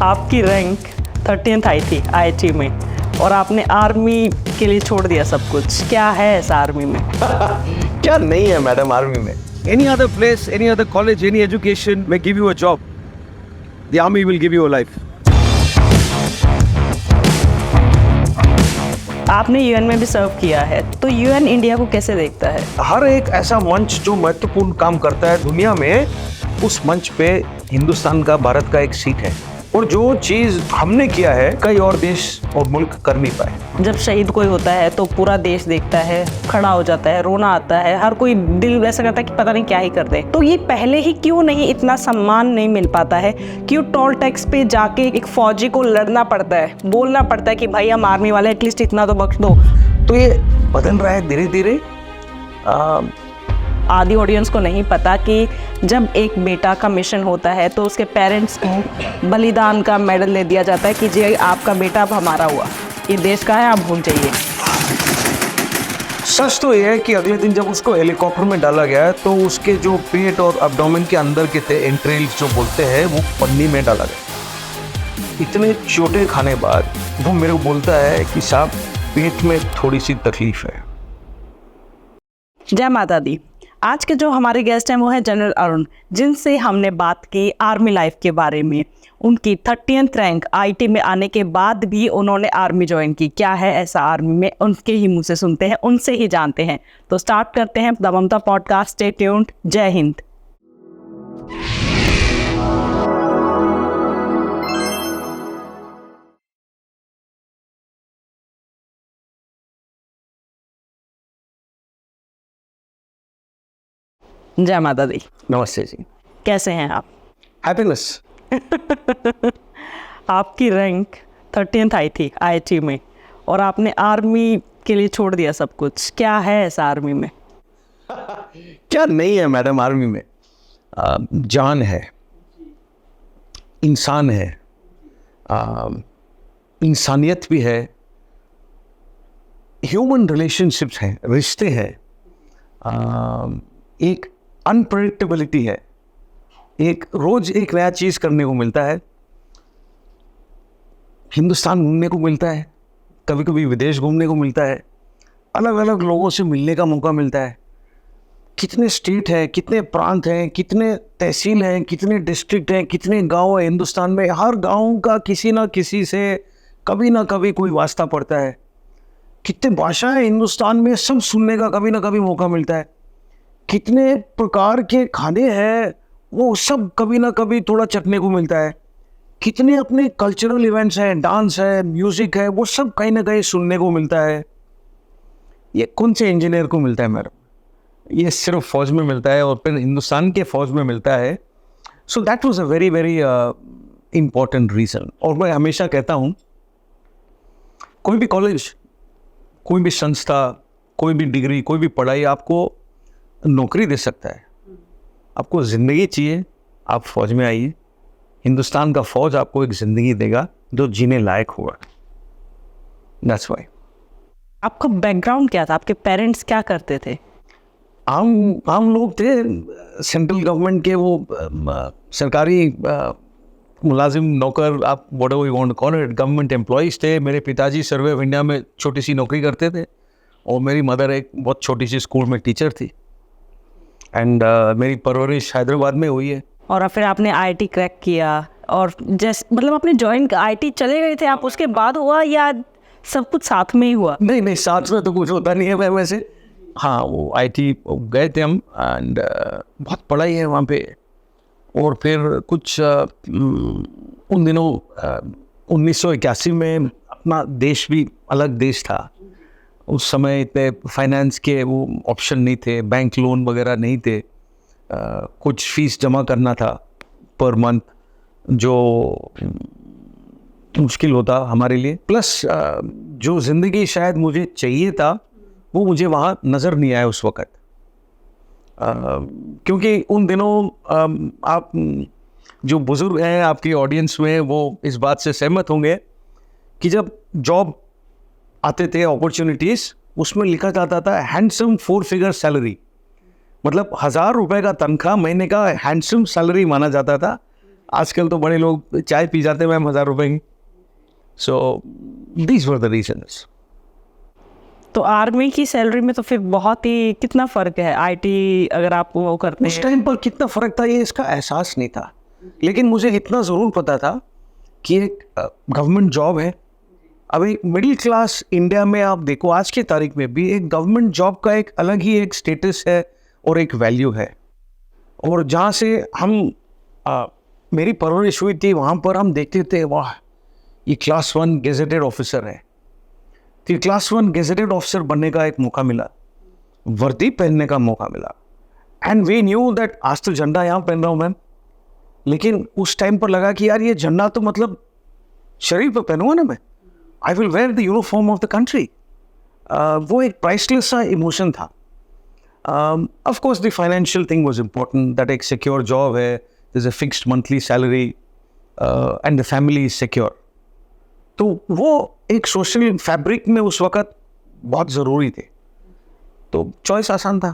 आपकी rank 13th आई थी IIT में और आपने आर्मी के लिए छोड़ दिया सब कुछ। क्या है ऐसा आर्मी में? क्या नहीं है मैडम आर्मी में? Any other place, any other college, any education may give you a job. The army will give you a life. आपने यूएन में भी सर्व किया है, तो यूएन इंडिया को कैसे देखता है? हर एक ऐसा मंच जो महत्वपूर्ण काम करता है दुनिया में, उस मंच पे हिंदुस्तान का, भारत का एक सीट है। और जो चीज हमने किया है कई और देश और मुल्क कर नहीं पाए। जब शहीद कोई होता है तो पूरा देश देखता है, खड़ा हो जाता है, रोना आता है, हर कोई दिल ऐसा करता है कि पता नहीं क्या ही कर दे। तो ये पहले ही क्यों नहीं इतना सम्मान नहीं मिल पाता है? क्यों टोल टैक्स पे जाके एक फौजी को लड़ना पड़ता है, बोलना पड़ता है कि भाई हम आर्मी वाले, एटलीस्ट इतना तो बख्श दो? तो ये बदल रहा है धीरे धीरे। आधी ऑडियंस को नहीं पता कि जब एक बेटा का मिशन होता है तो उसके पेरेंट्स को बलिदान का मेडल दे दिया जाता है कि जी आपका बेटा अब हमारा हुआ, ये देश का है, आप भूल जाइए। सच तो ये है कि अगले दिन जब उसको हेलीकॉप्टर में डाला गया तो उसके जो पेट और एब्डोमेन के अंदर के थे एंट्रेल्स जो बोलते हैं, वो पन्नी में डाला गया। इतने चोटें खाने बाद वो मेरे को बोलता है कि साहब पेट में थोड़ी सी तकलीफ है। जय माता दी। आज के जो हमारे गेस्ट हैं वो है जनरल अरुण, जिनसे हमने बात की आर्मी लाइफ के बारे में। उनकी 30th रैंक आईटी में आने के बाद भी उन्होंने आर्मी ज्वाइन की। क्या है ऐसा आर्मी में, उनके ही मुंह से सुनते हैं, उनसे ही जानते हैं। तो स्टार्ट करते हैं the Mamata podcast. Stay tuned. जय हिंद। जय माता दी। नमस्ते जी। कैसे हैं आप? हैप्पीनेस। आपकी रैंक 13th आई थी आईआईटी में और आपने आर्मी के लिए छोड़ दिया सब कुछ। क्या है ऐसा आर्मी में? क्या नहीं है मैडम आर्मी में? जान है, इंसान है, इंसानियत भी है, ह्यूमन रिलेशनशिप्स हैं, रिश्ते हैं, एक अनप्रेडिक्टेबिलिटी है, एक रोज एक नया चीज़ करने को मिलता है। हिंदुस्तान घूमने को मिलता है, कभी कभी विदेश घूमने को मिलता है, अलग अलग लोगों से मिलने का मौका मिलता है। कितने स्टेट हैं, कितने प्रांत हैं, कितने तहसील हैं, कितने डिस्ट्रिक्ट हैं, कितने गांव हैं हिंदुस्तान में। हर गांव का किसी ना किसी से कभी ना कभी कोई वास्ता पड़ता है। कितने भाषाएं हिंदुस्तान में, सब सुनने का कभी ना कभी मौका मिलता है। कितने प्रकार के खाने हैं, वो सब कभी ना कभी थोड़ा चखने को मिलता है। कितने अपने कल्चरल इवेंट्स हैं, डांस है, म्यूज़िक है, वो सब कहीं ना कहीं सुनने को मिलता है। ये कौन से इंजीनियर को मिलता है मैडम? ये सिर्फ फौज में मिलता है और फिर हिंदुस्तान के फौज में मिलता है। So that was a very very important reason. और मैं हमेशा कहता हूँ, कोई भी कॉलेज, कोई भी संस्था, कोई भी डिग्री, कोई भी पढ़ाई आपको नौकरी दे सकता है। आपको ज़िंदगी चाहिए, आप फौज में आइए। हिंदुस्तान का फौज आपको एक ज़िंदगी देगा जो जीने लायक होगा। That's why. आपका बैकग्राउंड क्या था? आपके पेरेंट्स क्या करते थे? आम लोग थे, सेंट्रल गवर्नमेंट के वो सरकारी मुलाजिम, नौकर, आप whatever you want to call it, government employees थे। मेरे पिताजी सर्वे ऑफ इंडिया में छोटी सी नौकरी करते थे और मेरी मदर एक बहुत छोटी सी स्कूल में टीचर थी। एंड मेरी परवरिश हैदराबाद में हुई है। और फिर आपने आईआईटी क्रैक किया और जैसे मतलब आपने ज्वाइन आईआईटी चले गए थे आप, उसके बाद हुआ या सब कुछ साथ में ही हुआ? नहीं, साथ में तो कुछ होता नहीं है वैसे। हाँ, वो आईटी गए थे हम एंड बहुत पढ़ाई है वहाँ पे। और फिर कुछ उन दिनों 1981 में अपना देश भी अलग देश था। उस समय इतने फाइनेंस के वो ऑप्शन नहीं थे, बैंक लोन वगैरह नहीं थे। कुछ फीस जमा करना था पर मंथ, जो मुश्किल होता हमारे लिए। प्लस जो ज़िंदगी शायद मुझे चाहिए था वो मुझे वहाँ नज़र नहीं आया उस वक़्त। क्योंकि उन दिनों आप जो बुज़ुर्ग हैं आपकी ऑडियंस में, वो इस बात से सहमत होंगे कि जब जॉब आते थे अपॉर्चुनिटीज़, उसमें लिखा जाता था हैंडसम 4 फिगर सैलरी। मतलब 1000 रुपये का तनख्वाह महीने का हैंडसम सैलरी माना जाता था। आजकल तो बड़े लोग चाय पी जाते हैं मैम 1000 रुपए की. So these were the reasons. तो आर्मी की सैलरी में तो फिर बहुत ही कितना फ़र्क है आईटी अगर आप वो करते उस हैं. टाइम पर कितना फर्क था ये इसका एहसास नहीं था, लेकिन मुझे इतना ज़रूर पता था कि एक गवर्नमेंट जॉब है. अब एक मिडिल क्लास इंडिया में आप देखो आज की तारीख में भी एक गवर्नमेंट जॉब का एक अलग ही एक स्टेटस है और एक वैल्यू है. और जहाँ से हम मेरी परवरिश हुई थी वहाँ पर हम देखते थे वाह ये क्लास 1 गेजेटेड ऑफिसर है. तो क्लास 1 गेजेटेड ऑफिसर बनने का एक मौका मिला, वर्दी पहनने का मौका मिला. एंड वी न्यू दैट आज तो झंडा यहाँ पहन रहा हूँ मैम, लेकिन उस टाइम पर लगा कि यार ये झंडा तो मतलब शरीर पर पहनूंगा ना मैं. I will wear the uniform of the country. वो एक प्राइसलेस सा इमोशन था. Of course the financial thing was important, that एक सिक्योर जॉब है, there is a fixed monthly salary and the family is secure. तो वो एक social fabric में उस वक्त बहुत ज़रूरी थे, तो चॉइस आसान था.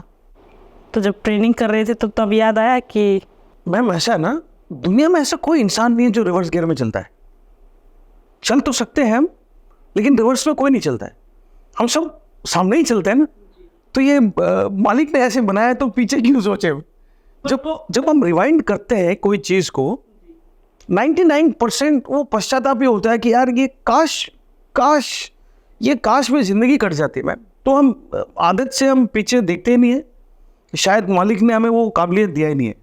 तो जब ट्रेनिंग कर रहे थे तो तब याद आया कि मैम ऐसा है ना, दुनिया में ऐसा कोई इंसान नहीं है जो रिवर्स गियर में चलता है. चल तो सकते हैं हम, लेकिन रिवर्स में कोई नहीं चलता है. हम सब सामने ही चलते हैं ना. तो ये मालिक ने ऐसे बनाया तो पीछे क्यों सोचे. जब हम रिवाइंड करते हैं कोई चीज़ को 99% वो पश्चाताप ये होता है कि यार ये काश में ज़िंदगी कट जाती है मैम. तो हम आदत से हम पीछे देखते ही नहीं है, शायद मालिक ने हमें वो काबिलियत दिया ही नहीं है.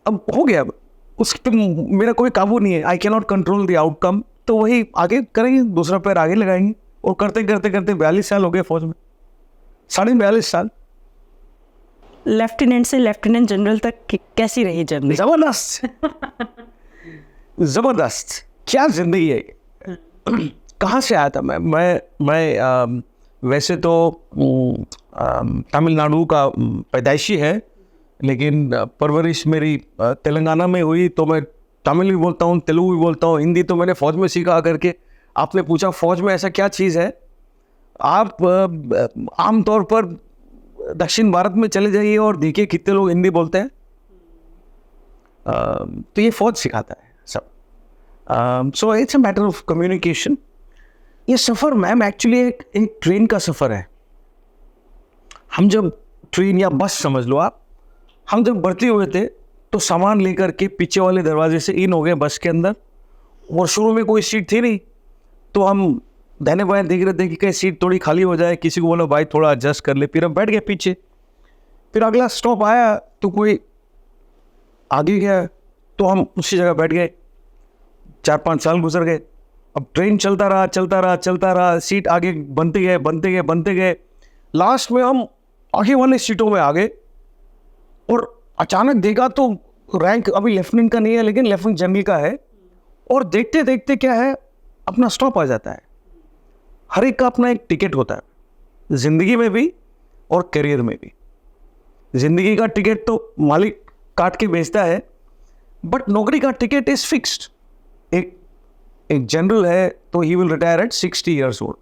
अब हो गया, अब उस पर मेरा कोई काबू नहीं है. I can not control the outcome. तो वही आगे करेंगे, दूसरा पैर आगे लगाएंगे. और करते करते करते 42 साल हो गए फौज में, 42.5 साल. लेफ्टिनेंट से लेफ्टिनेंट जनरल तक कैसी रही जर्नी? जबरदस्त. जबरदस्त क्या जिंदगी है ये. कहाँ से आया था मैं वैसे तो तमिलनाडु का पैदाइशी है, लेकिन परवरिश मेरी तेलंगाना में हुई. तो मैं तमिल भी बोलता हूँ, तेलुगु भी बोलता हूँ, हिंदी तो मैंने फ़ौज में सीखा करके. आपने पूछा फ़ौज में ऐसा क्या चीज़ है. आप आमतौर पर दक्षिण भारत में चले जाइए और देखिए कितने लोग हिंदी बोलते हैं. तो ये फ़ौज सिखाता है सब. So it's a matter of communication. ये सफ़र मैम एक्चुअली एक ट्रेन का सफ़र है. हम जब ट्रेन या बस समझ लो आप, हम जब भर्ती हुए थे तो सामान लेकर के पीछे वाले दरवाजे से इन हो गए बस के अंदर. और शुरू में कोई सीट थी नहीं, तो हम दाहिने बाएं देख रहे थे कि कहीं सीट थोड़ी खाली हो जाए. किसी को बोला भाई थोड़ा एडजस्ट कर ले, फिर हम बैठ गए पीछे. फिर अगला स्टॉप आया तो कोई आगे गया तो हम उसी जगह बैठ गए. 4-5 साल गुजर गए. अब ट्रेन चलता रहा. सीट आगे बनते गए. लास्ट में हम आगे वाले सीटों में आ गए. और अचानक देखा तो रैंक अभी लेफ्टिनेंट का नहीं है, लेकिन लेफ्टिनेंट जनरल का है. और देखते देखते क्या है, अपना स्टॉप आ जाता है. हर एक का अपना एक टिकट होता है, ज़िंदगी में भी और करियर में भी. ज़िंदगी का टिकट तो मालिक काट के बेचता है, बट नौकरी का टिकट इज़ फिक्स्ड. एक जनरल है तो he will retire at 60 years old.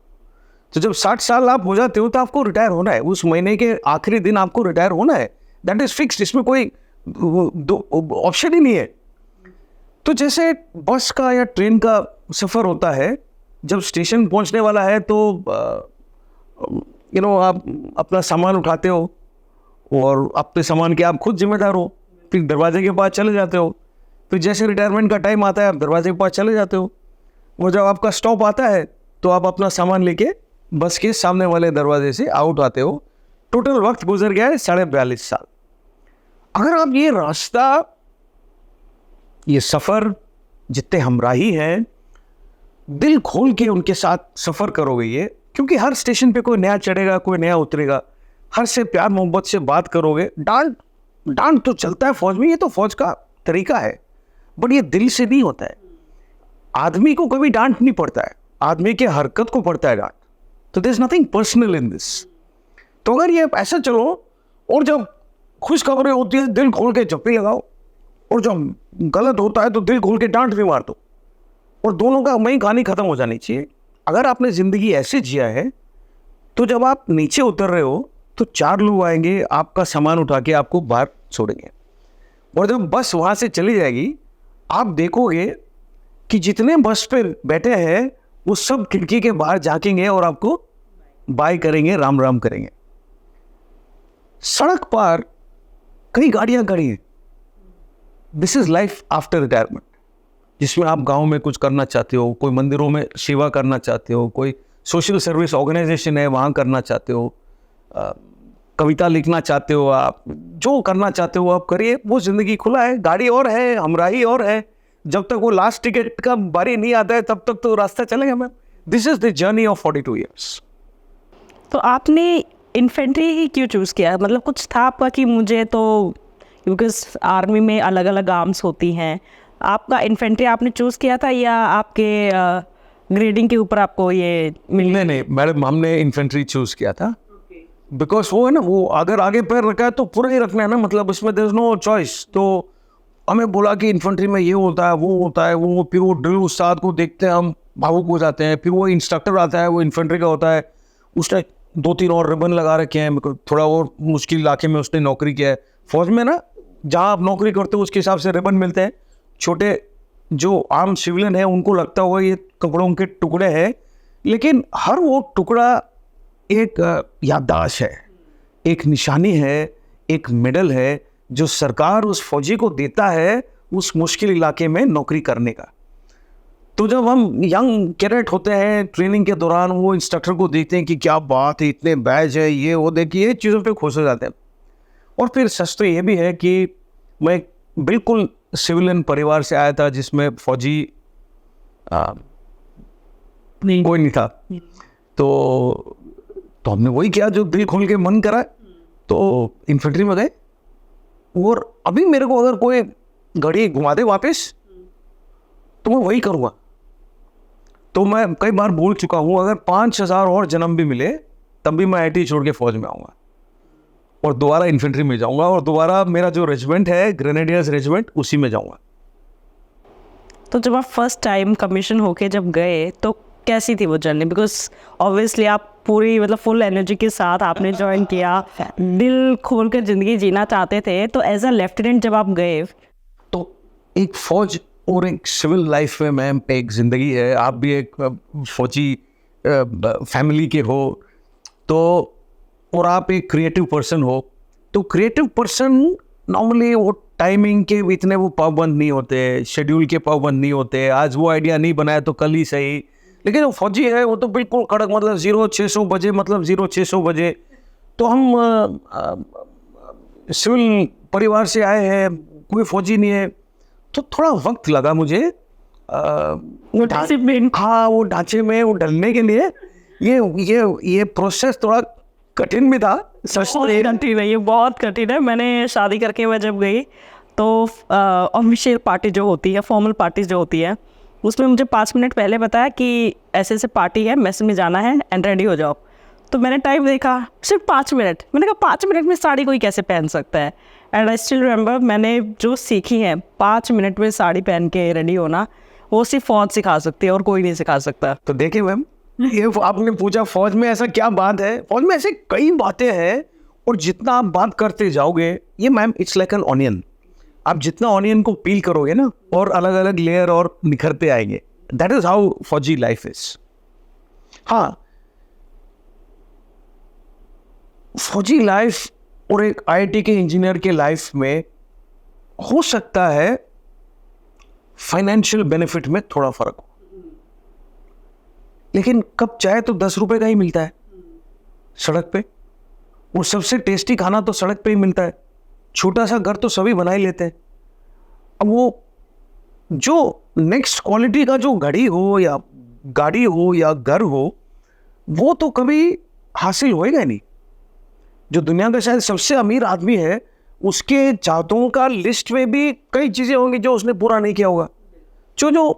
तो जब 60 साल आप हो जाते हो तो आपको रिटायर होना है. उस महीने के आखिरी दिन आपको रिटायर होना है. That is fixed. इसमें कोई ऑप्शन ही नहीं है. तो जैसे बस का या ट्रेन का सफ़र होता है, जब स्टेशन पहुंचने वाला है तो आप अपना सामान उठाते हो और अपने सामान के आप खुद जिम्मेदार हो. फिर दरवाजे के पास चले जाते हो. फिर जैसे रिटायरमेंट का टाइम आता है आप दरवाजे के पास चले जाते हो. और जब आपका स्टॉप आता है तो आप अपना सामान लेके बस के सामने वाले दरवाजे से आउट आते हो. टोटल वक्त गुजर गया है 42.5 साल. अगर आप ये रास्ता, ये सफ़र जितने हमराही हैं, दिल खोल के उनके साथ सफ़र करोगे ये, क्योंकि हर स्टेशन पे कोई नया चढ़ेगा, कोई नया उतरेगा, हर से प्यार मोहब्बत से बात करोगे. डांट तो चलता है फौज में, ये तो फौज का तरीका है, बट ये दिल से नहीं होता है. आदमी को कभी डांट नहीं पड़ता है, आदमी के हरकत को पड़ता है डांट. तो there is nothing personal in this. तो अगर ये ऐसा चलो और जब खुशखबरें होती है दिल खोल के जप्पी लगाओ, और जब गलत होता है तो दिल खोल के डांट भी मार दो, और दोनों का वही कहानी ख़त्म हो जानी चाहिए. अगर आपने ज़िंदगी ऐसे जिया है तो जब आप नीचे उतर रहे हो तो 4 लोग आएंगे, आपका सामान उठा के आपको बाहर छोड़ेंगे. और जब बस वहाँ से चली जाएगी आप देखोगे कि जितने बस पे बैठे हैं वो सब खिड़की के बाहर झांकेंगे और आपको बाय करेंगे, राम राम करेंगे। सड़क पर कई गाड़ियां खड़ी हैं। This is life after retirement, जिसमें आप गांव में कुछ करना चाहते हो, कोई मंदिरों में सेवा करना चाहते हो, कोई सोशल सर्विस ऑर्गेनाइजेशन है वहाँ करना चाहते हो, कविता लिखना चाहते हो, आप जो करना चाहते हो आप करिए, वो ज़िंदगी खुला है। गाड़ी और है, हमराही और है। जब तक वो लास्ट टिकट का बारी नहीं आता है तब तक तो रास्ता चलेगा ma'am. This is the journey of 42 years. तो आपने इन्फेंट्री ही क्यों चूज़ किया? मतलब कुछ था आपका कि मुझे तो, बिकॉज आर्मी में अलग अलग आर्म्स होती हैं, आपका इन्फेंट्री आपने चूज़ किया था या आपके ग्रेडिंग के ऊपर आपको ये मिल? नहीं मैडम, हमने इन्फेंट्री चूज़ किया था बिकॉज वो है ना, वो अगर आगे पैर रखा है तो पूरा ही रखना है ना, मतलब उसमें देयर इज नो चॉइस। तो हमें बोला कि इन्फेंट्री में ये होता है, वो होता है, वो फिर वो ड्रिल उस्ताद को देखते हैं हम भावुक हो जाते हैं। फिर वो इंस्ट्रक्टर आता है, वो इन्फेंट्री का होता है, उसने 2-3 और रिबन लगा रखे हैं। थोड़ा और मुश्किल इलाके में उसने नौकरी किया है। फौज में ना जहाँ आप नौकरी करते हो उसके हिसाब से रिबन मिलते हैं। छोटे जो आम सिविलियन है उनको लगता हुआ ये कपड़ों के टुकड़े हैं, लेकिन हर वो टुकड़ा एक याददाश्त है, एक निशानी है, एक मेडल है जो सरकार उस फौजी को देता है उस मुश्किल इलाके में नौकरी करने का। तो जब हम यंग कैडेट होते हैं ट्रेनिंग के दौरान, वो इंस्ट्रक्टर को देखते हैं कि क्या बात है, इतने बैच है, ये वो, देखिए चीज़ों पे खुश हो जाते हैं। और फिर सच तो ये भी है कि मैं बिल्कुल सिविलियन परिवार से आया था जिसमें फौजी कोई नहीं था। तो हमने वही किया जो दिल खोल के मन करा, तो इन्फेंट्री में गए। और अभी मेरे को अगर कोई घड़ी घुमा दे वापस तो मैं वही करूँगा। तो मैं कई बार बोल चुका हूँ, अगर 5000 और जन्म भी मिले तब भी मैं IT छोड़ के फौज में आऊँगा और दोबारा इन्फेंट्री में जाऊँगा और दोबारा मेरा जो रेजिमेंट है ग्रेनेडियर्स रेजिमेंट उसी में जाऊँगा। तो जब आप फर्स्ट टाइम कमीशन होके जब गए तो कैसी थी वो जर्नी? बिकॉज ऑब्वियसली आप पूरी मतलब फुल एनर्जी के साथ आपने ज्वाइन किया, दिल खोल कर ज़िंदगी जीना चाहते थे, तो एज अ लेफ्टिनेंट जब आप गए तो एक फौज और एक सिविल लाइफ में मैम एक ज़िंदगी है। आप भी एक फौजी फैमिली के हो तो, और आप एक क्रिएटिव पर्सन हो, तो क्रिएटिव पर्सन नॉर्मली वो टाइमिंग के इतने वो पाबंद नहीं होते, शेड्यूल के पाबंद नहीं होते। आज वो आइडिया नहीं बनाया तो कल ही सही। लेकिन वो फौजी है वो तो बिल्कुल कड़क, मतलब 0600 बजे, मतलब 0600 बजे। तो हम सिविल परिवार से आए हैं, कोई फौजी नहीं है, तो थोड़ा वक्त लगा मुझे वो डिसिप्लिन, हाँ, वो ढांचे में वो ढलने के लिए। ये प्रोसेस थोड़ा कठिन भी था। बहुत कठिन है, ये बहुत कठिन है। मैंने शादी करके मैं जब गई तो ऑफिशियल पार्टी जो होती है, फॉर्मल पार्टी जो होती है, उसमें मुझे 5 मिनट पहले बताया कि ऐसे ऐसे पार्टी है, मैस में जाना है एंड रेडी हो जाओ। तो मैंने टाइम देखा, सिर्फ 5 मिनट। मैंने कहा 5 मिनट में साड़ी कोई कैसे पहन सकता है? एंड आई स्टिल रिमेंबर, मैंने जो सीखी है 5 मिनट में साड़ी पहन के रेडी होना, वो सिर्फ फौज सिखा सकती है और कोई नहीं सिखा सकता। तो देखिए मैम, ये आपने पूछा फौज में ऐसा क्या बात है। फौज में ऐसे कई बातें हैं और जितना आप बात करते जाओगे, ये ma'am it's like an onion. आप जितना ऑनियन को पील करोगे ना, और अलग अलग लेयर और निखरते आएंगे। दैट इज हाउ फौजी लाइफ इज। हाँ, फौजी लाइफ और एक IIT के इंजीनियर के लाइफ में हो सकता है फाइनेंशियल बेनिफिट में थोड़ा फर्क हो, लेकिन कप चाय तो 10 रुपए का ही मिलता है सड़क पे, और सबसे टेस्टी खाना तो सड़क पे ही मिलता है। छोटा सा घर तो सभी बना ही लेते हैं। अब वो जो नेक्स्ट क्वालिटी का जो घड़ी हो या गाड़ी हो या घर हो, वो तो कभी हासिल होएगा नहीं। जो दुनिया का शायद सबसे अमीर आदमी है, उसके चाहतों का लिस्ट में भी कई चीज़ें होंगी जो उसने पूरा नहीं किया होगा। जो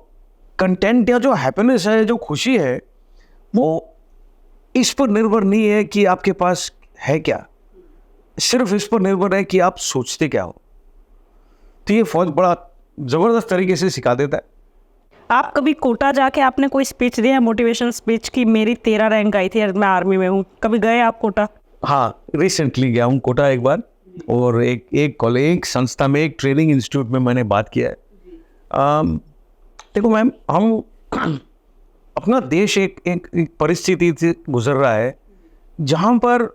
कंटेंट या जो हैप्पीनेस है, जो खुशी है, वो इस पर निर्भर नहीं है कि आपके पास है क्या, सिर्फ इस पर निर्भर है कि आप सोचते क्या हो। तो ये फौज बड़ा ज़बरदस्त तरीके से सिखा देता है। आप कभी कोटा जाके आपने कोई स्पीच दिया, मोटिवेशनल स्पीच की मेरी 13 रैंक आई थी, मैं आर्मी में हूँ? कभी गए आप कोटा? हाँ, रिसेंटली गया हूँ कोटा एक बार, और एक संस्था में, एक ट्रेनिंग इंस्टीट्यूट में मैंने बात किया है। देखो मैम, हम अपना देश एक परिस्थिति से गुजर रहा है जहाँ पर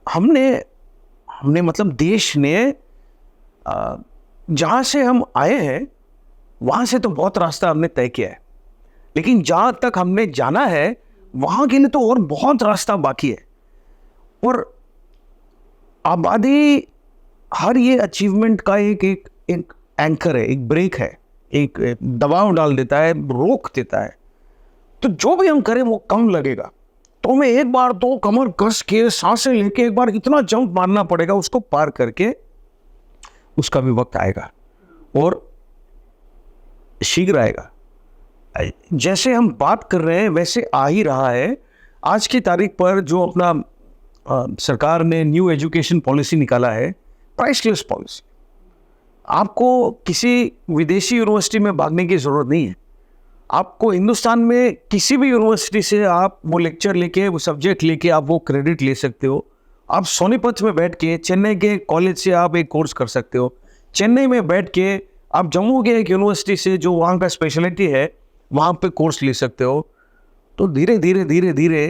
हमने मतलब देश ने जहाँ से हम आए हैं वहाँ से तो बहुत रास्ता हमने तय किया है, लेकिन जहाँ तक हमने जाना है वहाँ के लिए तो और बहुत रास्ता बाकी है। और आबादी हर ये अचीवमेंट का एक एंकर है, एक ब्रेक है, एक दबाव डाल देता है, रोक देता है। तो जो भी हम करें वो कम लगेगा। तो हमें एक बार तो कमर कस के सांसें लेके एक बार इतना जंप मारना पड़ेगा, उसको पार करके उसका भी वक्त आएगा और शीघ्र आएगा। जैसे हम बात कर रहे हैं वैसे आ ही रहा है। आज की तारीख पर जो अपना सरकार ने न्यू एजुकेशन पॉलिसी निकाला है, प्राइसलेस पॉलिसी, आपको किसी विदेशी यूनिवर्सिटी में भागने की ज़रूरत नहीं है। आपको हिंदुस्तान में किसी भी यूनिवर्सिटी से आप वो लेक्चर लेके, वो सब्जेक्ट लेके आप वो क्रेडिट ले सकते हो। आप सोनीपत में बैठ के चेन्नई के कॉलेज से आप एक कोर्स कर सकते हो। चेन्नई में बैठ के आप जम्मू के एक यूनिवर्सिटी से जो वहाँ का स्पेशलिटी है वहाँ पे कोर्स ले सकते हो। तो धीरे धीरे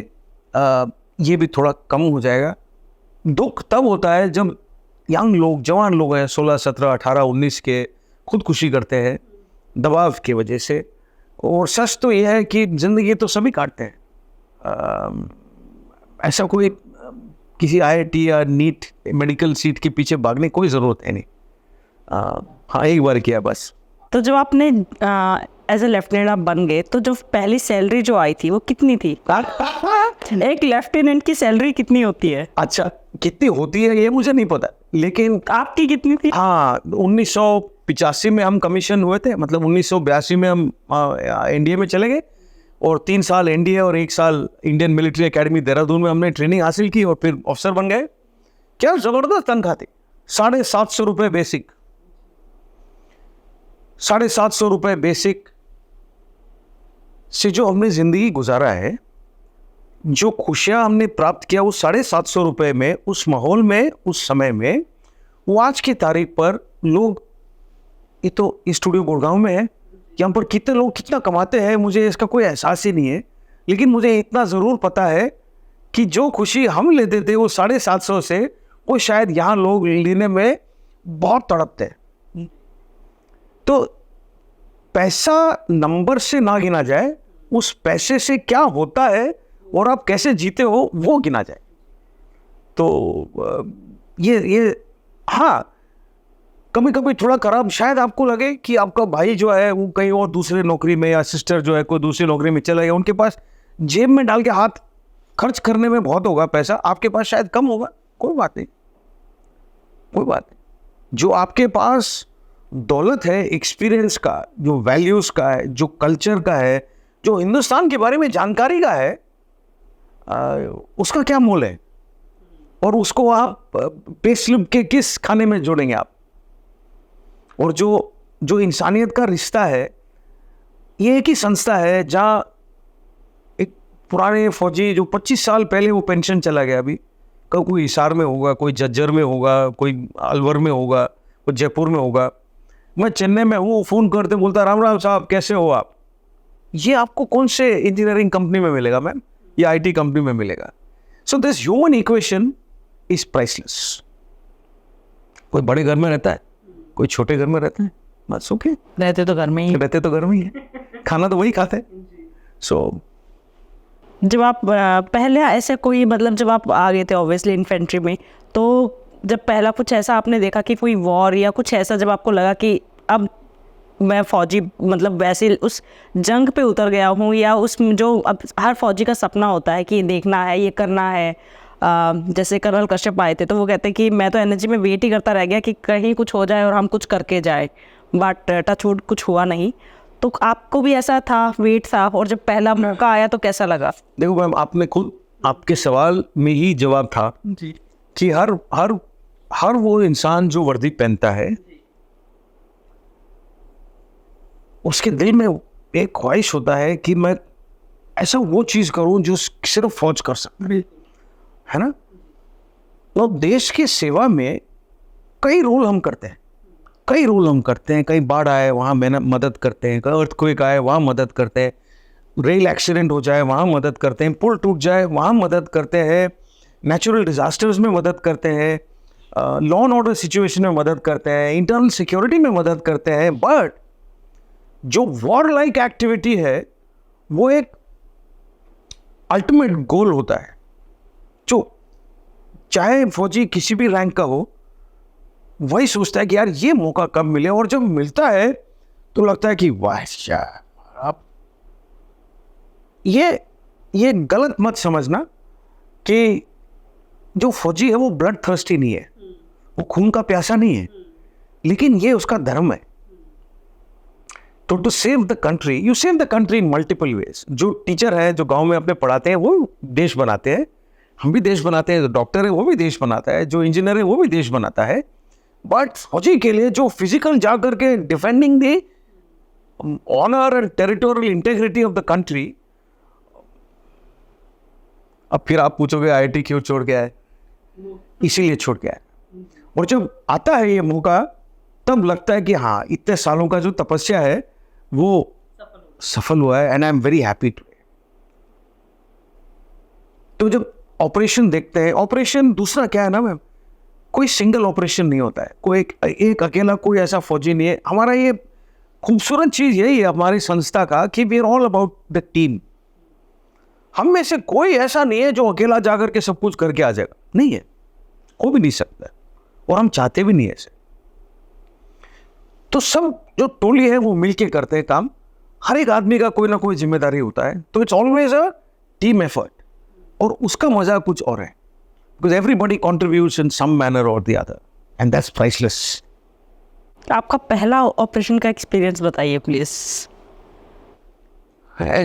ये भी थोड़ा कम हो जाएगा। दुख तब होता है जब यंग लोग, जवान लोग हैं, 16, 17, 18, 19 के, खुदकुशी करते हैं दबाव की वजह से। और सच तो यह है कि ज़िंदगी तो सभी काटते हैं। ऐसा कोई किसी IIT या नीट मेडिकल सीट के पीछे भागने कोई ज़रूरत है नहीं। हाँ, एक बार किया बस। तो जब आपने एज ए लेफ्टिनेंट आप बन गए तो जो पहली सैलरी जो आई थी वो कितनी थी? एक लेफ्टिनेंट की सैलरी कितनी होती है? अच्छा, कितनी होती है ये मुझे नहीं पता, लेकिन आपकी कितनी थी? हाँ, 1985 में हम कमीशन हुए थे, मतलब 1982 में हम NDA में चले गए और 3 साल NDA और 1 साल इंडियन मिलिट्री एकेडमी देहरादून में हमने ट्रेनिंग हासिल की और फिर ऑफिसर बन गए। क्या ज़बरदस्त तनख्वाह थी, 750 रुपये बेसिक, 750 रुपये बेसिक से जो हमने ज़िंदगी गुजारा है, जो खुशियाँ हमने प्राप्त किया वो 750 रुपये में, उस माहौल में, उस समय में, वो आज की तारीख पर लोग, ये तो स्टूडियो गुड़गांव में है, यहाँ पर कितने लोग कितना कमाते हैं मुझे इसका कोई एहसास ही नहीं है। लेकिन मुझे इतना ज़रूर पता है कि जो खुशी हम लेते थे वो 750 से, वो शायद यहाँ लोग लेने में बहुत तड़पते हैं। तो पैसा नंबर से ना गिना जाए, उस पैसे से क्या होता है और आप कैसे जीते हो वो गिना जाए। तो ये हाँ, कभी कभी थोड़ा खराब शायद आपको लगे कि आपका भाई जो है वो कहीं और दूसरे नौकरी में, या सिस्टर जो है कोई दूसरी नौकरी में चला गया, उनके पास जेब में डाल के हाथ खर्च करने में बहुत होगा पैसा, आपके पास शायद कम होगा। कोई बात नहीं, कोई बात नहीं। जो आपके पास दौलत है, एक्सपीरियंस का, जो वैल्यूज़ का है, जो कल्चर का है, जो हिंदुस्तान के बारे में जानकारी का है, उसका क्या मोल है? और उसको आप पे स्लिप के किस खाने में जोड़ेंगे आप? और जो इंसानियत का रिश्ता है, ये एक ही संस्था है जहाँ एक पुराने फौजी जो 25 साल पहले वो पेंशन चला गया, अभी कोई हिसार में होगा, कोई झज्जर में होगा, कोई अलवर में होगा, कोई जयपुर में होगा। मैं चेन्नई में हूँ, फ़ोन करते बोलता, राम राम साहब कैसे हो आप? ये आपको कौन से इंजीनियरिंग कंपनी में मिलेगा मैम, या IT कंपनी में मिलेगा? So this human equation is priceless. कोई बड़े घर में रहता है, कोई छोटे घर में रहता है, बस ओके, रहते तो घर में ही है, खाना तो वही खाते हैं। सो जब आप पहले ऐसे कोई, मतलब जब आप आ गए थे ऑब्वियसली इन्फेंट्री में, तो जब पहला कुछ ऐसा आपने देखा कि कोई वॉर या कुछ ऐसा, जब आपको लगा कि अब मैं फौजी, मतलब वैसे उस जंग पे उतर गया हूँ, या उस जो अब हर फौजी का सपना होता है कि देखना है, ये करना है। जैसे कर्नल कश्यप आए थे तो वो कहते हैं कि मैं तो एनर्जी में वेट ही करता रह गया कि कहीं कुछ हो जाए और हम कुछ करके जाए, बट टचवुड कुछ हुआ नहीं। तो आपको भी ऐसा था, वेट था, और जब पहला मौका आया तो कैसा लगा? देखो मैम, आपने खुद, आपके सवाल में ही जवाब था जी, कि हर वो इंसान जो वर्दी पहनता है, उसके दिल में एक ख्वाहिश होता है कि मैं ऐसा वो चीज़ करूं जो सिर्फ फौज कर सकता है ना। तो देश की सेवा में कई रोल हम करते हैं, कई रोल हम करते हैं, कहीं बाढ़ आए वहाँ मदद करते हैं, कहीं अर्थक्वेक आए वहाँ मदद करते हैं, रेल एक्सीडेंट हो जाए वहाँ मदद करते हैं, पुल टूट जाए वहाँ मदद करते हैं, नेचुरल डिजास्टर्स में मदद करते हैं, लॉ एंड ऑर्डर सिचुएशन में मदद करते हैं, इंटरनल सिक्योरिटी में मदद करते हैं। बट जो वॉर लाइक एक्टिविटी है वो एक अल्टीमेट गोल होता है, जो चाहे फौजी किसी भी रैंक का हो वही सोचता है कि यार ये मौका कब मिले, और जब मिलता है तो लगता है कि वाह यार। आप ये गलत मत समझना कि जो फौजी है वो ब्लड थर्स्टी नहीं है, वो खून का प्यासा नहीं है, लेकिन ये उसका धर्म है। तो to save the country, you save the country in multiple ways. जो टीचर है जो गांव में अपने पढ़ाते हैं वो देश बनाते हैं, हम भी देश बनाते हैं, जो डॉक्टर है वो भी देश बनाता है, जो इंजीनियर है वो भी देश बनाता है। बट फौजी के लिए जो फिजिकल जा करके defending the honour and territorial integrity of the country. अब फिर आप पूछोगे आईआईटी क्यों छोड़ के आए? इसीलिए छोड़ के आए। और जब आता है ये मौका तब लगता है कि हाँ, इतने सालों का जो तपस्या है वो सफल हुआ है, and I am very happy too. तो जब ऑपरेशन देखते हैं, ऑपरेशन दूसरा क्या है ना मैम, कोई सिंगल ऑपरेशन नहीं होता है, कोई एक अकेला कोई ऐसा फौजी नहीं है। हमारा ये खूबसूरत चीज यही है हमारी संस्था का कि we are all about the team. हम में से कोई ऐसा नहीं है जो अकेला जाकर के सब कुछ करके आ जाएगा, नहीं है, हो भी नहीं सकता, और हम चाहते भी नहीं ऐसे। तो सब जो टोली है वो मिलके करते हैं काम, हर एक आदमी का कोई ना कोई जिम्मेदारी होता है, तो it's always a team effort, और उसका मजा कुछ और है, because everybody contributes in some manner और the other, and that's priceless. आपका पहला ऑपरेशन का एक्सपीरियंस बताइए प्लीज।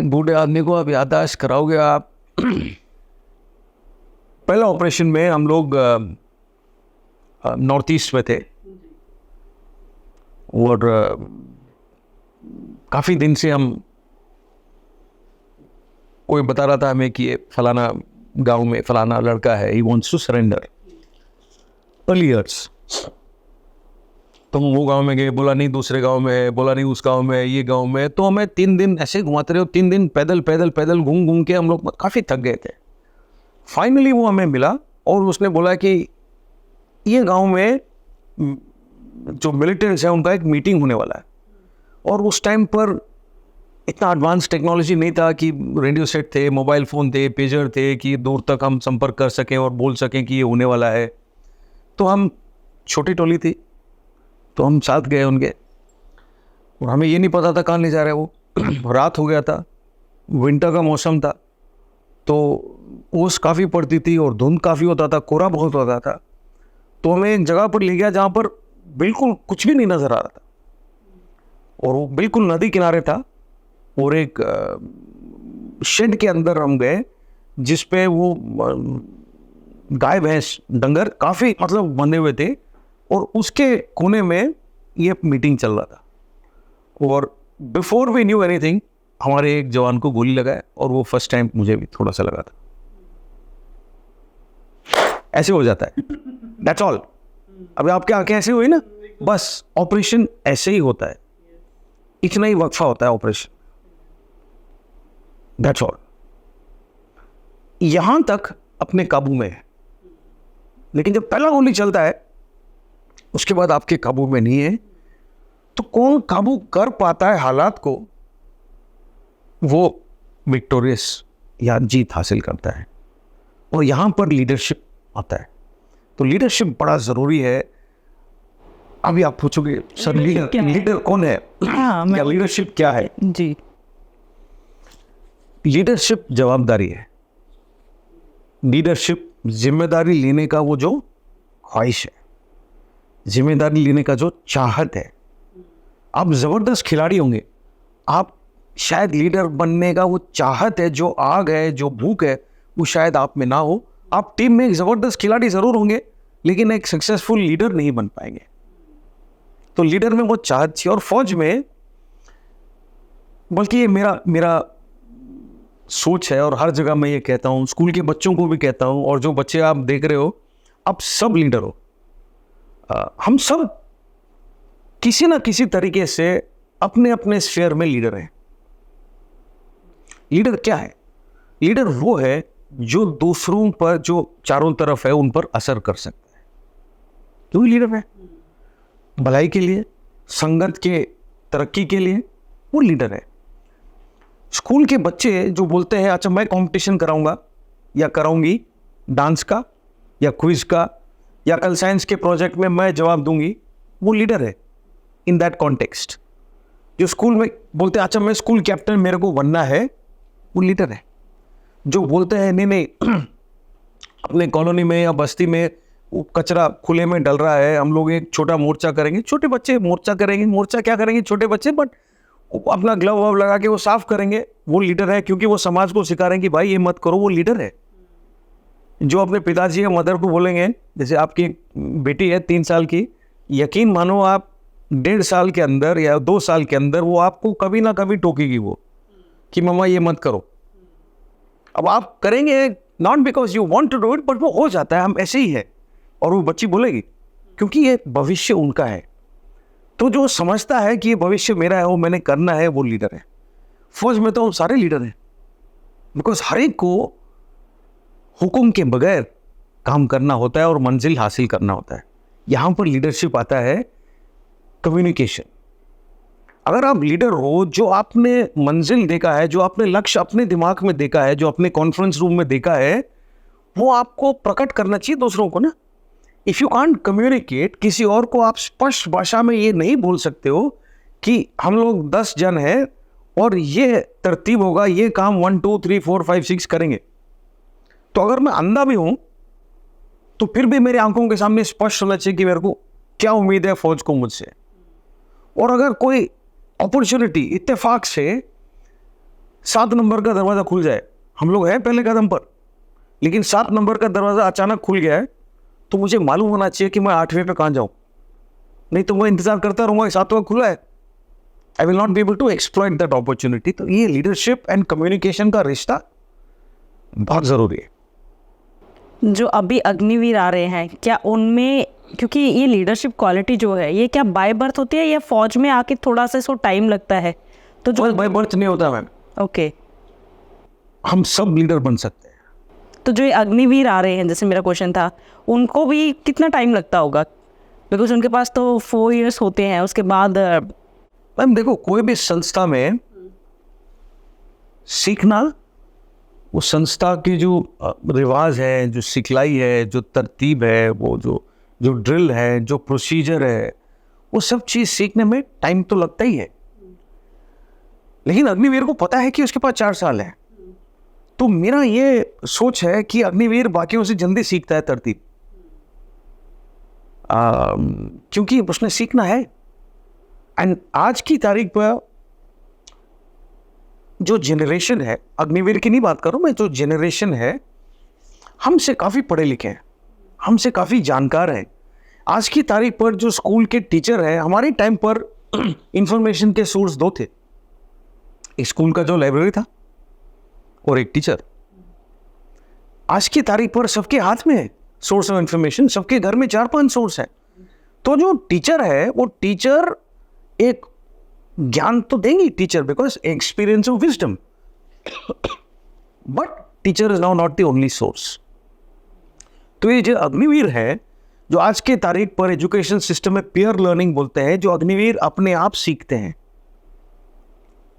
बूढ़े आदमी को अब याददाश्त कराओगे आप। पहला ऑपरेशन में हम लोग नॉर्थ ईस्ट में थे, और काफ़ी दिन से हम, कोई बता रहा था हमें कि ये फलाना गांव में फलाना लड़का है, he wants to surrender early years. तो हम वो गांव में गए, बोला नहीं दूसरे गांव में है, बोला नहीं उस गांव में है, ये गांव में है। तो हमें 3 दिन ऐसे घुमाते रहे, 3 दिन पैदल पैदल पैदल घूम घूम के हम लोग काफ़ी थक गए थे। फाइनली वो हमें मिला और उसने बोला कि ये गांव में जो मिलिटेंट्स हैं उनका एक मीटिंग होने वाला है। और उस टाइम पर इतना एडवांस टेक्नोलॉजी नहीं था कि रेडियो सेट थे, मोबाइल फ़ोन थे, पेजर थे कि दूर तक हम संपर्क कर सकें और बोल सकें कि ये होने वाला है। तो हम, छोटी टोली थी तो हम साथ गए उनके, और हमें ये नहीं पता था कहाँ ले जा रहे वो। रात हो गया था, विंटर का मौसम था, तो ओस काफ़ी पड़ती थी और धुंध काफ़ी होता था, कोहरा बहुत होता था। तो हमें एक जगह पर ले गया जहाँ पर बिल्कुल कुछ भी नहीं नज़र आ रहा था, और वो बिल्कुल नदी किनारे था, और एक शेड के अंदर हम गए जिस पे वो गाय भैंस डंगर काफ़ी मतलब बंधे हुए थे, और उसके कोने में ये मीटिंग चल रहा था। और बिफोर वी न्यू एनीथिंग हमारे एक जवान को गोली लगाए, और वो फर्स्ट टाइम मुझे भी थोड़ा सा लगा था। ऐसे हो जाता है, दैट्स ऑल। अभी आपके आंखें ऐसे हुई ना, बस ऑपरेशन ऐसे ही होता है, इतना ही वक्फा होता है ऑपरेशन, दैट्स ऑल। यहां तक अपने काबू में है, लेकिन जब पहला गोली चलता है उसके बाद आपके काबू में नहीं है। तो कौन काबू कर पाता है हालात को, वो विक्टोरियस या जीत हासिल करता है। और यहां पर लीडरशिप आता है। तो लीडरशिप बड़ा जरूरी है। अभी आप पूछोगे सर लीडर कौन है, हाँ, या लीडरशिप क्या है? जी, लीडरशिप जवाबदारी है, लीडरशिप जिम्मेदारी लेने का वो जो ख्वाहिश है, जिम्मेदारी लेने का जो चाहत है। आप ज़बरदस्त खिलाड़ी होंगे, आप शायद लीडर बनने का वो चाहत है, जो आग है, जो भूख है, वो शायद आप में ना हो। आप टीम में एक ज़बरदस्त खिलाड़ी ज़रूर होंगे, लेकिन एक सक्सेसफुल लीडर नहीं बन पाएंगे। तो लीडर में वो चाहत थी। और फौज में, बल्कि ये मेरा सोच है, और हर जगह मैं ये कहता हूँ, स्कूल के बच्चों को भी कहता हूँ, और जो बच्चे आप देख रहे हो, आप सब लीडर हो। हम सब किसी ना किसी तरीके से अपने अपने स्फीयर में लीडर है। लीडर क्या है? लीडर वो है जो दूसरों पर, जो चारों तरफ है, उन पर असर कर सकता है। क्यों लीडर है? भलाई के लिए, संगत के तरक्की के लिए वो लीडर है। स्कूल के बच्चे जो बोलते हैं अच्छा मैं कंपटीशन कराऊंगा या कराऊंगी डांस का या क्विज का, या कल साइंस के प्रोजेक्ट में मैं जवाब दूंगी, वो लीडर है इन दैट कॉन्टेक्स्ट। जो स्कूल में बोलते हैं अच्छा मैं स्कूल कैप्टन मेरे को बनना है, वो लीडर है। जो बोलते हैं नहीं नहीं अपने कॉलोनी में या बस्ती में वो कचरा खुले में डल रहा है, हम लोग एक छोटा मोर्चा करेंगे, छोटे बच्चे मोर्चा करेंगे, मोर्चा क्या करेंगे छोटे बच्चे, बट अपना ग्लव वव लगा के वो साफ करेंगे, वो लीडर है। क्योंकि वो समाज को सिखा रहे हैं कि भाई ये मत करो, वो लीडर है। जो अपने पिताजी या मदर को बोलेंगे, जैसे आपकी बेटी है 3 साल की, यकीन मानो आप 1.5 साल के अंदर या 2 साल के अंदर वो आपको कभी ना कभी टोकेगी वो कि मम्मा ये मत करो। अब आप करेंगे not because you want to do it, but वो हो जाता है, हम ऐसे ही है। और वो बच्ची बोलेगी क्योंकि ये भविष्य उनका है। तो जो समझता है कि ये भविष्य मेरा है, वो मैंने करना है, वो लीडर है। फौज में तो हम सारे लीडर हैं, बिकॉज हर एक को हुक्म के बगैर काम करना होता है और मंजिल हासिल करना होता है। यहां पर लीडरशिप आता है कम्युनिकेशन। अगर आप लीडर हो, जो आपने मंजिल देखा है, जो आपने लक्ष्य अपने दिमाग में देखा है, जो अपने कॉन्फ्रेंस रूम में देखा है, वो आपको प्रकट करना चाहिए दूसरों को ना। इफ यू कांट कम्युनिकेट, किसी और को आप स्पष्ट भाषा में ये नहीं बोल सकते हो कि हम लोग 10 जन हैं और ये तरतीब होगा, ये काम 1 2 3 4 5 6 करेंगे। तो अगर मैं अंधा भी हूं तो फिर भी मेरी आंखों के सामने स्पष्ट होना चाहिए कि मेरे को क्या उम्मीद है फौज को मुझसे। और अगर कोई अपॉर्चुनिटी इत्तेफाक से 7 नंबर का दरवाजा खुल जाए, हम लोग हैं पहले कदम पर, लेकिन 7 नंबर का दरवाजा अचानक खुल गया है, तो मुझे मालूम होना चाहिए कि मैं 8वें पे कहां जाऊं। नहीं तो मैं इंतजार करता रहूंगा 7वां खुला है, I will not be able to exploit that opportunity. तो ये लीडरशिप एंड कम्युनिकेशन का रिश्ता बहुत जरूरी है। जो अभी अग्निवीर आ रहे हैं, क्या उनमें, क्योंकि ये लीडरशिप क्वालिटी जो है ये क्या बाय बर्थ होती है या फौज में आके थोड़ा सा इसको टाइम लगता है? तो जो बाय बर्थ नहीं होता मैम, ओके, हम सब लीडर बन सकते हैं। तो जो ये अग्निवीर आ रहे हैं, जैसे मेरा क्वेश्चन था, उनको भी कितना टाइम लगता होगा? बिकॉज उनके पास तो 4 इयर्स होते हैं, उसके बाद मैम देखो, कोई भी संस्था में सीखना, वो संस्था की जो रिवाज है, जो सिखलाई है, जो तरतीब है, वो जो ड्रिल है, जो प्रोसीजर है, वो सब चीज़ सीखने में टाइम तो लगता ही है। लेकिन अग्निवीर को पता है कि उसके पास 4 साल है। तो मेरा ये सोच है कि अग्निवीर बाकियों से जल्दी सीखता है तरतीब, क्योंकि उसने सीखना है। एंड आज की तारीख पर जो जनरेशन है, अग्निवीर की नहीं बात करूं मैं, जो जनरेशन है हमसे काफ़ी पढ़े लिखे हैं, हमसे काफ़ी जानकार हैं। आज की तारीख पर जो स्कूल के टीचर हैं, हमारे टाइम पर इंफॉर्मेशन के सोर्स 2 थे, एक स्कूल का जो लाइब्रेरी था और एक टीचर। आज की तारीख पर सबके हाथ में है सोर्स ऑफ इंफॉर्मेशन, सबके घर में 4-5 सोर्स है। तो जो टीचर है, वो टीचर एक ज्ञान तो देंगी teacher, because experience of wisdom, but teacher is now not the only source. तो ये जो अग्निवीर है, जो आज के तारीख पर एजुकेशन सिस्टम में पीयर लर्निंग बोलते हैं, जो अग्निवीर अपने आप सीखते हैं,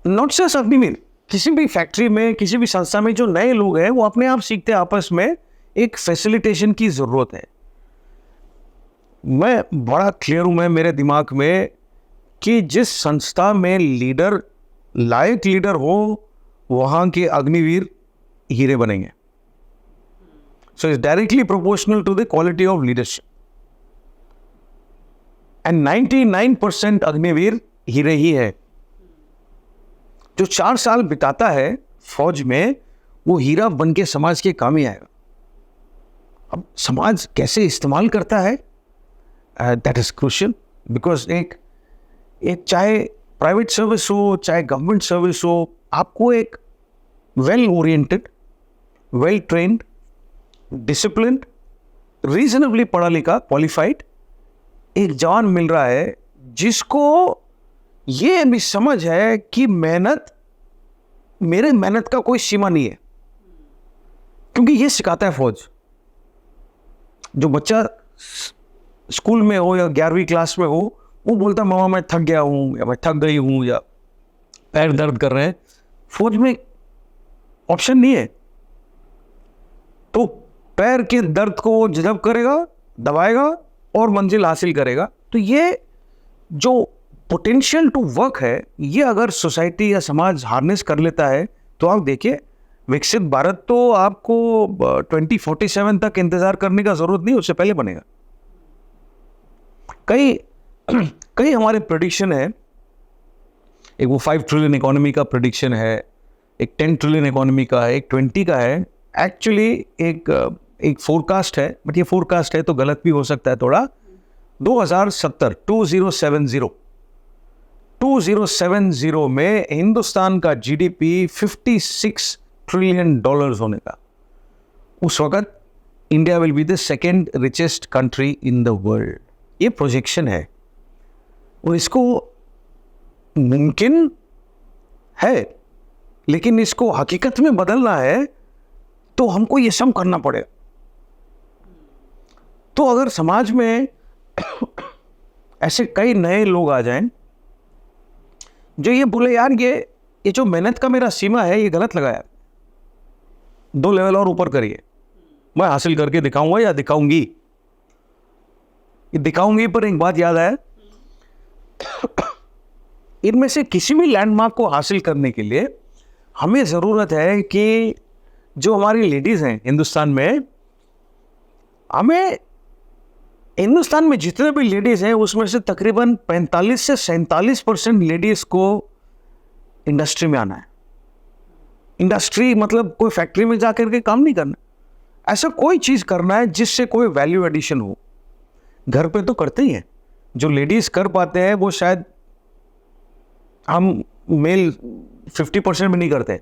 नॉट जस्ट अग्निवीर, किसी भी फैक्ट्री में, किसी भी संस्था में जो नए लोग हैं, वो अपने आप सीखते हैं। आपस में एक फैसिलिटेशन की जरूरत है। मैं बड़ा क्लियर हूं, मैं मेरे दिमाग में, कि जिस संस्था में लीडर, लायक लीडर हो, वहां के अग्निवीर हीरे बनेंगे। So it's directly proportional to the quality of leadership. And 99% Agniveer हीरे ही है। जो 4 साल बिताता है फौज में, वो हीरा बन के समाज के काम ही आएगा। अब समाज कैसे इस्तेमाल करता है, दैट इज क्रूशियल, बिकॉज एक चाहे प्राइवेट सर्विस हो, चाहे गवर्नमेंट सर्विस हो, आपको एक well oriented, well trained, disciplined, reasonably पढ़ा लिखा, क्वालिफाइड एक जवान मिल रहा है, जिसको ये भी समझ है कि मेरे मेहनत का कोई सीमा नहीं है, क्योंकि ये सिखाता है फौज। जो बच्चा स्कूल में हो या 11वीं क्लास में हो, वो बोलता मामा मैं थक गया हूँ या मैं थक गई हूँ या पैर दर्द कर रहे हैं, फौज में ऑप्शन नहीं है। तो पैर के दर्द को वो जज़ब करेगा, दबाएगा और मंजिल हासिल करेगा। तो ये जो पोटेंशियल टू वर्क है, ये अगर सोसाइटी या समाज हार्नेस कर लेता है तो आप देखिए विकसित भारत तो आपको 2047 तक इंतजार करने का जरूरत नहीं, उससे पहले बनेगा। कई हमारे प्रेडिक्शन है, एक वो 5 ट्रिलियन इकोनॉमी का प्रेडिक्शन है, एक 10 ट्रिलियन इकोनॉमी का है, एक 20 का है। एक्चुअली एक फोरकास्ट है, बट ये फोरकास्ट है तो गलत भी हो सकता है थोड़ा। 2070 में हिंदुस्तान का जीडीपी 56 ट्रिलियन डॉलर्स होने का, उस वक्त India will be the second richest country in the world. ये प्रोजेक्शन है और इसको मुमकिन है, लेकिन इसको हकीकत में बदलना है तो हमको ये सब करना पड़ेगा। तो अगर समाज में ऐसे कई नए लोग आ जाएं जो ये बोले यार ये जो मेहनत का मेरा सीमा है ये गलत लगाया, 2 लेवल और ऊपर करिए, मैं हासिल करके दिखाऊंगा या दिखाऊंगी। ये दिखाऊंगी पर एक बात याद है, इनमें से किसी भी लैंडमार्क को हासिल करने के लिए हमें ज़रूरत है कि जो हमारी लेडीज़ हैं हिंदुस्तान में, हमें हिंदुस्तान में जितने भी लेडीज़ हैं उसमें से तकरीबन 45 से 47% लेडीज़ को इंडस्ट्री में आना है। इंडस्ट्री मतलब कोई फैक्ट्री में जाकर के काम नहीं करना, ऐसा कोई चीज़ करना है जिससे कोई वैल्यू एडिशन हो। घर पे तो करते ही हैं, जो लेडीज़ कर पाते हैं वो शायद हम मेल 50% भी नहीं करते,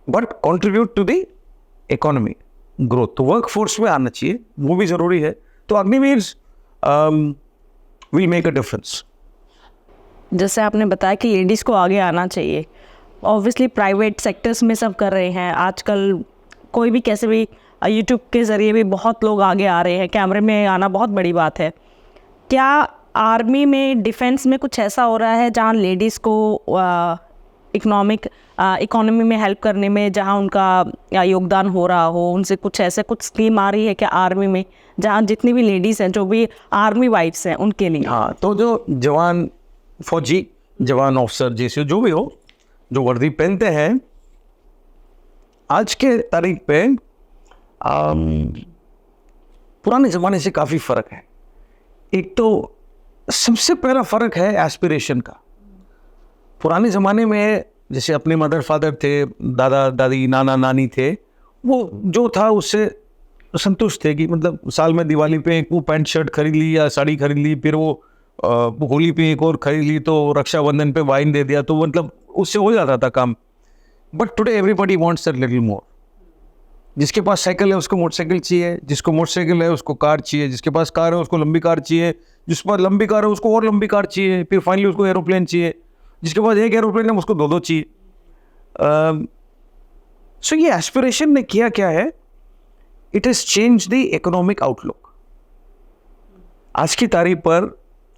but contribute to the economy growth. तो वर्क फोर्स में आना चाहिए, वो भी ज़रूरी है। तो Agniveer will make a difference. जैसे आपने बताया कि लेडीज़ को आगे आना चाहिए, ऑब्वियसली प्राइवेट सेक्टर्स में सब कर रहे हैं आजकल, कोई भी कैसे भी यूट्यूब के ज़रिए भी बहुत लोग आगे आ रहे हैं, कैमरे में आना बहुत बड़ी बात है। क्या आर्मी में, डिफेंस में कुछ ऐसा हो रहा है जहाँ लेडीज़ को इकोनॉमी में हेल्प करने में जहाँ उनका योगदान हो रहा हो, उनसे कुछ स्कीम आ रही है क्या आर्मी में, जहाँ जितनी भी लेडीज़ हैं जो भी आर्मी वाइफ्स हैं उनके लिए? हाँ, तो जो जवान फौजी, जवान ऑफिसर जैसे जो भी हो, जो वर्दी पहनते हैं, आज के तारीख पे पुराने ज़माने से काफ़ी फ़र्क है। एक तो सबसे पहला फ़र्क है एस्पिरेशन का। पुराने ज़माने में जैसे अपने मदर फादर थे, दादा दादी, नाना नानी थे, वो जो था उससे संतुष्ट थे कि मतलब साल में दिवाली पे एक वो पैंट शर्ट खरीद ली या साड़ी खरीद ली, फिर वो होली पे एक और खरीद ली, तो रक्षाबंधन पे वाइन दे दिया, तो मतलब उससे हो जाता था काम। But today everybody wants a little more. जिसके पास साइकिल है उसको मोटरसाइकिल चाहिए, जिसको मोटरसाइकिल है उसको कार चाहिए, जिसके पास कार है उसको लंबी कार चाहिए, जिसके पास लंबी कार है उसको और लंबी कार चाहिए, फिर फाइनली उसको एरोप्लेन चाहिए, जिसके पास एक एरोप्लेन है उसको 2 चाहिए। सो ये एस्पिरेशन ने किया क्या है, it has change the economic outlook. आज की तारीख पर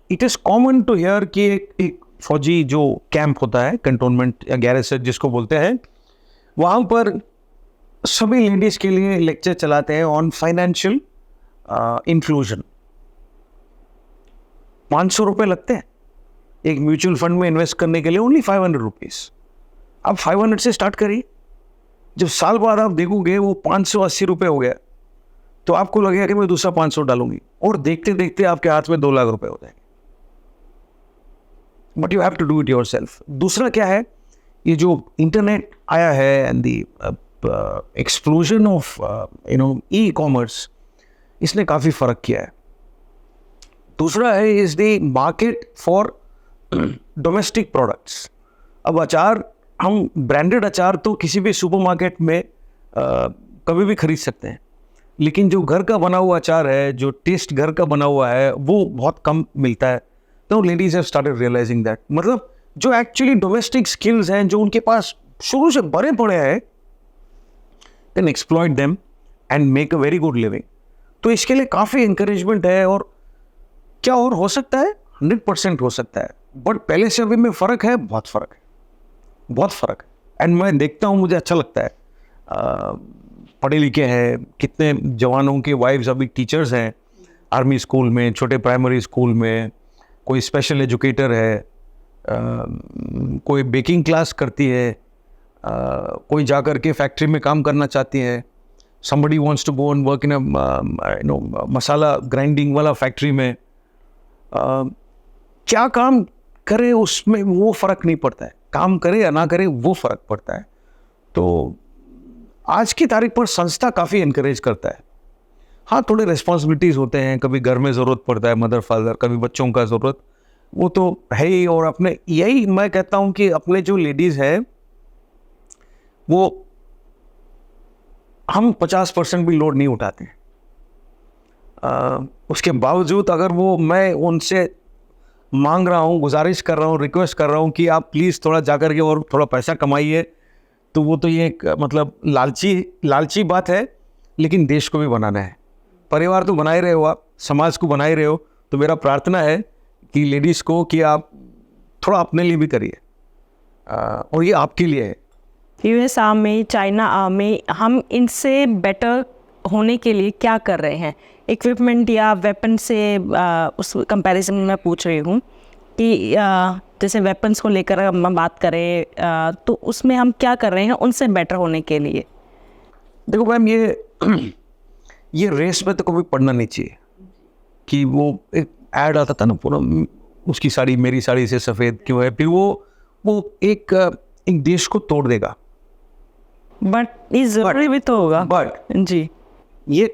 it is common to hear कि एक फौजी जो कैंप होता है, कंटोनमेंट या गैरेज जिसको बोलते हैं, वहाँ पर सभी लेडीज़ के लिए लेक्चर चलाते हैं ऑन फाइनेंशियल इंक्लूजन। 500 रुपये लगते हैं एक म्यूचुअल फंड में इन्वेस्ट करने के लिए, ओनली 500 रुपीज़। आप 500 से स्टार्ट करिए, जब साल बाद आप देखोगे वो 580 रुपये हो गया, तो आपको लगेगा कि मैं दूसरा 500 डालूंगी, और देखते देखते आपके हाथ में 2 लाख रुपए हो जाएंगे। But you have to do it yourself. दूसरा क्या है, ये जो इंटरनेट आया है and the explosion of e commerce, इसने काफ़ी फ़र्क किया है। दूसरा है is the market for domestic products. अब अचार, हम ब्रांडेड अचार तो किसी भी सुपरमार्केट में कभी भी खरीद सकते हैं, लेकिन जो घर का बना हुआ अचार है, जो टेस्ट घर का बना हुआ है, वो बहुत कम मिलता है। Now ladies have started realising that, मतलब जो एक्चुअली डोमेस्टिक स्किल्स हैं जो उनके पास शुरू से भरे पड़े हैं, can exploit them and make a very good living. तो इसके लिए काफ़ी इंकरेजमेंट है। और क्या और हो सकता है? 100% हो सकता है, बट पहले से अभी में फ़र्क है, बहुत फ़र्क है, बहुत फ़र्क है। एंड मैं देखता हूँ, मुझे अच्छा लगता है, पढ़े लिखे हैं, कितने जवानों के वाइफ्स अभी टीचर्स हैं आर्मी स्कूल में, छोटे प्राइमरी स्कूल में, कोई स्पेशल एजुकेटर है, कोई बेकिंग क्लास करती है, कोई जाकर के फैक्ट्री में काम करना चाहती है, somebody wants to go and work in a masala grinding वाला फैक्ट्री में। क्या काम करे उसमें वो फ़र्क नहीं पड़ता है, काम करे या ना करे वो फ़र्क पड़ता है। तो आज की तारीख पर संस्था काफ़ी इनकरेज करता है। हाँ, थोड़े रिस्पॉन्सिबिलिटीज़ होते हैं, कभी घर में ज़रूरत पड़ता है मदर फादर, कभी बच्चों का ज़रूरत, वो तो है ही। और अपने यही मैं कहता हूँ कि अपने जो लेडीज़ है वो हम 50% भी लोड नहीं उठाते हैं। उसके बावजूद अगर वो मैं उनसे मांग रहा हूँ, गुजारिश कर रहा हूँ, रिक्वेस्ट कर रहा हूँ कि आप प्लीज़ थोड़ा जाकर के और थोड़ा पैसा कमाइए, तो वो तो ये एक मतलब लालची बात है। लेकिन देश को भी बनाना है, परिवार तो बना ही रहे हो आप, समाज को बना ही रहे हो, तो मेरा प्रार्थना है कि लेडीज़ को कि आप थोड़ा अपने लिए भी करिए, और ये आपके लिए है। यूएस आर्मी, चाइना आर्मी, हम इनसे बेटर होने के लिए क्या कर रहे हैं? इक्विपमेंट या वेपन से उस कंपैरिजन में मैं पूछ रही हूँ कि जैसे वेपन्स को लेकर हम बात करें तो उसमें हम क्या कर रहे हैं उनसे बेटर होने के लिए? देखो मैम, ये रेस में तो कभी पढ़ना नहीं चाहिए कि वो एक ऐड आता था ना पूरा, उसकी साड़ी मेरी साड़ी से सफ़ेद क्यों है, फिर वो एक देश को तोड़ देगा। बट ये ज़रूरी भी तो होगा। बट जी, ये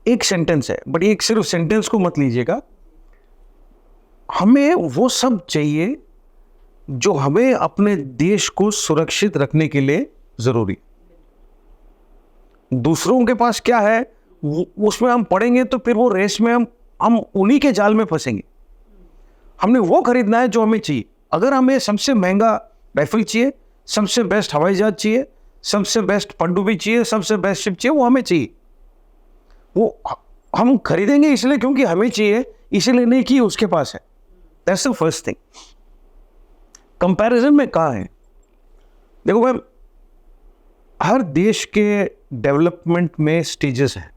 एक सेंटेंस है, बट एक सिर्फ सेंटेंस को मत लीजिएगा। हमें वो सब चाहिए जो हमें अपने देश को सुरक्षित रखने के लिए ज़रूरी। दूसरों के पास क्या है उसमें हम पढ़ेंगे तो फिर वो रेस में हम उन्हीं के जाल में फंसेंगे। हमने वो खरीदना है जो हमें चाहिए। अगर हमें सबसे महंगा राइफल चाहिए, सबसे बेस्ट हवाई जहाज चाहिए, सबसे बेस्ट पनडुब्बी चाहिए, सबसे बेस्ट शिप चाहिए, वो हमें चाहिए। वो हम खरीदेंगे इसलिए क्योंकि हमें चाहिए, इसलिए नहीं कि उसके पास है। That's the first thing. Comparison में कहाँ है? देखो मैम, हर देश के डेवलपमेंट में स्टेजेस हैं।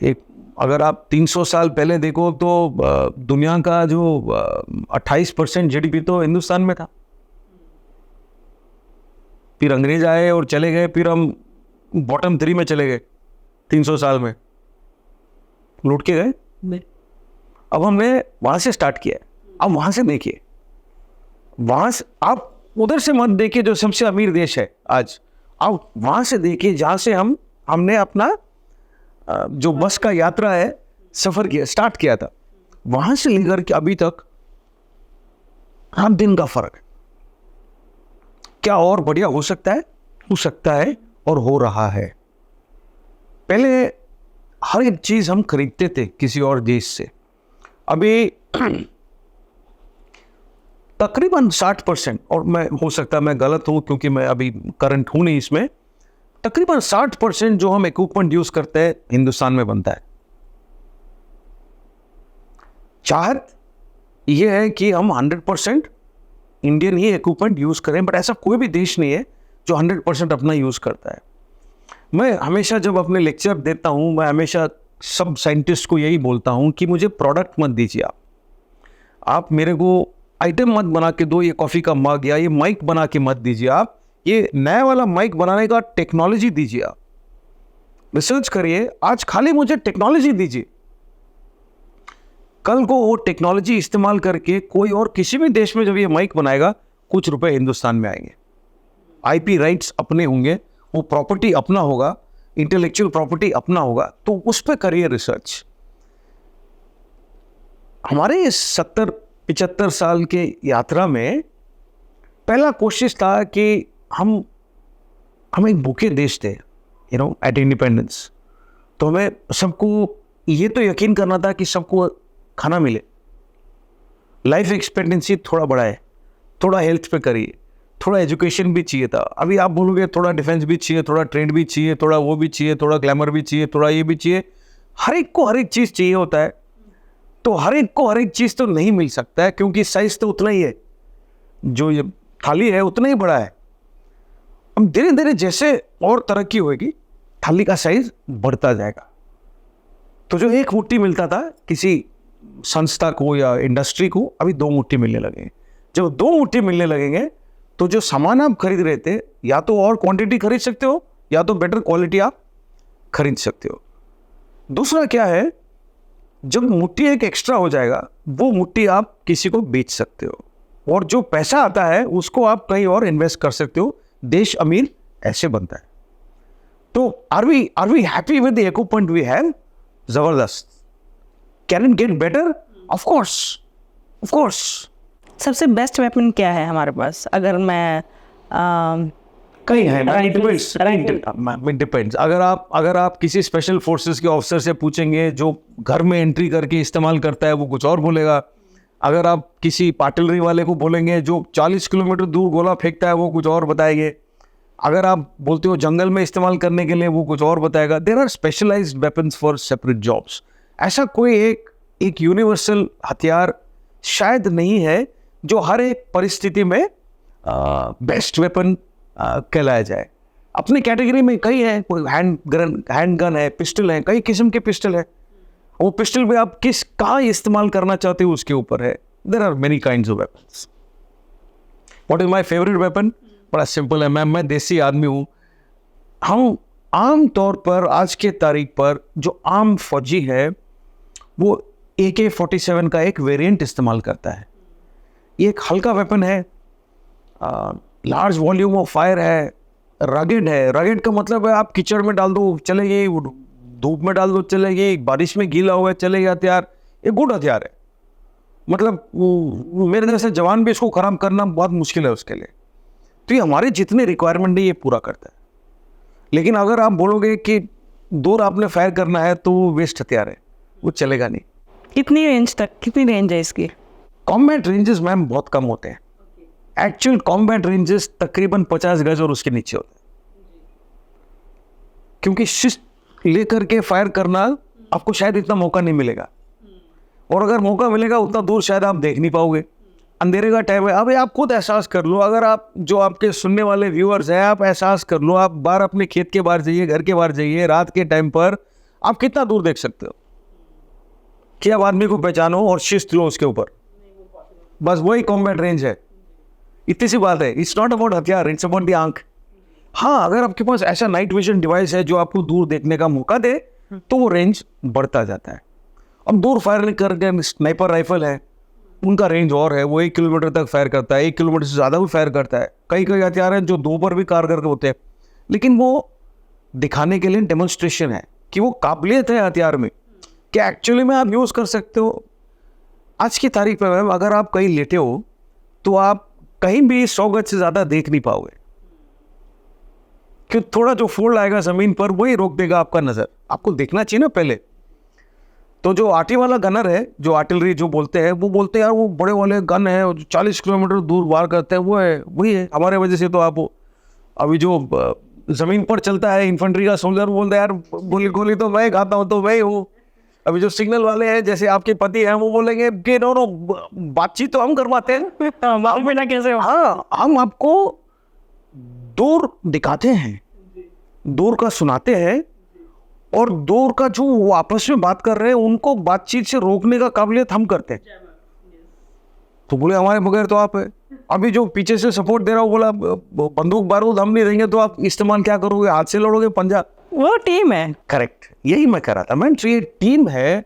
एक अगर आप 300 साल पहले देखो तो दुनिया का जो 28% जीडीपी तो हिंदुस्तान में था। फिर अंग्रेज आए और चले गए, फिर हम बॉटम 3 में चले गए 300 साल में, लूट के गए। अब हमने वहाँ से स्टार्ट किया है। अब वहाँ से देखिए, वहाँ से आप उधर से मत देखिए जो सबसे अमीर देश है आज, आप वहाँ से देखिए जहाँ से हमने अपना जो बस का यात्रा है सफ़र किया, स्टार्ट किया था, वहाँ से लेकर के अभी तक 8 दिन का फ़र्क है। क्या और बढ़िया हो सकता है? हो सकता है और हो रहा है। पहले हर एक चीज़ हम खरीदते थे किसी और देश से, अभी तकरीबन 60%, और मैं हो सकता है मैं गलत हूँ क्योंकि मैं अभी करंट हूँ नहीं इसमें, तकरीबन 60% जो हम इक्विपमेंट यूज़ करते हैं हिंदुस्तान में बनता है। चाहत यह है कि हम 100% इंडियन ही इक्विपमेंट यूज़ करें, बट ऐसा कोई भी देश नहीं है जो 100% अपना यूज़ करता है। मैं हमेशा जब अपने लेक्चर देता हूँ, मैं हमेशा सब साइंटिस्ट को यही बोलता हूँ कि मुझे प्रोडक्ट मत दीजिए, आप मेरे को आइटम मत बना के दो, ये कॉफ़ी का मग या ये माइक बना के मत दीजिए, आप ये नया वाला माइक बनाने का टेक्नोलॉजी दीजिए, आप रिसर्च करिए, आज खाली मुझे टेक्नोलॉजी दीजिए। कल को वो टेक्नोलॉजी इस्तेमाल करके कोई और किसी भी देश में जब ये माइक बनाएगा, कुछ रुपए हिंदुस्तान में आएंगे, आईपी राइट्स अपने होंगे, वो प्रॉपर्टी अपना होगा, इंटेलेक्चुअल प्रॉपर्टी अपना होगा, तो उस पर करिए रिसर्च। हमारे 70-75 साल के यात्रा में पहला कोशिश था कि हम एक भूखे देश थे, एट इंडिपेंडेंस। तो हमें सबको ये तो यकीन करना था कि सबको खाना मिले, लाइफ एक्सपेक्टेंसी थोड़ा बढ़ाए, थोड़ा हेल्थ पे करिए, थोड़ा एजुकेशन भी चाहिए था। अभी आप बोलोगे थोड़ा डिफेंस भी चाहिए, थोड़ा ट्रेंड भी चाहिए, थोड़ा वो भी चाहिए, थोड़ा ग्लैमर भी चाहिए, थोड़ा ये भी चाहिए। हर एक को हर एक चीज़ चाहिए होता है, तो हर एक को हर एक चीज़ तो नहीं मिल सकता है, क्योंकि साइज तो उतना ही है, जो ये थाली है उतना ही बड़ा है। अब धीरे धीरे जैसे और तरक्की होगी, थाली का साइज बढ़ता जाएगा। तो जो एक मुट्ठी मिलता था किसी संस्था को या इंडस्ट्री को, अभी 2 मुट्ठी मिलने लगेंगे। जब 2 मुट्ठी मिलने लगेंगे तो जो सामान आप खरीद रहे थे, या तो और क्वांटिटी खरीद सकते हो, या तो बेटर क्वालिटी आप खरीद सकते हो। दूसरा क्या है, जब मुट्ठी एक एक्स्ट्रा हो जाएगा, वो मुट्ठी आप किसी को बेच सकते हो, और जो पैसा आता है उसको आप कहीं और इन्वेस्ट कर सकते हो। देश अमीर ऐसे बनता है। तो are we happy with the equipment we have? जबरदस्त। Can it get better? Of course. सबसे बेस्ट वेपन क्या है हमारे पास? अगर मैं कहीं है, Right. डिपेंड्स। अगर आप किसी स्पेशल फोर्सेस के ऑफिसर से पूछेंगे, जो घर में एंट्री करके इस्तेमाल करता है, वो कुछ और बोलेगा। अगर आप किसी पार्टिलरी वाले को बोलेंगे जो 40 किलोमीटर दूर गोला फेंकता है, वो कुछ और बताएंगे। अगर आप बोलते हो जंगल में इस्तेमाल करने के लिए, वो कुछ और बताएगा। There are specialised weapons for separate jobs. ऐसा कोई एक यूनिवर्सल हथियार शायद नहीं है जो हर एक परिस्थिति में बेस्ट वेपन कहलाया जाए। अपनी कैटेगरी में कई है, कोई हैंड गन है, पिस्टल है, कई किस्म के पिस्टल है। वो पिस्टल में आप कहाँ इस्तेमाल करना चाहते हो उसके ऊपर है। There are many kinds of weapons. What is my favourite weapon? बड़ा सिंपल है, मैं देसी आदमी हूँ। हम आम तौर पर आज के तारीख पर जो आम फौजी है, वो AK-47 का एक वेरिएंट इस्तेमाल करता है। ये एक हल्का वेपन है, लार्ज वॉल्यूम ऑफ फायर है, रगेड है। रगेड का मतलब है आप कीचड़ में डाल दो चलेगी, धूप में डाल दो चलेगी, बारिश में गीला हुआ है चलेगा हथियार। ये गुड हथियार है। मतलब मेरे जैसे जवान भी इसको खराब करना बहुत मुश्किल है उसके लिए। तो ये हमारे जितने रिक्वायरमेंट है ये पूरा करता है। लेकिन अगर आप बोलोगे कि दूर आपने फायर करना है, तो वो वेस्ट हथियार है, वो चलेगा नहीं। कितनी रेंज है इसकी? कॉम्बैट रेंजेस मैम बहुत कम होते हैं। एक्चुअल कॉम्बैट रेंजेस तकरीबन 50 गज और उसके नीचे होते हैं, क्योंकि शिस्त लेकर के फायर करना आपको शायद इतना मौका नहीं मिलेगा, और अगर मौका मिलेगा उतना दूर शायद आप देख नहीं पाओगे। अंधेरे का टाइम है। अभी आप खुद एहसास कर लो, अगर आप जो आपके सुनने वाले व्यूअर्स हैं, आप एहसास कर लो, आप बाहर अपने खेत के बाहर जाइए, घर के बाहर जाइए, रात के टाइम पर आप कितना दूर देख सकते हो? कि आप आदमी को पहचानो और शिस्त लो उसके ऊपर, बस वही कॉम्बैट रेंज है। इतनी सी बात है। इट्स नॉट अबाउट हथियार, इट्स अबाउट द आंख। हाँ, अगर आपके पास ऐसा नाइट विजन डिवाइस है जो आपको दूर देखने का मौका दे, तो वो रेंज बढ़ता जाता है। अब दूर फायर करके स्नाइपर राइफल है, उनका रेंज और है, वो 1 किलोमीटर तक फायर करता है, 1 किलोमीटर से ज़्यादा भी फायर करता है। कई हथियार हैं जो 2 पर भी कारगर होते हैं, लेकिन वो दिखाने के लिए डेमोन्स्ट्रेशन है कि वो काबिलियत है हथियार में, कि एक्चुअली में आप यूज़ कर सकते हो। आज की तारीख में मैम अगर आप कहीं लेटे हो तो आप कहीं भी 100 गज से ज़्यादा देख नहीं पाओगे, क्योंकि थोड़ा जो फोल्ड आएगा ज़मीन पर वही रोक देगा आपका नज़र। आपको देखना चाहिए ना पहले। तो जो आर्टी वाला गनर है, जो आर्टिलरी जो बोलते हैं, वो बोलते हैं यार वो बड़े वाले गन है जो 40 किलोमीटर दूर वार करते हैं, वो है वही है। हमारे वजह से तो आप अभी जो ज़मीन पर चलता है इन्फेंट्री का सोल्जर, बोलते हैं यार गोली तो मैं खाता हूँ, तो मैं हूँ। अभी जो सिग्नल वाले हैं, जैसे आपके पति हैं, वो बोलेंगे कि नो बातचीत तो हम करवाते हैं, हम बिना कैसे? हाँ, हम आपको दूर दिखाते हैं, दूर का सुनाते हैं, और दूर का जो वो आपस में बात कर रहे हैं उनको बातचीत से रोकने का काबिलियत हम करते हैं। तो बोले हमारे बगैर तो आप है। अभी जो पीछे से सपोर्ट दे रहा हूँ, बोला बंदूक बारूद हम नहीं देंगे, तो आप इस्तेमाल क्या करोगे? हाथ से लड़ोगे, पंजा? वो टीम है। करेक्ट, यही मैं कह रहा था मैम। ये टीम है,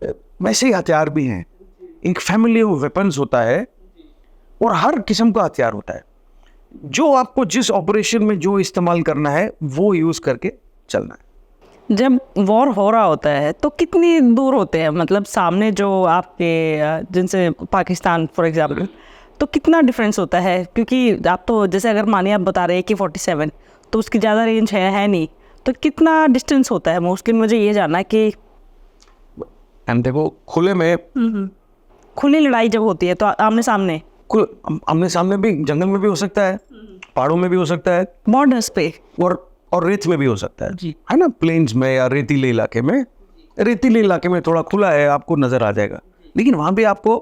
वैसे ही हथियार भी हैं। एक फैमिली ऑफ वेपन्स होता है, और हर किस्म का हथियार होता है। जो आपको जिस ऑपरेशन में जो इस्तेमाल करना है वो यूज़ करके चलना है। जब वॉर हो रहा होता है तो कितनी दूर होते हैं, मतलब सामने जो आपके जिनसे पाकिस्तान फॉर एग्जांपल, तो कितना डिफरेंस होता है? क्योंकि आप तो जैसे अगर मानिए आप बता रहे हैं कि 47, तो उसकी ज़्यादा रेंज है नहीं, तो कितना डिस्टेंस होता है? मुश्किल मुझे ये जानना है कि एंड देखो खुले में, खुली लड़ाई जब होती है तो आमने सामने, आमने सामने भी जंगल में भी हो सकता है, पहाड़ों में भी हो सकता है, बॉर्डर्स पे, और रेत में भी हो सकता है जी। है ना, प्लेन्स में या रेतीले इलाके में। रेतीले इलाके में थोड़ा खुला है, आपको नजर आ जाएगा, लेकिन वहां भी आपको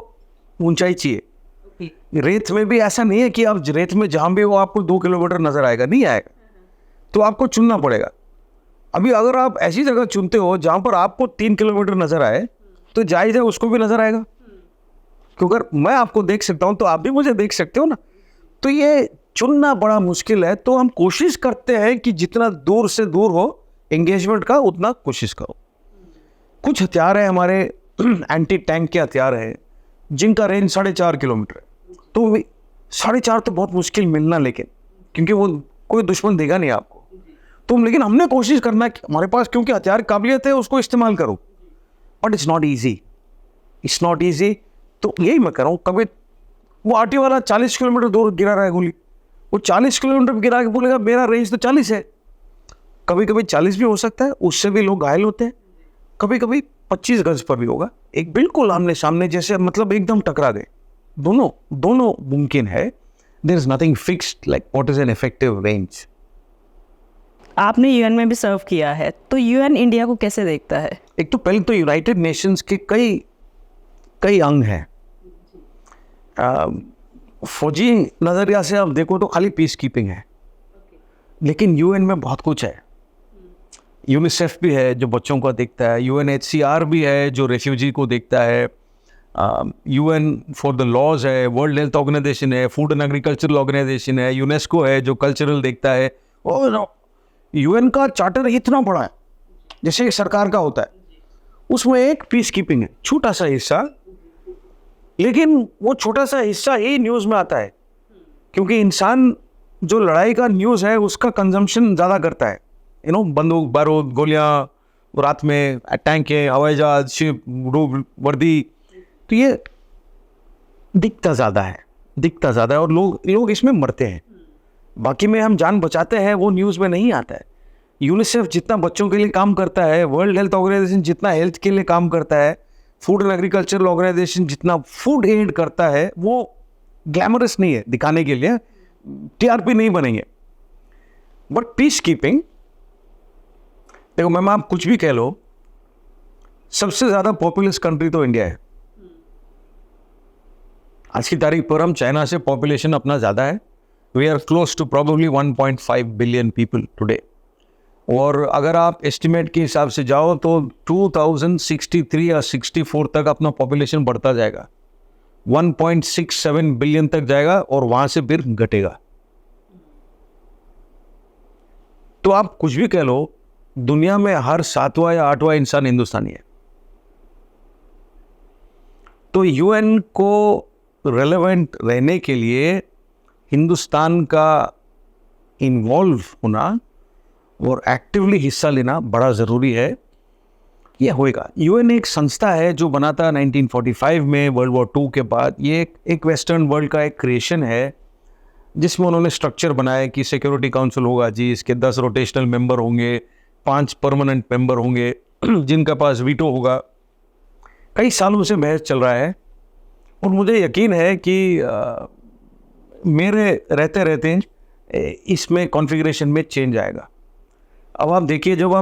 ऊंचाई चाहिए। रेत में भी ऐसा नहीं है कि आप रेत में जहां भी हो आपको 2 किलोमीटर नजर आएगा, नहीं आएगा, तो आपको चुनना पड़ेगा। अभी अगर आप ऐसी जगह चुनते हो जहां पर आपको 3 किलोमीटर नजर आए, तो जाहिर है उसको भी नजर आएगा, क्योंकि अगर मैं आपको देख सकता हूं तो आप भी मुझे देख सकते हो ना। तो ये चुनना बड़ा मुश्किल है, तो हम कोशिश करते हैं कि जितना दूर से दूर हो एंगेजमेंट का उतना कोशिश करो। कुछ हथियार है हमारे एंटी टैंक के हथियार है जिनका रेंज 4.5 किलोमीटर है, तो 4.5 तो बहुत मुश्किल मिलना, लेकिन क्योंकि वो कोई दुश्मन देगा नहीं आपको, तो लेकिन हमने कोशिश करना है कि हमारे पास क्योंकि हथियार काबिलियत है उसको इस्तेमाल करो, but it's not easy, it's not easy. तो यही मैं कर रहा हूँ, कभी वो आरटी वाला 40 किलोमीटर दूर गिरा रहा है गोली, वो 40 किलोमीटर गिरा के बोलेगा मेरा रेंज तो 40 है। कभी कभी 40 भी हो सकता है, उससे भी लोग घायल होते हैं, कभी कभी 25 गज पर भी होगा, एक बिल्कुल आमने सामने जैसे, मतलब एकदम टकरा गए, दोनों मुमकिन है। There is nothing fixed like what is an effective range. आपने यूएन में भी सर्व किया है, तो यूएन इंडिया को कैसे देखता है? एक तो पहले तो यूनाइटेड नेशंस के कई अंग हैं। फौजी नज़रिया से आप देखो तो खाली पीस कीपिंग है, लेकिन यूएन में बहुत कुछ है। यूनिसेफ भी है जो बच्चों को देखता है, यूएनएचसीआर भी है जो रेफ्यूजी को देखता है, यूएन फॉर द लॉज है, वर्ल्ड हेल्थ ऑर्गेनाइजेशन है, फूड एंड एग्रीकल्चरल ऑर्गेनाइजेशन है, यूनेस्को है जो कल्चरल देखता है। और यूएन का चार्टर इतना बड़ा है जैसे एक सरकार का होता है, उसमें एक पीस कीपिंग है, छोटा सा हिस्सा, लेकिन वो छोटा सा हिस्सा ही न्यूज़ में आता है, क्योंकि इंसान जो लड़ाई का न्यूज़ है उसका कंजम्पशन ज़्यादा करता है, बंदूक बारूद गोलियां, रात में टैंक है, हवाई जहाज, शिप, वर्दी, तो ये दिखता ज़्यादा है और लोग इसमें मरते हैं। बाकी में हम जान बचाते हैं, वो न्यूज़ में नहीं आता है। यूनिसेफ जितना बच्चों के लिए काम करता है, वर्ल्ड हेल्थ ऑर्गेनाइजेशन जितना हेल्थ के लिए काम करता है, फूड एंड एग्रीकल्चरल ऑर्गेनाइजेशन जितना फूड एड करता है, वो ग्लैमरस नहीं है दिखाने के लिए, टीआरपी नहीं बनेंगे। बट पीस कीपिंग, देखो मैम आप कुछ भी कह लो, सबसे ज़्यादा पॉपुलस कंट्री तो इंडिया है। आज की तारीख पर हम चाइना से पॉपुलेशन अपना ज़्यादा है, we are close to probably 1.5 billion people today. और अगर आप एस्टिमेट के हिसाब से जाओ तो 2063 या 64 तक अपना पॉपुलेशन बढ़ता जाएगा, 1.67 बिलियन तक जाएगा और वहाँ से फिर घटेगा। तो आप कुछ भी कह लो, दुनिया में हर 7वां या 8वां इंसान हिंदुस्तानी है। तो यूएन को रेलेवेंट रहने के लिए हिंदुस्तान का इन्वॉल्व होना और एक्टिवली हिस्सा लेना बड़ा ज़रूरी है। ये होएगा। यूएन एक संस्था है जो बना था 1945 में, वर्ल्ड वॉर 2 के बाद। ये एक वेस्टर्न वर्ल्ड का एक क्रिएशन है जिसमें उन्होंने स्ट्रक्चर बनाया कि सिक्योरिटी काउंसिल होगा जी, इसके 10 रोटेशनल मेंबर होंगे, 5 परमानेंट मेंबर होंगे जिनका पास वीटो होगा। कई सालों से बहस चल रहा है और मुझे यकीन है कि मेरे रहते रहते इसमें कॉन्फ़िगरेशन में चेंज आएगा। अब आप देखिए, जब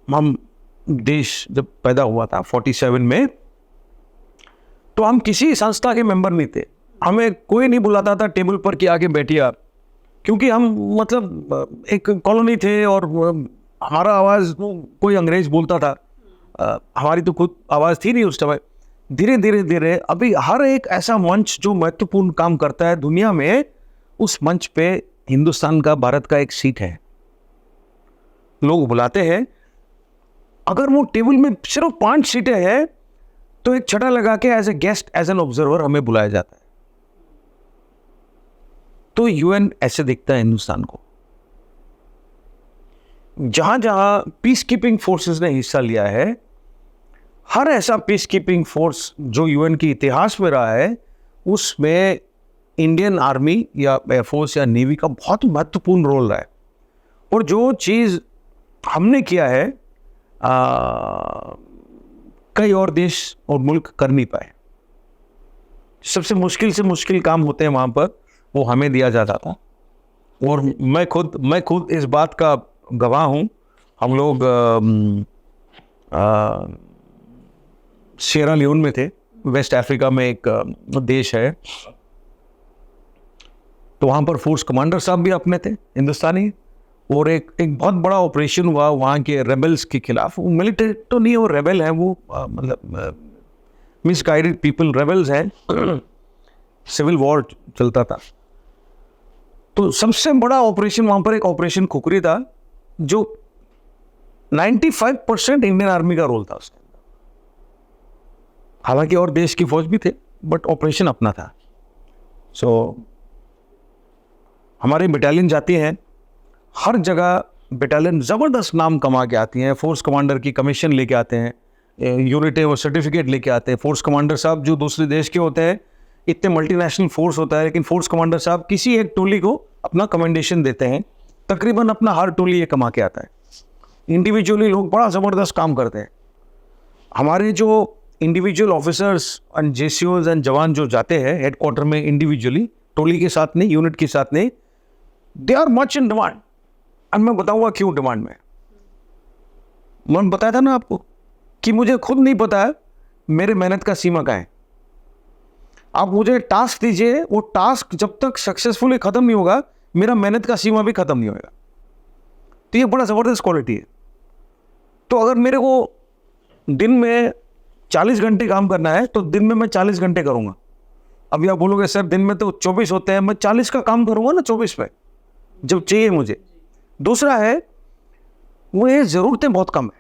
हम देश जब पैदा हुआ था 47 में, तो हम किसी संस्था के मेंबर नहीं थे, हमें कोई नहीं बुलाता था टेबल पर कि आके बैठिए आप, क्योंकि हम मतलब एक कॉलोनी थे और हमारा आवाज़ कोई अंग्रेज बोलता था, हमारी तो खुद आवाज़ थी नहीं उस समय। धीरे धीरे अभी हर एक ऐसा मंच जो महत्वपूर्ण काम करता है दुनिया में, उस मंच पे हिंदुस्तान का, भारत का एक सीट है। लोग बुलाते हैं, अगर वो टेबल में सिर्फ 5 सीटें हैं तो एक छटा लगा के as a guest, as an observer हमें बुलाया जाता है। तो यूएन ऐसे दिखता है हिंदुस्तान को। जहां जहां पीस कीपिंग फोर्सेस ने हिस्सा लिया है, हर ऐसा पीस कीपिंग फोर्स जो यूएन के इतिहास में रहा है, उसमें इंडियन आर्मी या एयरफोर्स या नेवी का बहुत महत्वपूर्ण रोल रहा है। और जो चीज़ हमने किया है, कई और देश और मुल्क कर नहीं पाए। सबसे मुश्किल से मुश्किल काम होते हैं वहाँ पर, वो हमें दिया जाता था। और मैं खुद इस बात का गवाह हूँ। हम लोग सिएरा लियोन में थे, वेस्ट अफ्रीका में एक देश है, तो वहाँ पर फोर्स कमांडर साहब भी अपने थे हिंदुस्तानी, और एक बहुत बड़ा ऑपरेशन हुआ वहाँ के रेबल्स के खिलाफ। वो मिलिट्री तो नहीं, वो रेबल है, वो मतलब मिसगाइडेड पीपल रेबल्स हैं, सिविल वॉर चलता था। तो सबसे बड़ा ऑपरेशन वहाँ पर एक ऑपरेशन खुखरी था, जो 95% इंडियन आर्मी का रोल था उसके अंदर। हालांकि और देश की फौज भी थे, बट ऑपरेशन अपना था। सो हमारी बटालियन जाती हैं, हर जगह बटालियन ज़बरदस्त नाम कमा के आती हैं। फोर्स कमांडर की कमीशन लेके आते हैं, यूनिटें और सर्टिफिकेट लेके आते हैं। फोर्स कमांडर साहब जो दूसरे देश के होते हैं, इतने मल्टीनेशनल फोर्स होता है, लेकिन फोर्स कमांडर साहब किसी एक टोली को अपना कमेंडेशन देते हैं। तकरीबन अपना हर टोली ये कमा के आता है। इंडिविजुअली लोग बड़ा ज़बरदस्त काम करते हैं। हमारे जो इंडिविजुअल ऑफिसर्स एंड जेसीओज एंड जवान जो जाते हैं हेडक्वार्टर में इंडिविजुअली, टोली के साथ नहीं, यूनिट के साथ नहीं, they are much in demand. और मैं बताऊंगा क्यों डिमांड में। मैंने बताया था ना आपको कि मुझे खुद नहीं पता है मेरे मेहनत का सीमा क्या है। आप मुझे टास्क दीजिए, वो टास्क जब तक सक्सेसफुली ख़त्म नहीं होगा, मेरा मेहनत का सीमा भी ख़त्म नहीं होगा। तो ये बड़ा ज़बरदस्त क्वालिटी है। तो अगर मेरे को दिन में 40 घंटे काम करना है, तो दिन में मैं 40 घंटे करूँगा। अभी आप बोलोगे सर दिन में तो 24 होते हैं, मैं 40 का काम करूँगा ना 24 पे, जब चाहिए मुझे। दूसरा है, वो ये ज़रूरतें बहुत कम है।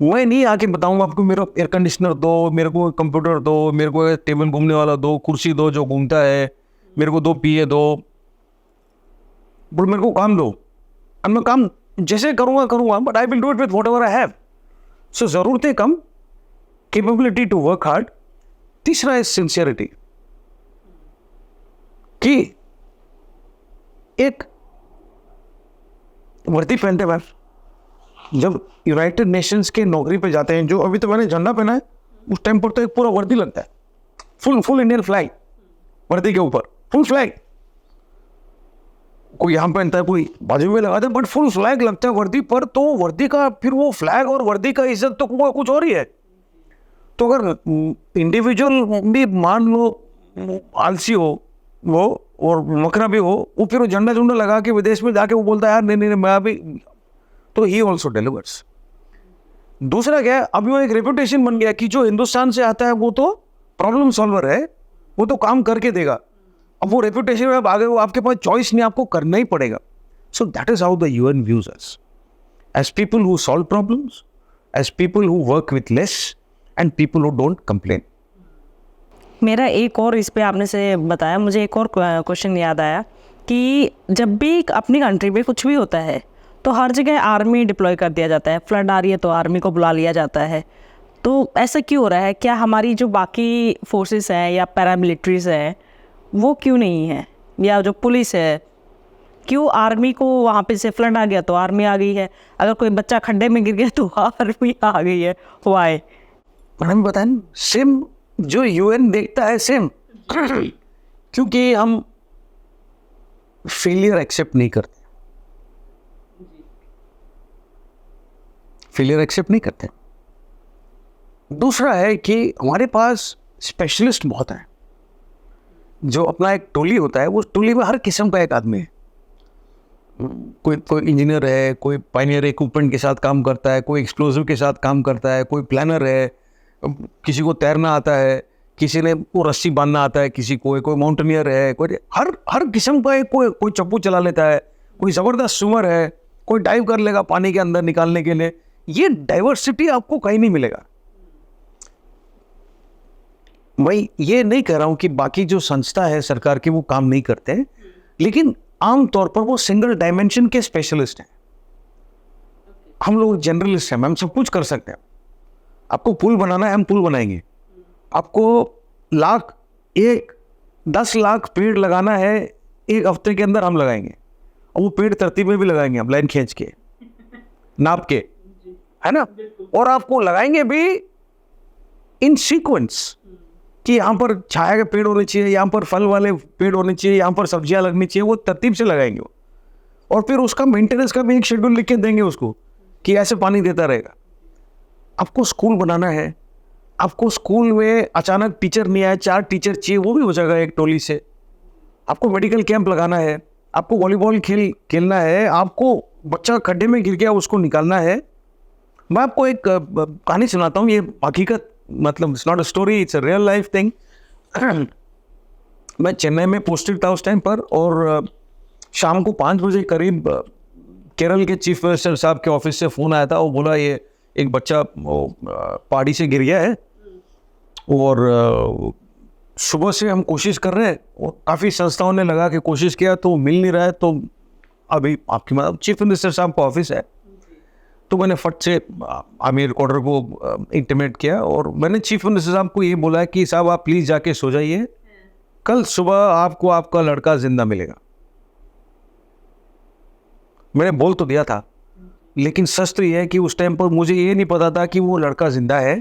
मैं नहीं आके बताऊंगा आपको मेरा एयर कंडीशनर दो, मेरे को कंप्यूटर दो, मेरे को टेबल घूमने वाला दो, कुर्सी दो जो घूमता है, मेरे को 2 PA दो, बट मेरे को काम दो। और मैं काम जैसे करूँगा, but I will do it with whatever I have. So ज़रूरतें कम, कैपेबिलिटी टू वर्क हार्ड। तीसरा है सिंसियरिटी, कि एक वर्दी पहनते हैं। जब यूनाइटेड नेशंस के नौकरी पे जाते हैं, जो अभी तो मैंने झंडा पहना है, उस टाइम पर तो एक पूरा वर्दी लगता है, फुल इंडियन फ्लैग वर्दी के ऊपर, फुल फ्लैग। कोई यहाँ पहनता है, कोई बाजू में लगाता है, बट फुल फ्लैग लगता है वर्दी पर। तो वर्दी का फिर वो फ्लैग और वर्दी का इज्जत तो कुछ और ही है। तो अगर इंडिविजुअल भी मान लो आलसी हो वो और मकरा भी हो, वो फिर वो झंडा झुंडा लगा के विदेश में जाके वो बोलता है यार नहीं मैं अभी, तो ही ऑल्सो डिलीवर्स। दूसरा क्या है, अभी वो एक रेपुटेशन बन गया कि जो हिंदुस्तान से आता है वो तो प्रॉब्लम सॉल्वर है, वो तो काम करके देगा। अब वो रेपुटेशन में आगे वो आपके पास चॉइस नहीं, आपको करना ही पड़ेगा। So that is how the UN views us, as people who solve problems, as people who work with less and people who don't complain. मेरा एक और, इस पे आपने से बताया, मुझे एक और क्वेश्चन याद आया कि जब भी अपनी कंट्री में कुछ भी होता है तो हर जगह आर्मी डिप्लॉय कर दिया जाता है। फ्लड आ रही है तो आर्मी को बुला लिया जाता है। तो ऐसा क्यों हो रहा है? क्या हमारी जो बाकी फोर्सेस हैं या पैरामिलिट्रीज हैं वो क्यों नहीं है, या जो पुलिस है, क्यों आर्मी को वहाँ पे से फ्लड आ गया तो आर्मी आ गई है, अगर कोई बच्चा खड्डे में गिर गया तो आर्मी आ गई है? वाई? मैडम बताएं, सेम जो UN देखता है सेम, क्योंकि हम फेलियर एक्सेप्ट नहीं करते। फेलियर एक्सेप्ट नहीं करते। दूसरा है कि हमारे पास स्पेशलिस्ट बहुत हैं। जो अपना एक टोली होता है, वो टोली में हर किस्म का एक आदमी है। कोई इंजीनियर है, कोई पायनियर इक्विपमेंट के साथ काम करता है, कोई एक्सप्लोजिव के साथ काम करता है, कोई प्लानर है, किसी को तैरना आता है, किसी ने वो रस्सी बांधना आता है, किसी को कोई माउंटेनियर है, कोई हर किस्म का एक, कोई चप्पू चला लेता है, कोई ज़बरदस्त स्विमर है, कोई डाइव कर लेगा पानी के अंदर निकालने के लिए। ये डाइवर्सिटी आपको कहीं नहीं मिलेगा। मैं ये नहीं कह रहा हूं कि बाकी जो संस्था है सरकार की वो काम नहीं करते हैं, लेकिन आमतौर पर वो सिंगल डायमेंशन के स्पेशलिस्ट हैं। हम लोग जनरलिस्ट हैं, हम सब कुछ कर सकते हैं। आपको पुल बनाना है, हम पुल बनाएंगे। आपको 10 लाख पेड़ लगाना है, 1 हफ्ते के अंदर हम लगाएंगे। और वो पेड़ तरतीब में भी लगाएंगे हम, लाइन खींच के, नाप के, है ना, और आपको लगाएंगे भी इन सीक्वेंस कि यहाँ पर छाया के पेड़ होने चाहिए, यहाँ पर फल वाले पेड़ होने चाहिए, यहाँ पर सब्जियां लगनी चाहिए, वो तरतीब से लगाएंगे वो। और फिर उसका मेंटेनेंस का भी एक शेड्यूल लिख के देंगे उसको कि ऐसे पानी देता रहेगा। आपको स्कूल बनाना है, आपको स्कूल में अचानक टीचर नहीं आए, 4 टीचर चाहिए, वो भी हो जाएगा एक टोली से। आपको मेडिकल कैंप लगाना है, आपको वॉलीबॉल खेलना है, आपको बच्चा खड्डे में गिर गया उसको निकालना है। मैं आपको एक कहानी सुनाता हूँ, ये हकीकत, मतलब it's not a story, it's a real life thing. मैं चेन्नई में पोस्टेड था उस टाइम पर, और शाम को 5 बजे करीब केरल के चीफ मिनिस्टर साहब के ऑफिस से फ़ोन आया था। वो बोला ये एक बच्चा पहाड़ी से गिर गया है, और सुबह से हम कोशिश कर रहे हैं, और काफ़ी संस्थाओं ने लगा के कोशिश किया तो मिल नहीं रहा है। तो अभी आपकी मतलब चीफ मिनिस्टर साहब का ऑफिस है, तो मैंने फट से आर्मी रिकॉर्डर को इंटीमेट किया, और मैंने चीफ मिनिस्टर साहब को ये बोला कि साहब आप प्लीज़ जाके सो जाइए, कल सुबह आपको आपका लड़का जिंदा मिलेगा। मैंने बोल तो दिया था, लेकिन सच तो ये है कि उस टाइम पर मुझे ये नहीं पता था कि वो लड़का जिंदा है,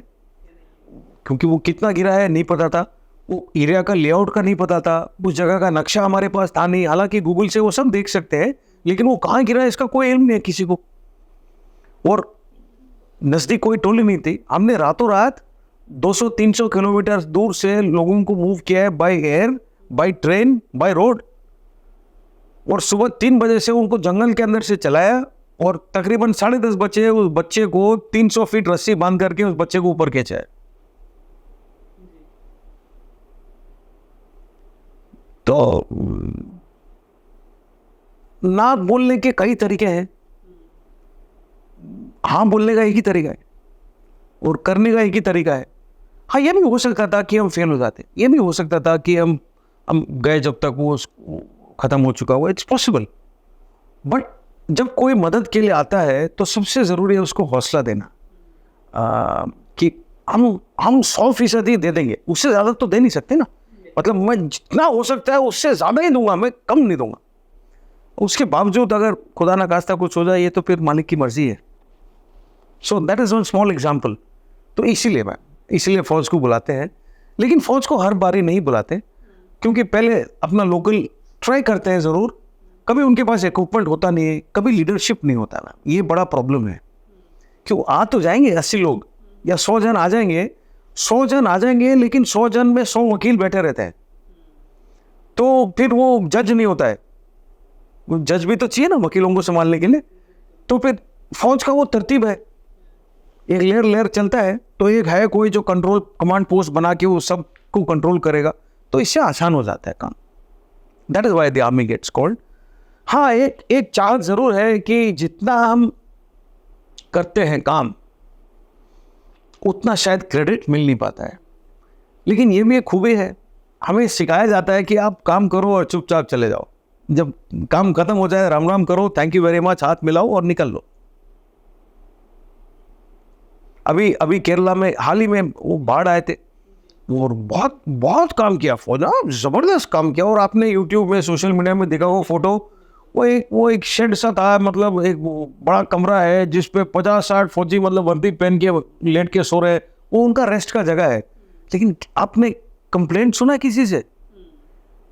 क्योंकि वो कितना गिरा है नहीं पता था, वो एरिया का लेआउट का नहीं पता था, उस जगह का नक्शा हमारे पास था नहीं। हालांकि गूगल से वो सब देख सकते हैं, लेकिन वो कहाँ गिरा है इसका कोई इल्म नहीं है किसी को। और नज़दीक कोई टोली नहीं थी। हमने रातों रात 200-300 किलोमीटर दूर से लोगों को मूव किया है, by air, by train, by road, और सुबह 3 बजे से उनको जंगल के अंदर से चलाया, और तकरीबन 10:30 बजे उस बच्चे को 300 फीट रस्सी बांध करके उस बच्चे को ऊपर खींचा है। तो ना बोलने के कई तरीके हैं, हाँ बोलने का एक ही तरीका है, और करने का एक ही तरीका है। हाँ, ये भी हो सकता था कि हम फेल हो जाते, ये भी हो सकता था कि हम गए जब तक वो ख़त्म हो चुका हुआ, इट्स पॉसिबल। बट जब कोई मदद के लिए आता है तो सबसे ज़रूरी है उसको हौसला देना, कि हम 100% दे देंगे, उससे ज़्यादा तो दे नहीं सकते ना। मतलब मैं जितना हो सकता है उससे ज़्यादा ही दूंगा, मैं कम नहीं दूंगा। उसके बावजूद अगर खुदा ना खास्ता कुछ हो जाए, ये तो फिर मालिक की मर्जी है। So that is one small example. तो इसीलिए फ़ौज को बुलाते हैं, लेकिन फ़ौज को हर बारी नहीं बुलाते, क्योंकि पहले अपना लोकल ट्राई करते हैं ज़रूर। कभी उनके पास इक्विपमेंट होता नहीं है, कभी लीडरशिप नहीं होता ना, ये बड़ा प्रॉब्लम है। क्यों आ तो जाएंगे 80 लोग या 100 जन आ जाएंगे, 100 जन आ जाएंगे, लेकिन 100 जन में 100 वकील बैठे रहते हैं, तो फिर वो जज नहीं होता है। वो जज भी तो चाहिए ना वकीलों को संभालने के लिए। तो फिर फौज का वो तरतीब है, एक लेयर चलता है, तो एक है कोई जो कंट्रोल कमांड पोस्ट बना के वो सब को कंट्रोल करेगा, तो इससे आसान हो जाता है काम। That is why the army gets called. हाँ, एक चाहत जरूर है कि जितना हम करते हैं काम, उतना शायद क्रेडिट मिल नहीं पाता है। लेकिन ये भी एक खूबी है, हमें सिखाया जाता है कि आप काम करो और चुपचाप चले जाओ, जब काम खत्म हो जाए राम राम करो, थैंक यू वेरी मच, हाथ मिलाओ और निकल लो। अभी केरला में हाल ही में वो बाढ़ आए थे, और बहुत काम किया फौज, ज़बरदस्त काम किया। और आपने यूट्यूब में, सोशल मीडिया में देखा वो फोटो, वो एक शेड सा था, मतलब एक बड़ा कमरा है जिस पे 50-60 फौजी मतलब वर्दी पहन के लेट के सो रहे, वो उनका रेस्ट का जगह है। लेकिन आपने कंप्लेंट सुना किसी से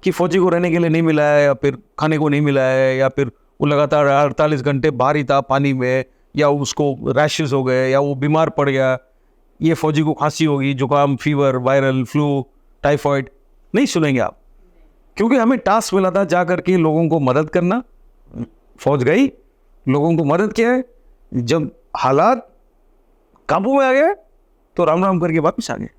कि फौजी को रहने के लिए नहीं मिला है, या फिर खाने को नहीं मिला है, या फिर वो लगातार 48 घंटे बाहर ही था पानी में, या उसको रैशेस हो गए, या वो बीमार पड़ गया, ये फौजी को खांसी होगी, जुकाम, फीवर, वायरल, फ्लू, टाइफॉइड? नहीं सुनेंगे आप, क्योंकि हमें टास्क मिला था जा करके लोगों को मदद करना। फौज गई, लोगों को मदद किया है, जब हालात काबू में आ गए तो राम राम करके वापस आ गए।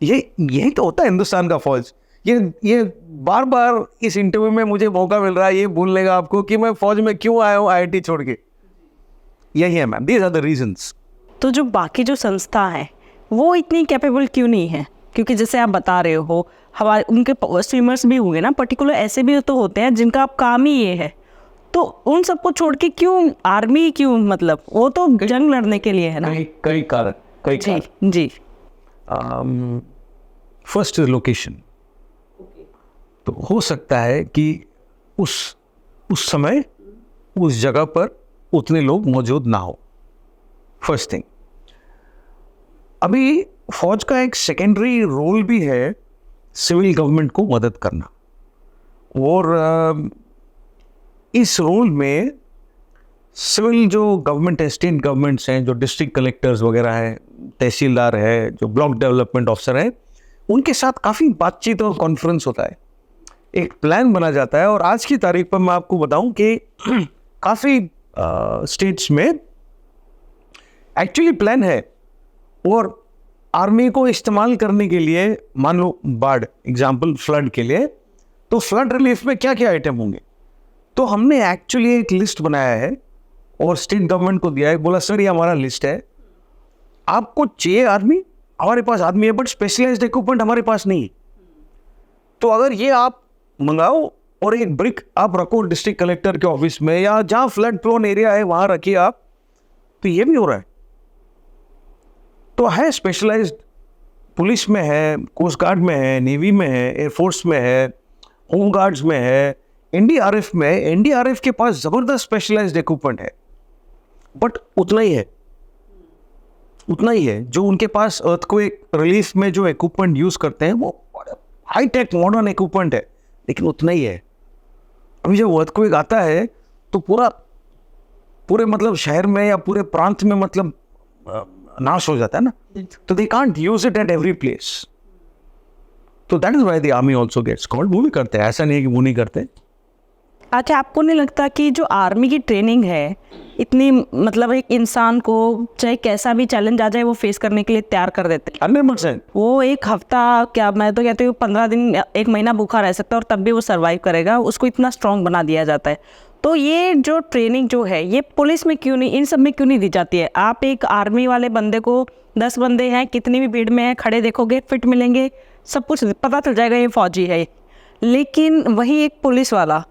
यही तो होता है हिंदुस्तान का फौज। ये बार बार इस इंटरव्यू में मुझे मौका मिल रहा है ये बोलने का आपको कि मैं फौज में क्यों आया हूँ IIT छोड़ के। यही है ma'am, these are the reasons. तो जो बाकी जो संस्था है वो इतनी कैपेबल क्यों नहीं है? क्योंकि जैसे आप बता रहे हो, हमारे उनके स्विमर्स भी होंगे ना, पर्टिकुलर ऐसे भी तो होते हैं जिनका आप काम ही ये है, तो उन सबको छोड़ के क्यों आर्मी, क्यों? मतलब वो तो जंग लड़ने के लिए है ना। कई कारण। जी। First is location. तो हो सकता है कि उस समय उस जगह पर उतने लोग मौजूद ना हो, फर्स्ट थिंग, अभी फौज का एक सेकेंडरी रोल भी है सिविल गवर्नमेंट को मदद करना, और इस रोल में सिविल जो गवर्नमेंट है, स्टेट गवर्नमेंट्स हैं, जो डिस्ट्रिक्ट कलेक्टर्स वगैरह हैं, तहसीलदार है, जो ब्लॉक डेवलपमेंट ऑफिसर है, उनके साथ काफ़ी बातचीत और कॉन्फ्रेंस होता है, एक प्लान बना जाता है। और आज की तारीख पर मैं आपको बताऊं कि काफ़ी स्टेट्स में एक्चुअली प्लान है, और आर्मी को इस्तेमाल करने के लिए, मान लो बाढ़ एग्जाम्पल फ्लड के लिए, तो फ्लड रिलीफ में क्या क्या आइटम होंगे, तो हमने एक्चुअली एक लिस्ट बनाया है और स्टेट गवर्नमेंट को दिया है, बोला सर ये हमारा लिस्ट है, आपको चाहिए आदमी, हमारे पास आदमी है, बट स्पेशलाइज्ड इक्विपमेंट हमारे पास नहीं है, तो अगर ये आप मंगाओ और एक ब्रिक आप रखो डिस्ट्रिक्ट कलेक्टर के ऑफिस में, या जहाँ फ्लड प्रोन एरिया है वहाँ रखिए आप, तो ये भी हो रहा है। तो है स्पेशलाइज्ड, पुलिस में है, कोस्ट गार्ड में है, नेवी में है, एयरफोर्स में है, होम गार्ड्स में है, एनडीआरएफ में है। एनडीआरएफ के पास ज़बरदस्त स्पेशलाइज्ड इक्विपमेंट है, बट उतना ही है जो उनके पास अर्थक्वेक रिलीफ में जो इक्विपमेंट यूज़ करते हैं वो हाई टेक मॉडर्न इक्विपमेंट है, लेकिन उतना ही है। अभी जब अर्थक्वेक आता है तो पूरे मतलब शहर में या पूरे प्रांत में मतलब नाश हो जाता है ना, तो they can't use it at every place, तो that is why the army also gets called. वो भी करते हैं, ऐसा नहीं है कि वो नहीं करते। अच्छा, आपको नहीं लगता कि जो आर्मी की ट्रेनिंग है इतनी, मतलब एक इंसान को चाहे कैसा भी चैलेंज आ जाए वो फेस करने के लिए तैयार कर देते हैं? 100%। वो एक हफ्ता, क्या मैं तो कहती हूँ 15 दिन, एक महीना भूखा रह सकता है और तब भी वो सर्वाइव करेगा, उसको इतना स्ट्रांग बना दिया जाता है। तो ये जो ट्रेनिंग जो है ये पुलिस में क्यों नहीं, इन सब में क्यों नहीं दी जाती है? आप एक आर्मी वाले बंदे को 10 बंदे हैं, कितनी भी भीड़ में है, खड़े देखोगे, फिट मिलेंगे, सब कुछ पता चल जाएगा ये फौजी है। लेकिन वही एक पुलिस वाला,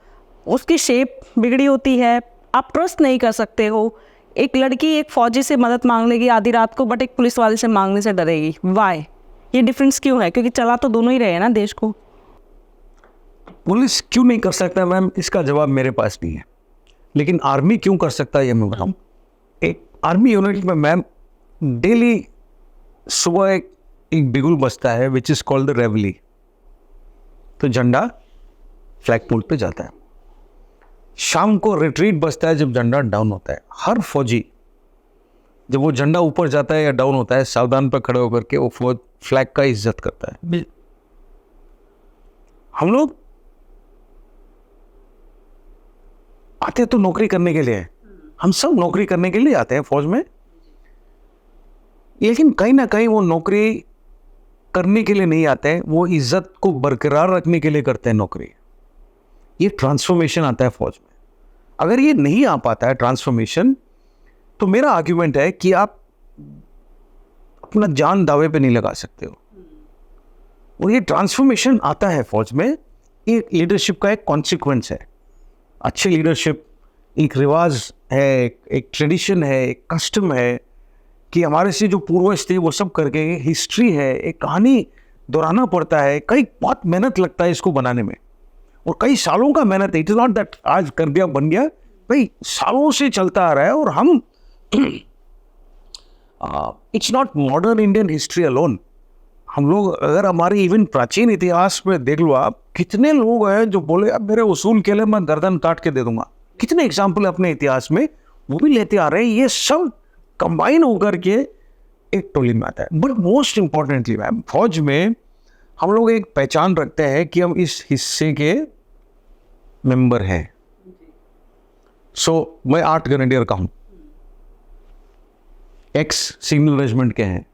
उसकी शेप बिगड़ी होती है, आप ट्रस्ट नहीं कर सकते हो। एक लड़की एक फौजी से मदद मांग लेगी आधी रात को, बट एक पुलिस वाले से मांगने से डरेगी। वाई? ये डिफरेंस क्यों है? क्योंकि चला तो दोनों ही रहे हैं ना देश को। पुलिस क्यों नहीं कर सकता मैम, इसका जवाब मेरे पास नहीं है, लेकिन आर्मी क्यों कर सकता है ये मैं बताऊँ। एक आर्मी यूनिट में मैम डेली सुबह एक बिगुल बजता है which is called the Rewli, तो झंडा फ्लैग पोल पे जाता है। शाम को रिट्रीट बजता है जब झंडा डाउन होता है। हर फौजी जब वो झंडा ऊपर जाता है या डाउन होता है, सावधान पर खड़े होकर के वो फ्लैग का इज्जत करता है। हम लोग आते तो नौकरी करने के लिए है, हम सब नौकरी करने के लिए आते हैं फौज में, लेकिन कहीं ना कहीं वो नौकरी करने के लिए नहीं आते हैं, वो इज्जत को बरकरार रखने के लिए करते हैं नौकरी। ये ट्रांसफॉर्मेशन आता है फौज में। अगर ये नहीं आ पाता है ट्रांसफॉर्मेशन, तो मेरा आर्ग्यूमेंट है कि आप अपना जान दावे पे नहीं लगा सकते हो। और ये ट्रांसफॉर्मेशन आता है फौज में, ये लीडरशिप का एक कॉन्सिक्वेंस है। अच्छी लीडरशिप एक रिवाज है, एक ट्रेडिशन है, एक कस्टम है कि हमारे से जो पूर्वज थे वो सब करके, हिस्ट्री है, एक कहानी दोहराना पड़ता है। कई बहुत मेहनत लगता है इसको बनाने में, और कई सालों का मेहनत है। इट इज नॉट दैट आज कर दिया बन गया, भाई सालों से चलता आ रहा है। और हम it's not modern Indian history alone. हम लोग अगर हमारे इवन प्राचीन इतिहास में देख लो आप, कितने लोग हैं जो बोले अब मेरे उसूल के लिए मैं गर्दन काट के दे दूंगा। कितने एग्जाम्पल अपने इतिहास में वो भी लेते आ रहे हैं। ये सब कंबाइन होकर के एक टोली में आता है। बट मोस्ट इंपॉर्टेंटली मैम, फौज में हम लोग एक पहचान रखते हैं कि हम इस हिस्से के मेंबर हैं। सो मैं 8 ग्रेनेडियर का हूँ, एक्स सिग्नल रेजिमेंट के हैं,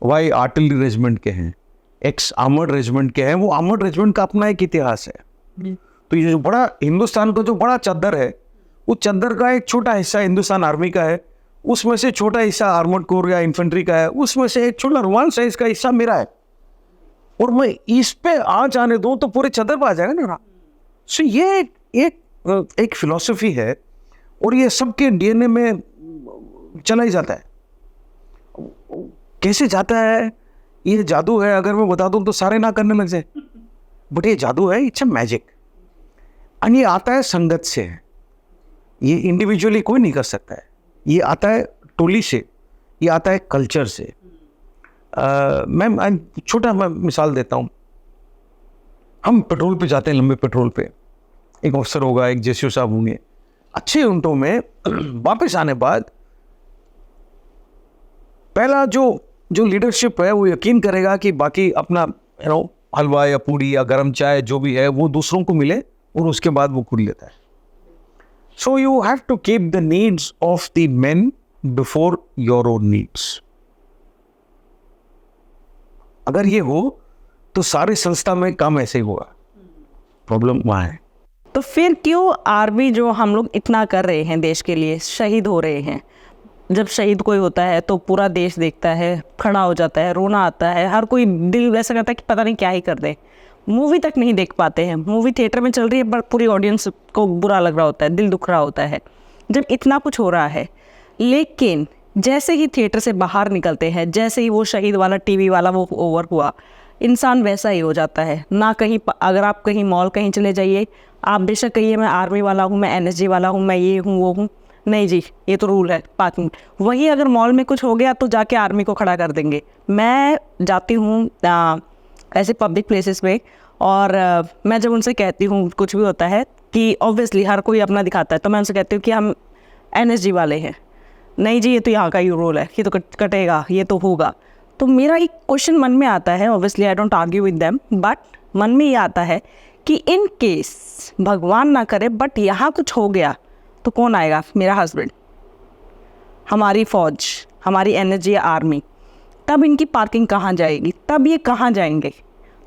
वाई आर्टिलरी रेजिमेंट के हैं, एक्स आर्मर्ड रेजिमेंट के हैं। वो आर्मर्ड रेजिमेंट का अपना एक इतिहास है। तो ये जो बड़ा हिंदुस्तान का जो बड़ा चद्दर है, वो चद्दर का एक छोटा हिस्सा हिंदुस्तान आर्मी का है, उसमें से छोटा हिस्सा आर्मर्ड कोर या इन्फेंट्री का है, उसमें से एक छोटा रुमान साइज का हिस्सा मेरा है। और मैं इस पे आ जाने दूं तो पूरे चद्दर पर आ जाएगा ना। सो ये एक फिलॉसफी है, और ये सबके डीएनए में चला ही जाता है। कैसे जाता है ये जादू है, अगर मैं बता दूं तो सारे ना करने लग जाए, बट ये जादू है, इट्स अ मैजिक। और ये आता है संगत से, ये इंडिविजुअली कोई नहीं कर सकता है। ये आता है टोली से, ये आता है कल्चर से। मैं छोटा मिसाल देता हूँ। हम पेट्रोल पे जाते हैं, लंबे पेट्रोल पे, एक अफसर होगा, एक जेसीओ साहब होंगे, अच्छे यूनिटों में वापस आने बाद पहला जो लीडरशिप है वो यकीन करेगा कि बाकी अपना हलवा या पूड़ी या गरम चाय जो भी है वो दूसरों को मिले, और उसके बाद वो खुद लेता है। So you have to keep the needs of the men before your own needs. अगर ये हो तो सारे संस्था में काम ऐसे ही होगा। प्रॉब्लम वहाँ है। तो फिर क्यों आर्मी जो हम लोग इतना कर रहे हैं देश के लिए, शहीद हो रहे हैं, जब शहीद कोई होता है तो पूरा देश देखता है, खड़ा हो जाता है, रोना आता है, हर कोई दिल वैसा करता है कि पता नहीं क्या ही कर दे। मूवी तक नहीं देख पाते हैं, मूवी थिएटर में चल रही है पर पूरी ऑडियंस को बुरा लग रहा होता है, दिल दुख रहा होता है जब इतना कुछ हो रहा है। लेकिन जैसे ही थिएटर से बाहर निकलते हैं, जैसे ही वो शहीद वाला टीवी वाला वो ओवर हुआ, इंसान वैसा ही हो जाता है। ना कहीं अगर आप कहीं मॉल कहीं चले जाइए, आप बेशक कहिए मैं आर्मी वाला हूँ, मैं एनएसजी वाला हूँ, मैं ये हूँ वो हूँ, नहीं जी ये तो रूल है पार्किंग। वही अगर मॉल में कुछ हो गया तो जाके आर्मी को खड़ा कर देंगे। मैं जाती हूँ ऐसे पब्लिक प्लेसेस पे, और मैं जब उनसे कहती हूँ कुछ भी होता है कि ऑब्वियसली हर कोई अपना दिखाता है, तो मैं उनसे कहती हूँ कि हम एनएसजी वाले हैं। नहीं जी ये तो यहाँ का ही रूल है, ये तो कटेगा, ये तो होगा। तो मेरा एक क्वेश्चन मन में आता है, obviously I don't argue with them, but मन में ये आता है कि इन केस भगवान ना करे बट यहाँ कुछ हो गया तो कौन आएगा? मेरा हस्बैंड, हमारी फौज, हमारी एनएसजी या आर्मी। तब इनकी पार्किंग कहाँ जाएगी? तब ये कहाँ जाएंगे?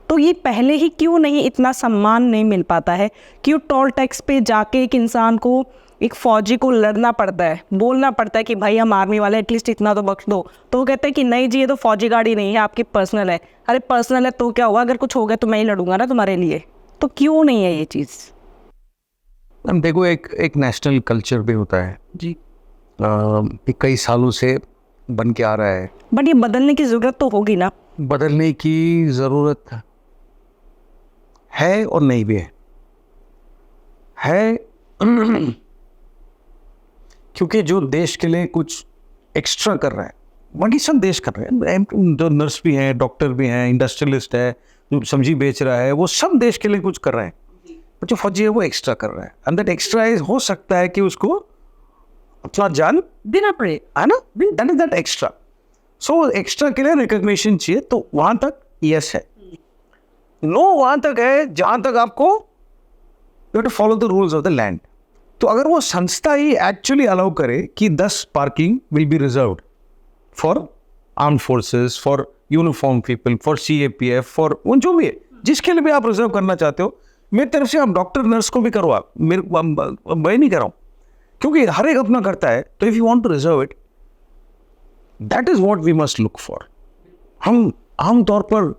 तो ये पहले ही क्यों नहीं इतना सम्मान नहीं मिल पाता है? क्यों टोल टैक्स पे जाके एक इंसान को, एक फौजी को लड़ना पड़ता है, बोलना पड़ता है कि भाई हम आर्मी वाले एटलीस्ट इतना तो बख्श दो? तो वो कहते हैं कि नहीं जी ये तो फौजी गाड़ी नहीं है, आपकी पर्सनल है। अरे पर्सनल है तो क्या हुआ, अगर कुछ हो गया तो मैं ही लड़ूंगा ना तुम्हारे लिए। तो क्यों नहीं है ये चीज़? हम देखो एक नेशनल कल्चर भी होता है जी, कई सालों से बन के आ रहा है। बट ये बदलने की ज़रूरत तो होगी ना। बदलने की ज़रूरत है और नहीं भी है क्योंकि जो देश के लिए कुछ एक्स्ट्रा कर रहा है, बाकी सब देश कर रहे हैं। जो नर्स भी हैं, डॉक्टर भी हैं, इंडस्ट्रियलिस्ट है, जो सब्जी बेच रहा है, वो सब देश के लिए कुछ कर रहे हैं। जो फौजी है वो एक्स्ट्रा कर रहा है, एंड दैट एक्स्ट्रा हो सकता है कि उसको अपना जान देना पड़े, है ना, that is that extra. So extra के लिए रिकॉग्निशन चाहिए, तो वहां तक यस है। नो वहां तक है जहां तक आपको you have to follow the rules of the land. तो अगर वो संस्था ही एक्चुअली अलाउ करे कि 10 parking will be reserved for armed forces, for uniform people, for CAPF, for उन जो भी है, जिसके लिए भी आप रिजर्व करना चाहते हो, मेरी तरफ से आप डॉक्टर नर्स को भी करो, आप मैं नहीं कर रहा हूँ, क्योंकि हर एक अपना करता है। तो if you want to reserve it, that is what we must look for. हम आमतौर पर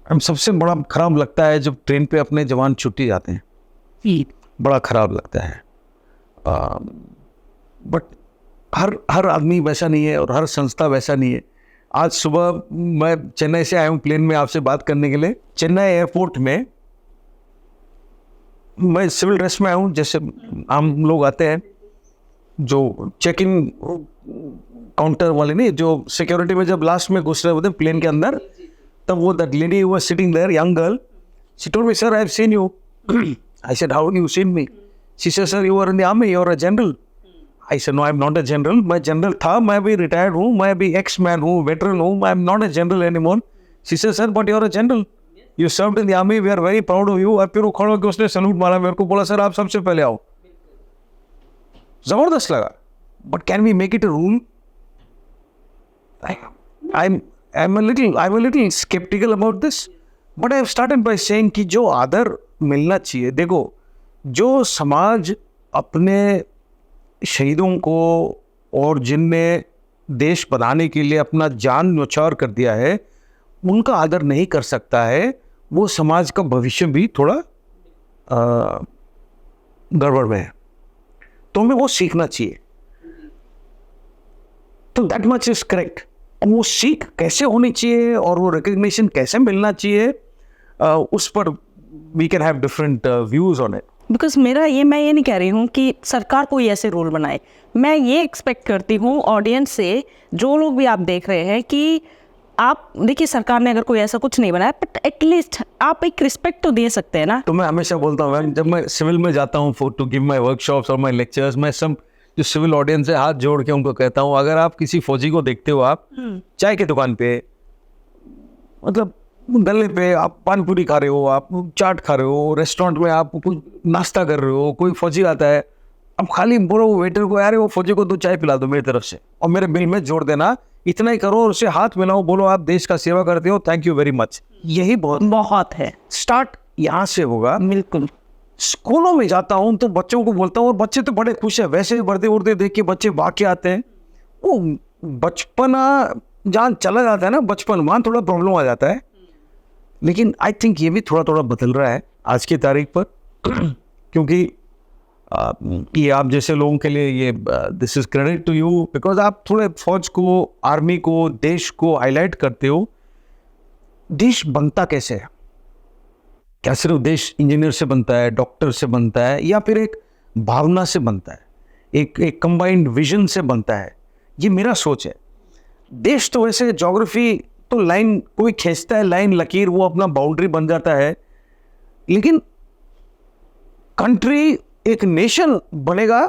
हम सबसे बड़ा खराब लगता है जब ट्रेन पे अपने जवान छुट्टी जाते हैं, बड़ा खराब लगता है। बट हर आदमी वैसा नहीं है और हर संस्था वैसा नहीं है। आज सुबह मैं चेन्नई से आया हूँ प्लेन में आपसे बात करने के लिए। चेन्नई एयरपोर्ट में मैं सिविल ड्रेस में आया हूँ, जैसे आम लोग आते हैं, जो चेक इन काउंटर वाले नहीं, जो सिक्योरिटी में जब लास्ट में घुस रहे होते हैं प्लेन के अंदर, तब वो that lady was sitting there, young girl, she told me sir I have seen you. I said, how have you seen me? She said, sir, you are in the army, you are a general. I said, no, I am not a general. मैं general था, मैं भी retired हूँ, मैं भी x man हूँ, veteran हूँ, I am not a general anymore. She said, sir, but you are a general. You served in the army, we are very proud of you. और फिर वो खड़ा होकर उसने सैल्यूट मारा मेरे को, बोला सर आप सबसे पहले आओ। जबरदस्त लगा। But can we make it a rule? I'm a little skeptical about this. But I have started by saying कि जो आदर मिलना चाहिए, देखो जो समाज अपने शहीदों को और जिनने देश बनाने के लिए अपना जान न्यौछावर कर दिया है, उनका आदर नहीं कर सकता है, वो समाज का भविष्य भी थोड़ा गड़बड़ में है। तो हमें वो सीखना चाहिए। तो दैट मच इज करेक्ट। वो सीख कैसे होनी चाहिए और वो रिकग्निशन कैसे मिलना चाहिए, उस पर we can have different views on it. Because मैं ये नहीं कह रही हूँ कि सरकार कोई ऐसे रूल बनाए, मैं ये एक्सपेक्ट करती हूँ ऑडियंस से, जो लोग भी आप देख रहे हैं, कि आप देखिए सरकार ने अगर कोई ऐसा कुछ नहीं बनाया बट एटलीस्ट आप एक रिस्पेक्ट तो दे सकते हैं ना। तो मैं हमेशा बोलता हूँ मैम, जब मैं सिविल में जाता हूँ for to give my workshops और माई लेक्चर्स, मैं सब जो सिविल ऑडियंस है हाथ जोड़ के उनको कहता हूँ, अगर आप किसी फौजी को देखते हो, आप चाय की दुकान पे, मतलब गले पे आप पानी पूरी खा रहे हो, आप चाट खा रहे हो, रेस्टोरेंट में आप कुछ नाश्ता कर रहे हो, कोई फौजी आता है, अब खाली बोलो वेटर को, यार वो फौजी को 2 चाय पिला दो मेरी तरफ से और मेरे बिल में जोड़ देना, इतना ही करो और उसे हाथ मिलाओ, बोलो आप देश का सेवा करते हो, थैंक यू वेरी मच। यही बहुत है। स्टार्ट यहाँ से होगा। बिल्कुल। स्कूलों में जाता हूँ तो बच्चों को बोलता हूँ, और बच्चे तो बड़े खुश है, वैसे वर्दे वर्दे देख के बच्चे भाग के आते हैं। वो बचपना जहाँ चला जाता है ना, बचपन, वहाँ थोड़ा प्रॉब्लम आ जाता है। लेकिन आई थिंक ये भी थोड़ा थोड़ा बदल रहा है आज की तारीख पर क्योंकि ये आप जैसे लोगों के लिए ये this is credit to you, because आप थोड़े फौज को, आर्मी को, देश को हाईलाइट करते हो। देश बनता कैसे है? क्या सिर्फ देश इंजीनियर से बनता है, डॉक्टर से बनता है, या फिर एक भावना से बनता है, एक कंबाइंड विजन से बनता है? ये मेरा सोच है। देश तो वैसे ज्योग्राफी तो लाइन कोई खींचता है, लाइन लकीर, वो अपना बाउंड्री बन जाता है, लेकिन कंट्री, एक नेशन बनेगा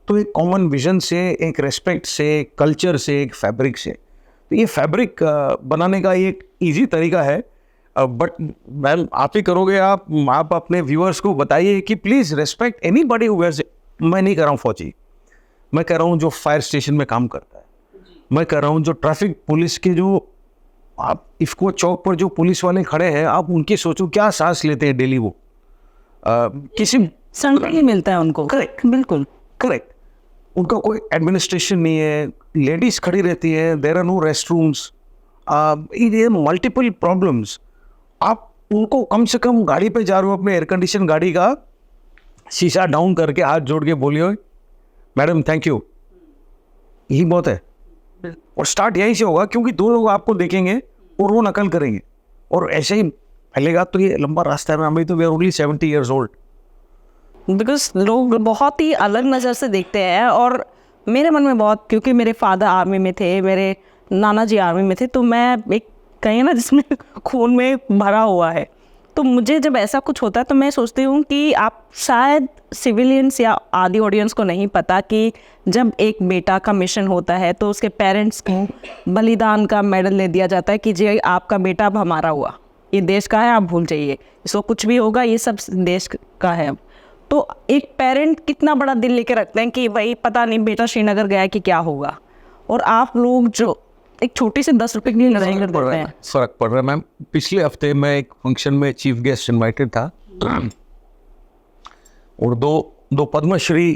तो एक कॉमन विजन से, एक रेस्पेक्ट से, कल्चर से, एक फैब्रिक से। तो ये फैब्रिक बनाने का एक इजी तरीका है। बट मैम आप ही करोगे, आप अपने व्यूअर्स को बताइए कि please respect anybody who wears. मैं नहीं कर रहा हूँ फौजी, मैं कह रहा हूँ जो फायर स्टेशन में काम करता है, मैं कह रहा हूँ जो ट्रैफिक पुलिस के, जो आप इफ्को चौक पर जो पुलिस वाले खड़े हैं, आप उनकी सोचो क्या सांस लेते हैं डेली वो, किसी संग मिलता है उनको। करेक्ट, बिल्कुल करेक्ट। उनका कोई एडमिनिस्ट्रेशन नहीं है, लेडीज खड़ी रहती है, there are no rest rooms, ये मल्टीपल प्रॉब्लम्स। आप उनको कम से कम गाड़ी पे जा रहे हो, अपने एयर कंडीशन गाड़ी का शीशा डाउन करके हाथ जोड़ के बोलिए, मैडम थैंक यू, यही बहुत है। और स्टार्ट यहीं से होगा, क्योंकि 2 लोग आपको देखेंगे और वो नकल करेंगे, और ऐसे ही फैलेगा। तो ये लंबा रास्ता है। हमें तो we are only 70 years old। Because लोग बहुत ही अलग नज़र से देखते हैं, और मेरे मन में बहुत, क्योंकि मेरे फादर आर्मी में थे, मेरे नाना जी आर्मी में थे, तो मैं एक कहीं ना जिसमें खून में भरा हुआ है, तो मुझे जब ऐसा कुछ होता है तो मैं सोचती हूँ कि आप शायद सिविलियंस या आदि ऑडियंस को नहीं पता कि जब एक बेटा का मिशन होता है तो उसके पेरेंट्स को बलिदान का मेडल दे दिया जाता है कि जी आपका बेटा अब हमारा हुआ, ये देश का है, आप भूल जाइए, इसको कुछ भी होगा ये सब देश का है। अब तो एक पेरेंट कितना बड़ा दिल लेके रखते हैं कि भाई पता नहीं बेटा श्रीनगर गया कि क्या होगा, और आप लोग जो एक छोटी से 10 रुपए के लिए लड़ाई कर देते हैं। फर्क पड़ रहा है मैम। पिछले हफ्ते मैं एक फंक्शन में चीफ गेस्ट इनवाइटेड था, और दो पद्मश्री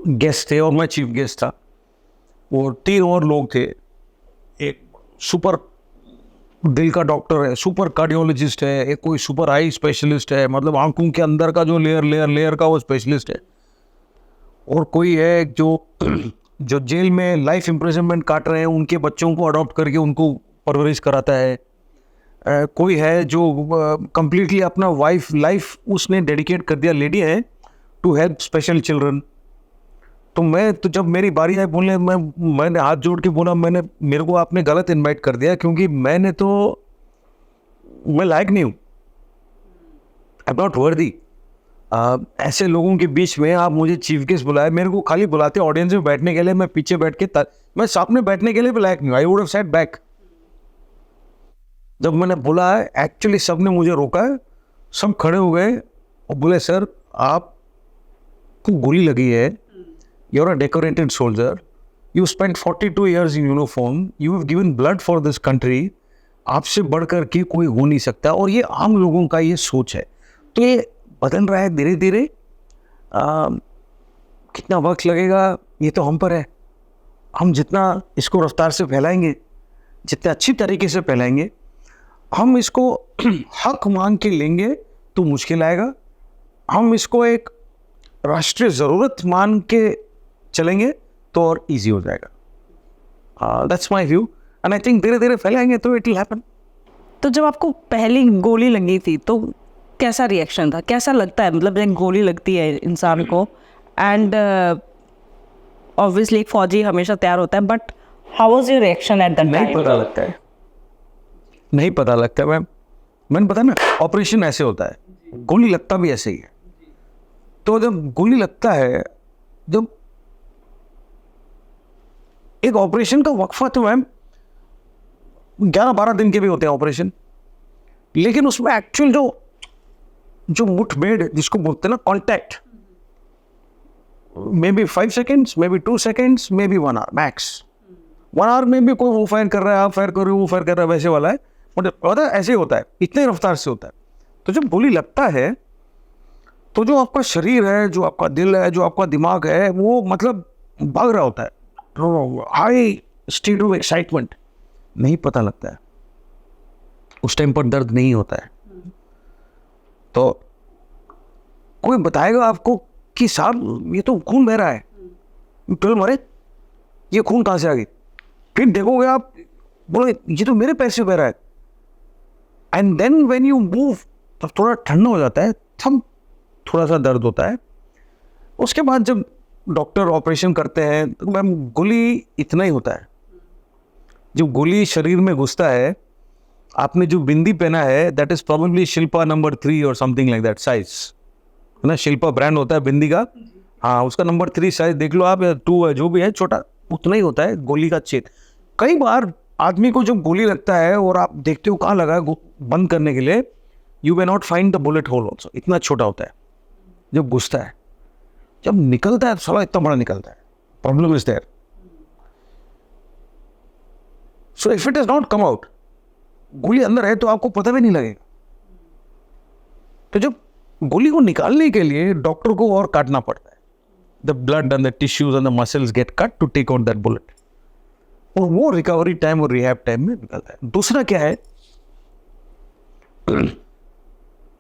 गेस्ट थे और मैं चीफ गेस्ट था, और 3 और लोग थे। एक सुपर दिल का डॉक्टर है, सुपर कार्डियोलॉजिस्ट है, एक कोई सुपर आई स्पेशलिस्ट है, मतलब आंखों के अंदर का जो लेयर का वो स्पेशलिस्ट है, और कोई है जो जेल में लाइफ इम्प्रिजनमेंट काट रहे हैं, उनके बच्चों को अडॉप्ट करके उनको परवरिश कराता है। कोई है जो कंप्लीटली अपना लाइफ उसने डेडिकेट कर दिया, लेडी है, टू हेल्प स्पेशल चिल्ड्रन। तो जब मेरी बारी आई बोलने, मैंने हाथ जोड़ के बोला, मेरे को आपने गलत इनवाइट कर दिया, क्योंकि मैं लायक नहीं हूँ, आई एम नॉट वर्दी। ऐसे लोगों के बीच में आप मुझे चीफ गेस्ट बुलाए, मेरे को खाली बुलाते ऑडियंस में बैठने के लिए, मैं पीछे बैठ के मैं सामने बैठने के लिए भी लायक नहीं हूँ। I would have sat back. जब मैंने बोला है, एक्चुअली सब ने मुझे रोका है, सब खड़े हो गए और बोले सर आपको गोली लगी है, you are a decorated soldier, you spend 42 years in uniform, you have given blood for this country, आपसे बढ़कर के कोई हो नहीं सकता। और ये आम लोगों का ये सोच है, तो ये बदल रहा है धीरे धीरे। कितना वक्त लगेगा ये तो हम पर है। हम जितना इसको रफ्तार से फैलाएंगे, जितने अच्छी तरीके से फैलाएंगे, हम इसको हक मांग के लेंगे तो मुश्किल आएगा। हम इसको एक राष्ट्रीय ज़रूरत मान के चलेंगे तो और इजी हो जाएगा। That's my view, and I think धीरे धीरे फैलाएंगे तो इट विल हैपन। तो जब आपको पहली गोली लगी थी तो कैसा रिएक्शन था, कैसा लगता है, मतलब एक गोली लगती है इंसान को एंड ऑब्वियसली एक फौजी हमेशा तैयार होता है, but how was your reaction at that नहीं टाइम? पता लगता है, नहीं पता लगता मैम। मैंने पता ना, ऑपरेशन ऐसे होता है, गोली लगता भी ऐसे ही है। तो जब गोली लगता है, जब एक ऑपरेशन का वक्फा तो मैम 11-12 दिन के भी होते हैं ऑपरेशन, लेकिन उसमें एक्चुअल जो मुठभेड़ जिसको बोलते हैं ना, contact, maybe 5 seconds, maybe 2 seconds, maybe 1 hour max. 1 hour में भी कोई वो फायर कर रहा है, आप फायर कर रहे हो, वो फायर कर रहा है, वैसे वाला है। बट पता है ऐसे ही होता है, इतने रफ्तार से होता है। तो जब गोली लगता है तो जो आपका शरीर है, जो आपका दिल है, जो आपका दिमाग है, वो मतलब भाग रहा होता है, हाई स्टेट ऑफ एक्साइटमेंट। नहीं पता लगता है, उस टाइम पर दर्द नहीं होता है। तो कोई बताएगा आपको कि साहब ये तो खून बह रहा है, तो मरे ये खून कहाँ से आ गई? फिर देखोगे आप, बोलो ये तो मेरे पैसे बह रहा है। And then when you move, तब थोड़ा ठंडा हो जाता है, तब थोड़ा सा दर्द होता है। उसके बाद जब डॉक्टर ऑपरेशन करते हैं तो मैम गोली इतना ही होता है। जब गोली शरीर में घुसता है, आपने जो बिंदी पहना है, that is probably Shilpa number 3 और समथिंग लाइक दैट साइज, है ना। शिल्पा ब्रांड होता है बिंदी का, हाँ, उसका नंबर 3 साइज देख लो आप, या 2 है, जो भी है, छोटा उतना ही होता है गोली का छेद। कई बार आदमी को जब गोली लगता है और आप देखते हो कहाँ लगा है बंद करने के लिए, you may not find the bullet hole also, इतना छोटा होता है जब घुसता है। जब निकलता है तो साला इतना बड़ा निकलता है। Problem is there. So if it is not come out, गोली अंदर है तो आपको पता भी नहीं लगेगा। तो जब गोली को निकालने के लिए डॉक्टर को और काटना पड़ता है, the blood and the tissues and the muscles get cut to take out that bullet, और वो रिकवरी टाइम और रिहैब टाइम में निकलता है। दूसरा क्या है,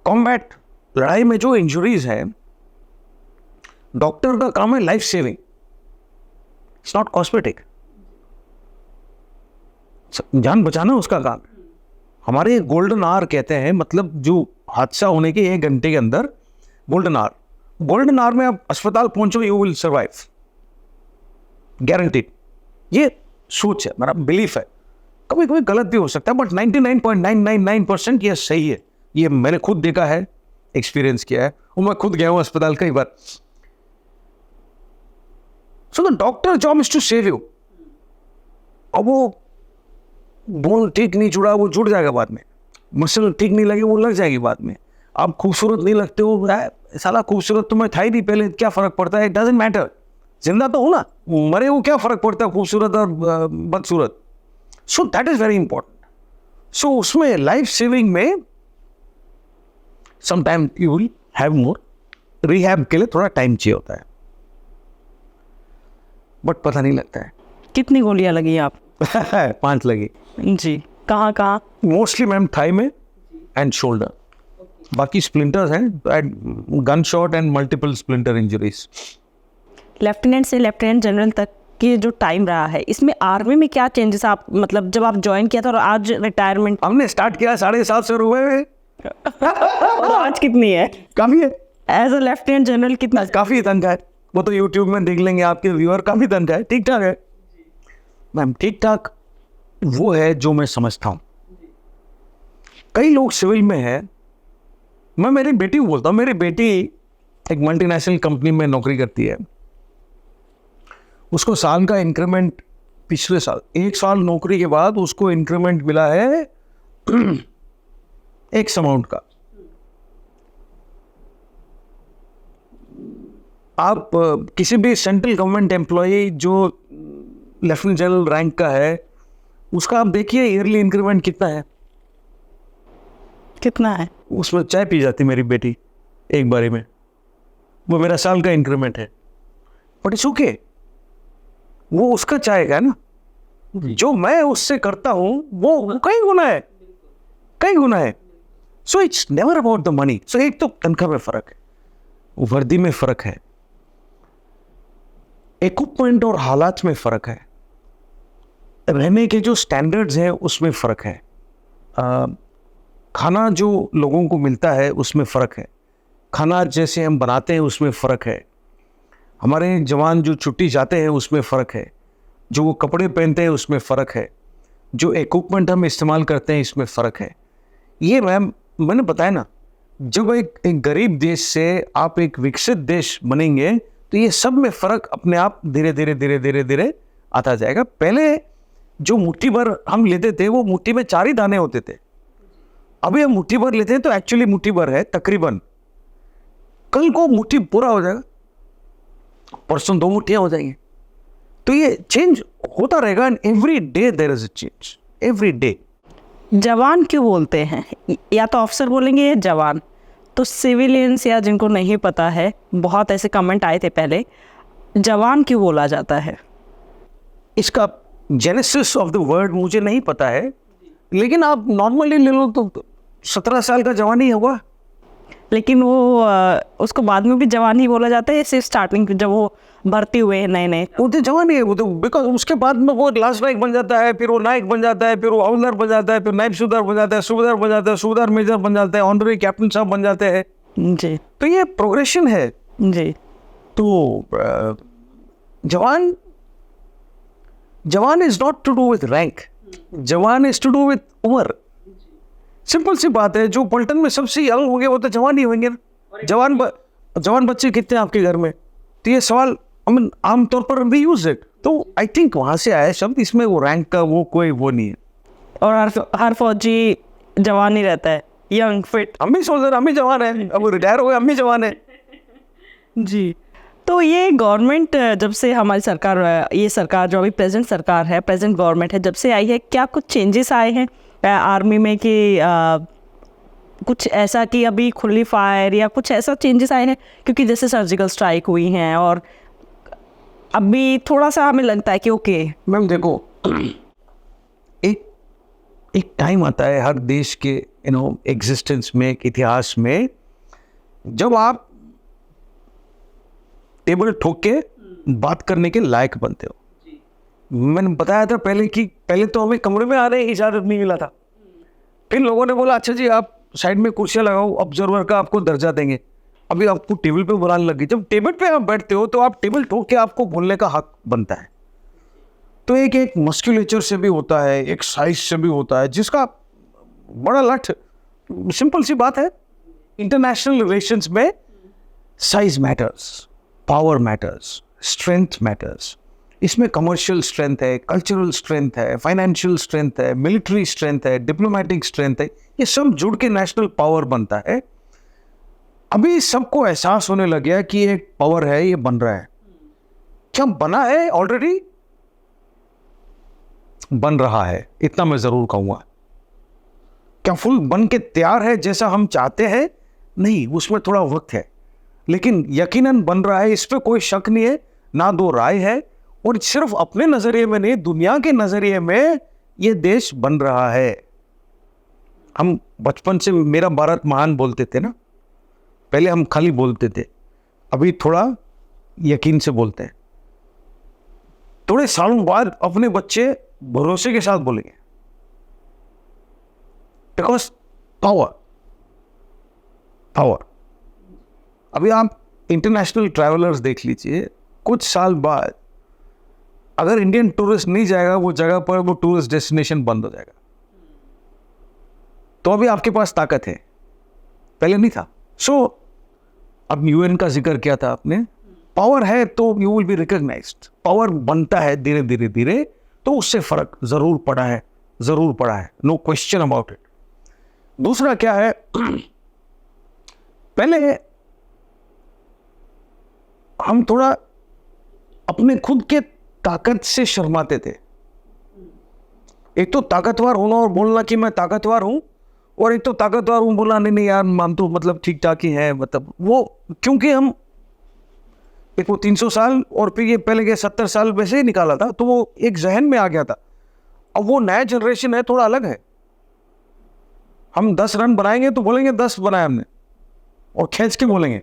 कॉम्बैट, लड़ाई में जो इंजुरीज है, डॉक्टर का काम है life saving, it's not cosmetic. जान बचाना उसका काम है। हमारे गोल्डन आवर कहते हैं, मतलब जो हादसा होने के 1 घंटे के अंदर गोल्डन आवर में आप अस्पताल पहुंचो, यू विल सर्वाइव, गारंटीड। ये सोच है, मेरा बिलीफ है। कभी कभी गलत भी हो सकता है, बट 99.999% ये सही है। ये मैंने खुद देखा है, एक्सपीरियंस किया है, और मैं खुद गया हूं अस्पताल कई बार। So the doctor job is to save you. अब वो बोन ठीक नहीं जुड़ा, वो जुड़ जाएगा बाद में। मसल ठीक नहीं लगी, वो लग जाएगी बाद में। आप खूबसूरत नहीं लगते हो, साला खूबसूरत तो मैं था ही नहीं पहले, क्या फर्क पड़ता है? इट डजंट मैटर, जिंदा तो हूं ना, मरे वो क्या फर्क पड़ता है खूबसूरत और बदसूरत। So that is very important. So उसमें लाइफ सेविंग में sometime you will have more, rehab के लिए थोड़ा टाइम चाहिए होता है, बट पता नहीं लगता है। कितनी गोलियां लगी आप? 5 लगी जी, कहाँ कहाँ? मोस्टली मैम थाई में एंड शोल्डर, बाकी स्प्लिंटर्स हैं, gun shot and multiple splinter injuries. Lieutenant से लेफ्टिनेंट जनरल तक की जो टाइम रहा है, इसमें आर्मी में क्या चेंजेस आप, मतलब जब आप ज्वाइन किया था और आज रिटायरमेंट? हमने स्टार्ट किया 750 रुपए, और आज कितनी है? काफी है। एज अ लेफ्टिनेंट जनरल कितना? काफी तनख्वाह है, वो तो यूट्यूब में देख लेंगे आपके व्यूअर, काफी तनख्वाह है, ठीक ठाक है मैम। ठीक ठाक वो है जो मैं समझता हूँ। कई लोग सिविल में है, मैं मेरी बेटी को बोलता हूँ, मेरी बेटी एक मल्टीनेशनल कंपनी में नौकरी करती है, उसको साल का इंक्रीमेंट, पिछले साल 1 साल नौकरी के बाद उसको इंक्रीमेंट मिला है एक्स अमाउंट का। आप किसी भी सेंट्रल गवर्नमेंट एम्प्लॉय जो लेफ्टिनेंट जनरल रैंक का है, उसका आप देखिए ईयरली इंक्रीमेंट कितना है। कितना है? उसमें चाय पी जाती मेरी बेटी एक बारी में, वो मेरा साल का इंक्रीमेंट है। बट इट्स ओके, वो उसका चाय का है ना, जो मैं उससे करता हूं वो कई गुना है, कई गुना है। So it's never about the money. So एक तो तनख्वाह में फर्क है, वर्दी में फर्क है, इक्विपमेंट और हालात में फर्क है, रहने के जो स्टैंडर्ड्स हैं उसमें फर्क है, खाना जो लोगों को मिलता है उसमें फ़र्क है, खाना जैसे हम बनाते हैं उसमें फ़र्क है, हमारे जवान जो छुट्टी जाते हैं उसमें फ़र्क है, जो वो कपड़े पहनते हैं उसमें फ़र्क है, जो इक्विपमेंट हम इस्तेमाल करते हैं इसमें फ़र्क है। ये मैंने बताया ना, जब एक गरीब देश से आप एक विकसित देश बनेंगे तो ये सब में फ़र्क अपने आप धीरे धीरे आता जाएगा। पहले जो मुट्ठी भर हम लेते थे वो मुट्ठी में 4 ही दाने होते थे, अभी हम मुट्ठी भर लेते हैं तो एक्चुअली मुट्ठी भर है तकरीबन, कल को मुट्ठी पूरा हो जाएगा, परसों 2 मुट्ठियाँ हो जाएंगी। तो ये चेंज होता रहेगा and every day there is a change, every day. जवान क्यों बोलते हैं? या तो ऑफिसर बोलेंगे या जवान, तो सिविलियंस या जिनको नहीं पता है, बहुत ऐसे कमेंट आए थे पहले, जवान क्यों बोला जाता है? इसका जेनेसिस ऑफ द वर्ड मुझे नहीं पता है, लेकिन आप नॉर्मली ले लो तो 17 साल का जवान ही होगा। लेकिन वो उसको बाद में भी जवान ही बोला जाता है, सिर्फ स्टार्टिंग जब वो भर्ती हुए हैं नए नए? वो तो जवान ही है, वो तो बिकॉज उसके बाद में वो लास्ट नायक बन जाता है, फिर वो नायक बन जाता है, फिर वो हवलदार बन जाता है, फिर नायब सूबेदार बन जाता है, सूबेदार बन जाता है, सूबेदार मेजर बन जाता है, ऑनरेरी कैप्टन साहब बन जाते हैं। जी तो ये प्रोग्रेशन है। जी। तो जवान is not to do with rank, जवान इज टू डू विथ उम्र। सिंपल सी बात है, जो पलटन में सबसे यंग होंगे वो तो जवान ही होंगे ना। जवान बच्चे कितने आपके घर में? तो ये सवाल आमतौर पर भी यूज है, तो आई थिंक वहां से आया शब्द, इसमें वो रैंक का वो नहीं है। और हर फौजी जवान ही रहता है, यंग फिट। हम भी सोच रहे हम भी जवान है, अब रिटायर हो गए हम भी जवान है। जी। तो ये गवर्नमेंट जब से हमारी सरकार, ये सरकार जो अभी प्रेजेंट सरकार है, प्रेजेंट गवर्नमेंट है, जब से आई है, क्या कुछ चेंजेस आए हैं आर्मी में कि कुछ ऐसा कि अभी खुली फायर या कुछ ऐसा चेंजेस आए हैं? क्योंकि जैसे सर्जिकल स्ट्राइक हुई हैं और अभी थोड़ा सा हमें लगता है कि ओके। मैम देखो, एक टाइम आता है हर देश के एग्जिस्टेंस में, एक इतिहास में, जब आप टेबल ठोक के बात करने के लायक बनते हो। मैंने बताया था पहले कि पहले तो हमें कमरे में आने इजाज़त नहीं मिला था, फिर लोगों ने बोला अच्छा जी आप साइड में कुर्सियाँ लगाओ, ऑब्जर्वर का आपको दर्जा देंगे, अभी आपको टेबल पे बुलाने लगी। जब टेबल पे आप बैठते हो तो आप टेबल ठोक के आपको बोलने का हक बनता है। तो एक मस्कुलेचर से भी होता है, एक साइज से भी होता है, जिसका बड़ा लठ। सिंपल सी बात है, इंटरनेशनल रिलेशंस में size matters, power matters, strength matters. इसमें कमर्शियल स्ट्रेंथ है, कल्चरल स्ट्रेंथ है, फाइनेंशियल स्ट्रेंथ है, मिलिट्री स्ट्रेंथ है, डिप्लोमेटिक स्ट्रेंथ है, ये सब जुड़ के नेशनल पावर बनता है। अभी सबको एहसास होने लग गया कि एक पावर है, ये बन रहा है। क्या बना है? ऑलरेडी बन रहा है, इतना मैं जरूर कहूंगा। क्या फुल बन के तैयार है जैसा हम चाहते हैं? नहीं, उसमें थोड़ा वक्त है, लेकिन यकीनन बन रहा है, इस पर कोई शक नहीं है, ना दो राय है। और सिर्फ अपने नजरिए में नहीं, दुनिया के नजरिए में ये देश बन रहा है। हम बचपन से मेरा भारत महान बोलते थे ना, पहले हम खाली बोलते थे, अभी थोड़ा यकीन से बोलते हैं। थोड़े सालों बाद अपने बच्चे भरोसे के साथ बोलेंगे, बिकॉज पावर। अभी आप इंटरनेशनल ट्रैवलर्स देख लीजिए, कुछ साल बाद अगर इंडियन टूरिस्ट नहीं जाएगा वो जगह पर, वो टूरिस्ट डेस्टिनेशन बंद हो जाएगा। तो अभी आपके पास ताकत है, पहले नहीं था। सो अब यूएन का जिक्र किया था आपने, पावर है तो you will be recognised. Power बनता है धीरे धीरे, तो उससे फर्क जरूर पड़ा है, नो क्वेश्चन अबाउट इट। दूसरा क्या है, पहले हम थोड़ा अपने खुद के ताकत से शर्माते थे। एक तो ताकतवर होना और बोलना कि मैं ताकतवर हूं, और एक तो ताकतवर हूं बोला नहीं यार हम तो मतलब ठीक ठाक ही है, मतलब वो क्योंकि हम एक वो 300 साल और फिर ये पहले के 70 साल वैसे ही निकाला था, तो वो एक जहन में आ गया था। अब वो नया जनरेशन है, थोड़ा अलग है। हम 10 रन बनाएंगे तो बोलेंगे 10 बनाए हमने, और खींच के बोलेंगे,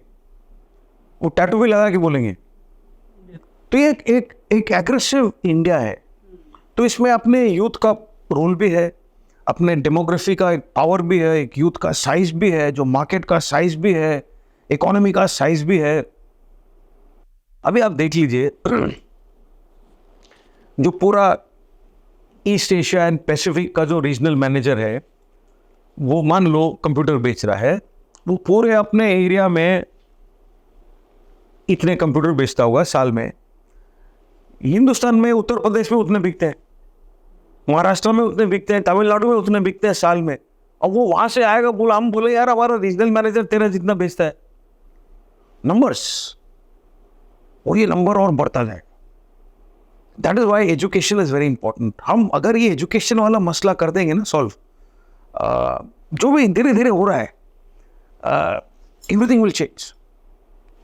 वो टैटू भी लगा के बोलेंगे। तो ये एक एग्रेसिव इंडिया है। तो इसमें अपने यूथ का रोल भी है, अपने डेमोग्राफी का एक पावर भी है, एक यूथ का साइज भी है, जो मार्केट का साइज भी है, इकोनॉमी का साइज भी है। अभी आप देख लीजिए जो पूरा ईस्ट एशिया एंड पैसिफिक का जो रीजनल मैनेजर है, वो मान लो कंप्यूटर बेच रहा है, वो पूरे अपने एरिया में इतने कंप्यूटर बेचता होगा साल में। हिंदुस्तान में उत्तर प्रदेश में उतने बिकते हैं, महाराष्ट्र में उतने बिकते हैं, तमिलनाडु में उतने बिकते हैं साल में। अब वो वहां से आएगा, बोला हम बोले यार हमारा रीजनल मैनेजर तेरा जितना बेचता है, नंबर्स, और ये नंबर और बढ़ता जाए। That is why education is very important. हम अगर ये एजुकेशन वाला मसला कर देंगे ना सॉल्व, जो भी धीरे धीरे हो रहा है, everything will change,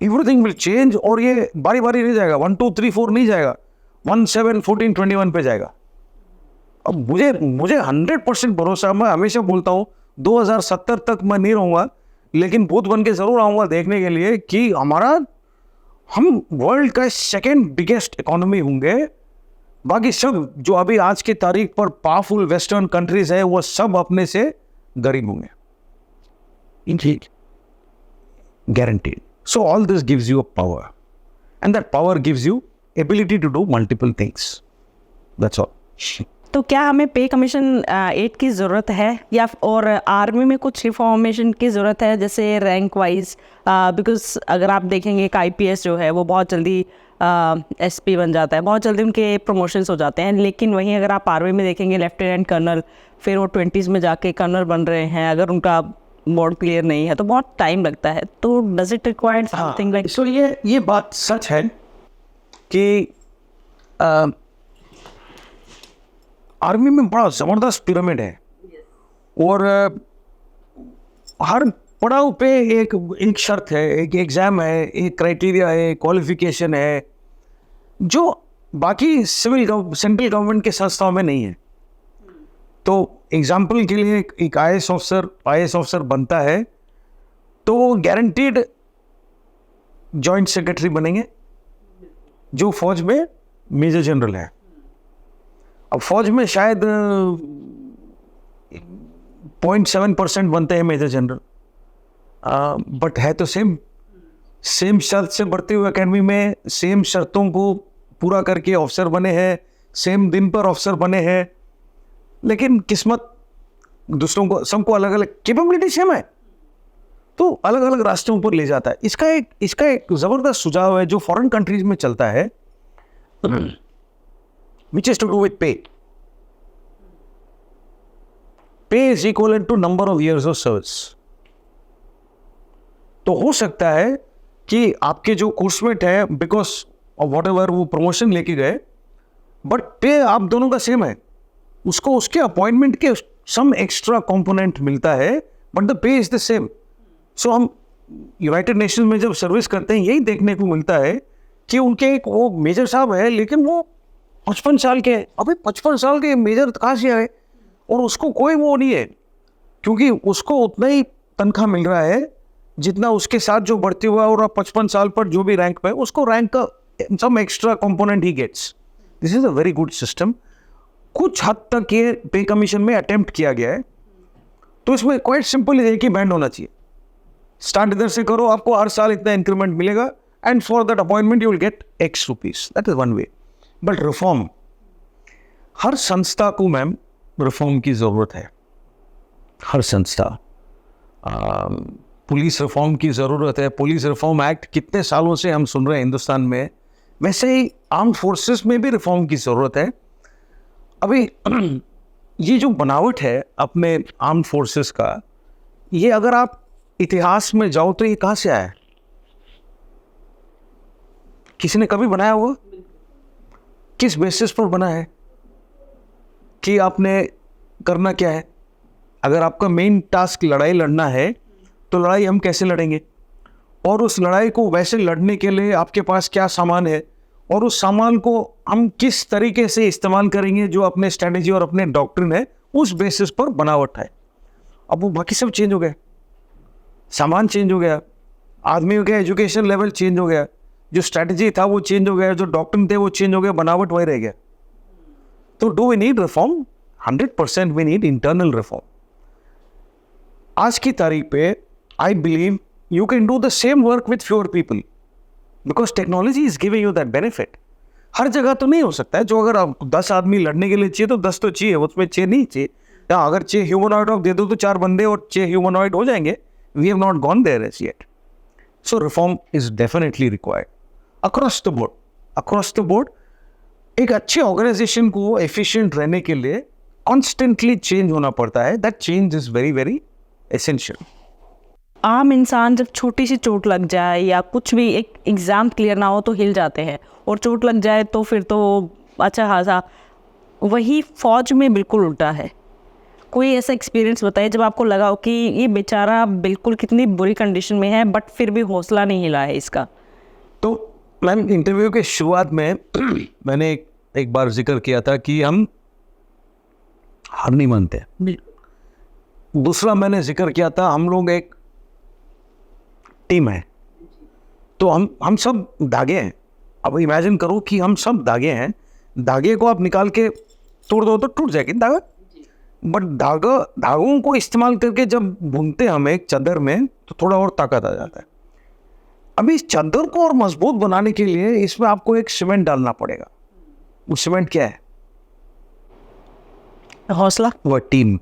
everything will change. और ये बारी बारी नहीं जाएगा, 1 2 3 4 नहीं जाएगा, 1 7 14 21 पे जाएगा। अब मुझे 100% भरोसा, मैं हमेशा बोलता हूँ 2070 तक मैं नहीं रहूँगा, लेकिन भूत बन के ज़रूर आऊँगा देखने के लिए कि हम वर्ल्ड का सेकेंड बिगेस्ट इकोनॉमी होंगे। बाकी सब जो अभी आज की तारीख पर पावरफुल वेस्टर्न कंट्रीज है, वो सब अपने से गरीब होंगे, guaranteed. So all this gives you a power, and that power gives you ability to do multiple things. That's all. तो क्या हमें पे कमीशन 8 की ज़रूरत है, या और आर्मी में कुछ रिफॉर्मेशन की ज़रूरत है, जैसे रैंक वाइज? बिकॉज अगर आप देखेंगे एक IPS जो है वो बहुत जल्दी SP बन जाता है, बहुत जल्दी उनके प्रमोशंस हो जाते हैं। लेकिन वहीं अगर आप आर्मी में देखेंगे लेफ्टिनेंट कर्नल, फिर वो 20s में जाके कर्नल बन रहे हैं, अगर उनका बोर्ड क्लियर नहीं है तो बहुत टाइम लगता है। तो does it require something like? So ये बात सच है कि आर्मी में बड़ा ज़बरदस्त पिरामिड है, और हर पड़ाव पे एक शर्त है, एक एग्ज़ाम है, एक क्राइटेरिया है, क्वालिफिकेशन है, जो बाकी सेंट्रल गवर्नमेंट के संस्थाओं में नहीं है। तो एग्जाम्पल के लिए एक IAS ऑफिसर बनता है तो वो गारंटीड जॉइंट सेक्रेटरी बनेंगे, जो फौज में मेजर जनरल है। अब फौज में शायद 0.7% बनते हैं मेजर जनरल, बट है तो सेम शर्त से बढ़ते हुए एकेडमी में सेम शर्तों को पूरा करके ऑफिसर बने हैं, सेम दिन पर ऑफिसर बने हैं, लेकिन किस्मत दूसरों को, सबको अलग अलग कैपेबिलिटी सेम है, तो अलग अलग रास्तों पर ले जाता है। इसका एक ज़बरदस्त सुझाव है जो फॉरेन कंट्रीज में चलता है, which is to do with pay. Pay is equivalent to number of years of service. तो हो सकता है कि आपके जो कोर्समेट है, बिकॉज ऑफ वॉट एवर वो प्रमोशन लेके गए, बट पे आप दोनों का सेम है, उसको उसके अपॉइंटमेंट के सम एक्स्ट्रा कंपोनेंट मिलता है, but the pay is the same. So हम यूनाइटेड नेशंस में जब सर्विस करते हैं, यही देखने को मिलता है कि उनके एक वो मेजर साहब है, लेकिन वो 55 साल के, अभी 55 साल के मेजर कहाँ से आए, और उसको कोई वो नहीं है, क्योंकि उसको उतना ही तनख्वाह मिल रहा है जितना उसके साथ जो बढ़ते हुआ, और 55 साल पर जो भी रैंक पे, उसको रैंक का सम एक्स्ट्रा कंपोनेंट ही gets. This is a very good system. कुछ हद तक ये पे कमीशन में अटेम्प्ट किया गया है, तो इसमें क्वाइट सिंपल एक ही बैंड होना चाहिए, स्टार्ट इधर से करो, आपको हर साल इतना इंक्रीमेंट मिलेगा, and for that appointment you will get X rupees. That is one way. But reform, हर संस्था को मैम रिफॉर्म की ज़रूरत है, हर संस्था। पुलिस रिफॉर्म की ज़रूरत है। पुलिस रिफॉर्म एक्ट कितने सालों से हम सुन रहे हैं हिंदुस्तान में, वैसे ही आर्म फोर्सेस में भी रिफॉर्म की ज़रूरत है। अभी ये जो बनावट है अपने आर्म फोर्सेस का, ये अगर आप इतिहास में जाओ तो ये कहाँ से आया है? किसी ने कभी बनाया होगा? किस बेसिस पर बना है कि आपने करना क्या है? अगर आपका मेन टास्क लड़ाई लड़ना है, तो लड़ाई हम कैसे लड़ेंगे, और उस लड़ाई को वैसे लड़ने के लिए आपके पास क्या सामान है, और उस सामान को हम किस तरीके से इस्तेमाल करेंगे, जो अपने स्ट्रेटेजी और अपने डॉक्ट्रिन है, उस बेसिस पर बनावट है। अब वो बाकी सब चेंज हो गया, सामान चेंज हो गया, आदमियों का एजुकेशन लेवल चेंज हो गया, जो स्ट्रेटजी था वो चेंज हो गया, जो डॉक्ट्रिन थे वो चेंज हो गया, बनावट वही रह गया। तो do we need reform? 100% we need internal reform. आज की तारीख पे I believe you can do the same work with fewer people because technology is giving you that benefit. हर जगह तो नहीं हो सकता है, जो अगर आप 10 आदमी लड़ने के लिए चाहिए तो 10 तो चाहिए, उसमें 6 नहीं चाहिए। या अगर 6 ह्यूमनॉइड आप दे दो तो 4 बंदे और 6 ह्यूमनॉइड हो जाएंगे। We have not gone there as yet. So reform is definitely required across the board. Across the board, एक अच्छे ऑर्गेनाइजेशन को एफिशिएंट रहने के लिए कॉन्स्टेंटली चेंज होना पड़ता है। That change is very very essential. आम इंसान जब छोटी सी चोट लग जाए या कुछ भी, एक एग्ज़ाम क्लियर ना हो तो हिल जाते हैं, और चोट लग जाए तो फिर तो अच्छा खासा। वही फौज में बिल्कुल उल्टा है। कोई ऐसा एक्सपीरियंस बताइए जब आपको लगा हो कि ये बेचारा बिल्कुल कितनी बुरी कंडीशन में है बट फिर भी हौसला नहीं हिला है इसका। तो मैम, इंटरव्यू के शुरुआत में मैंने एक बार जिक्र किया था कि हम हार नहीं मानते। दूसरा मैंने जिक्र किया था हम लोग एक टीम है, तो हम सब धागे हैं। अब इमेजिन करो कि हम सब धागे हैं, धागे को आप निकाल के तोड़ दो तो टूट जाएगी धागा, बट धागों को इस्तेमाल करके जब बुनते हैं हम एक चादर में तो थोड़ा और ताकत आ जाता है। अभी इस चादर को और मजबूत बनाने के लिए इसमें आपको एक सीमेंट डालना पड़ेगा। वो सीमेंट क्या है? हौसला, वह टीम,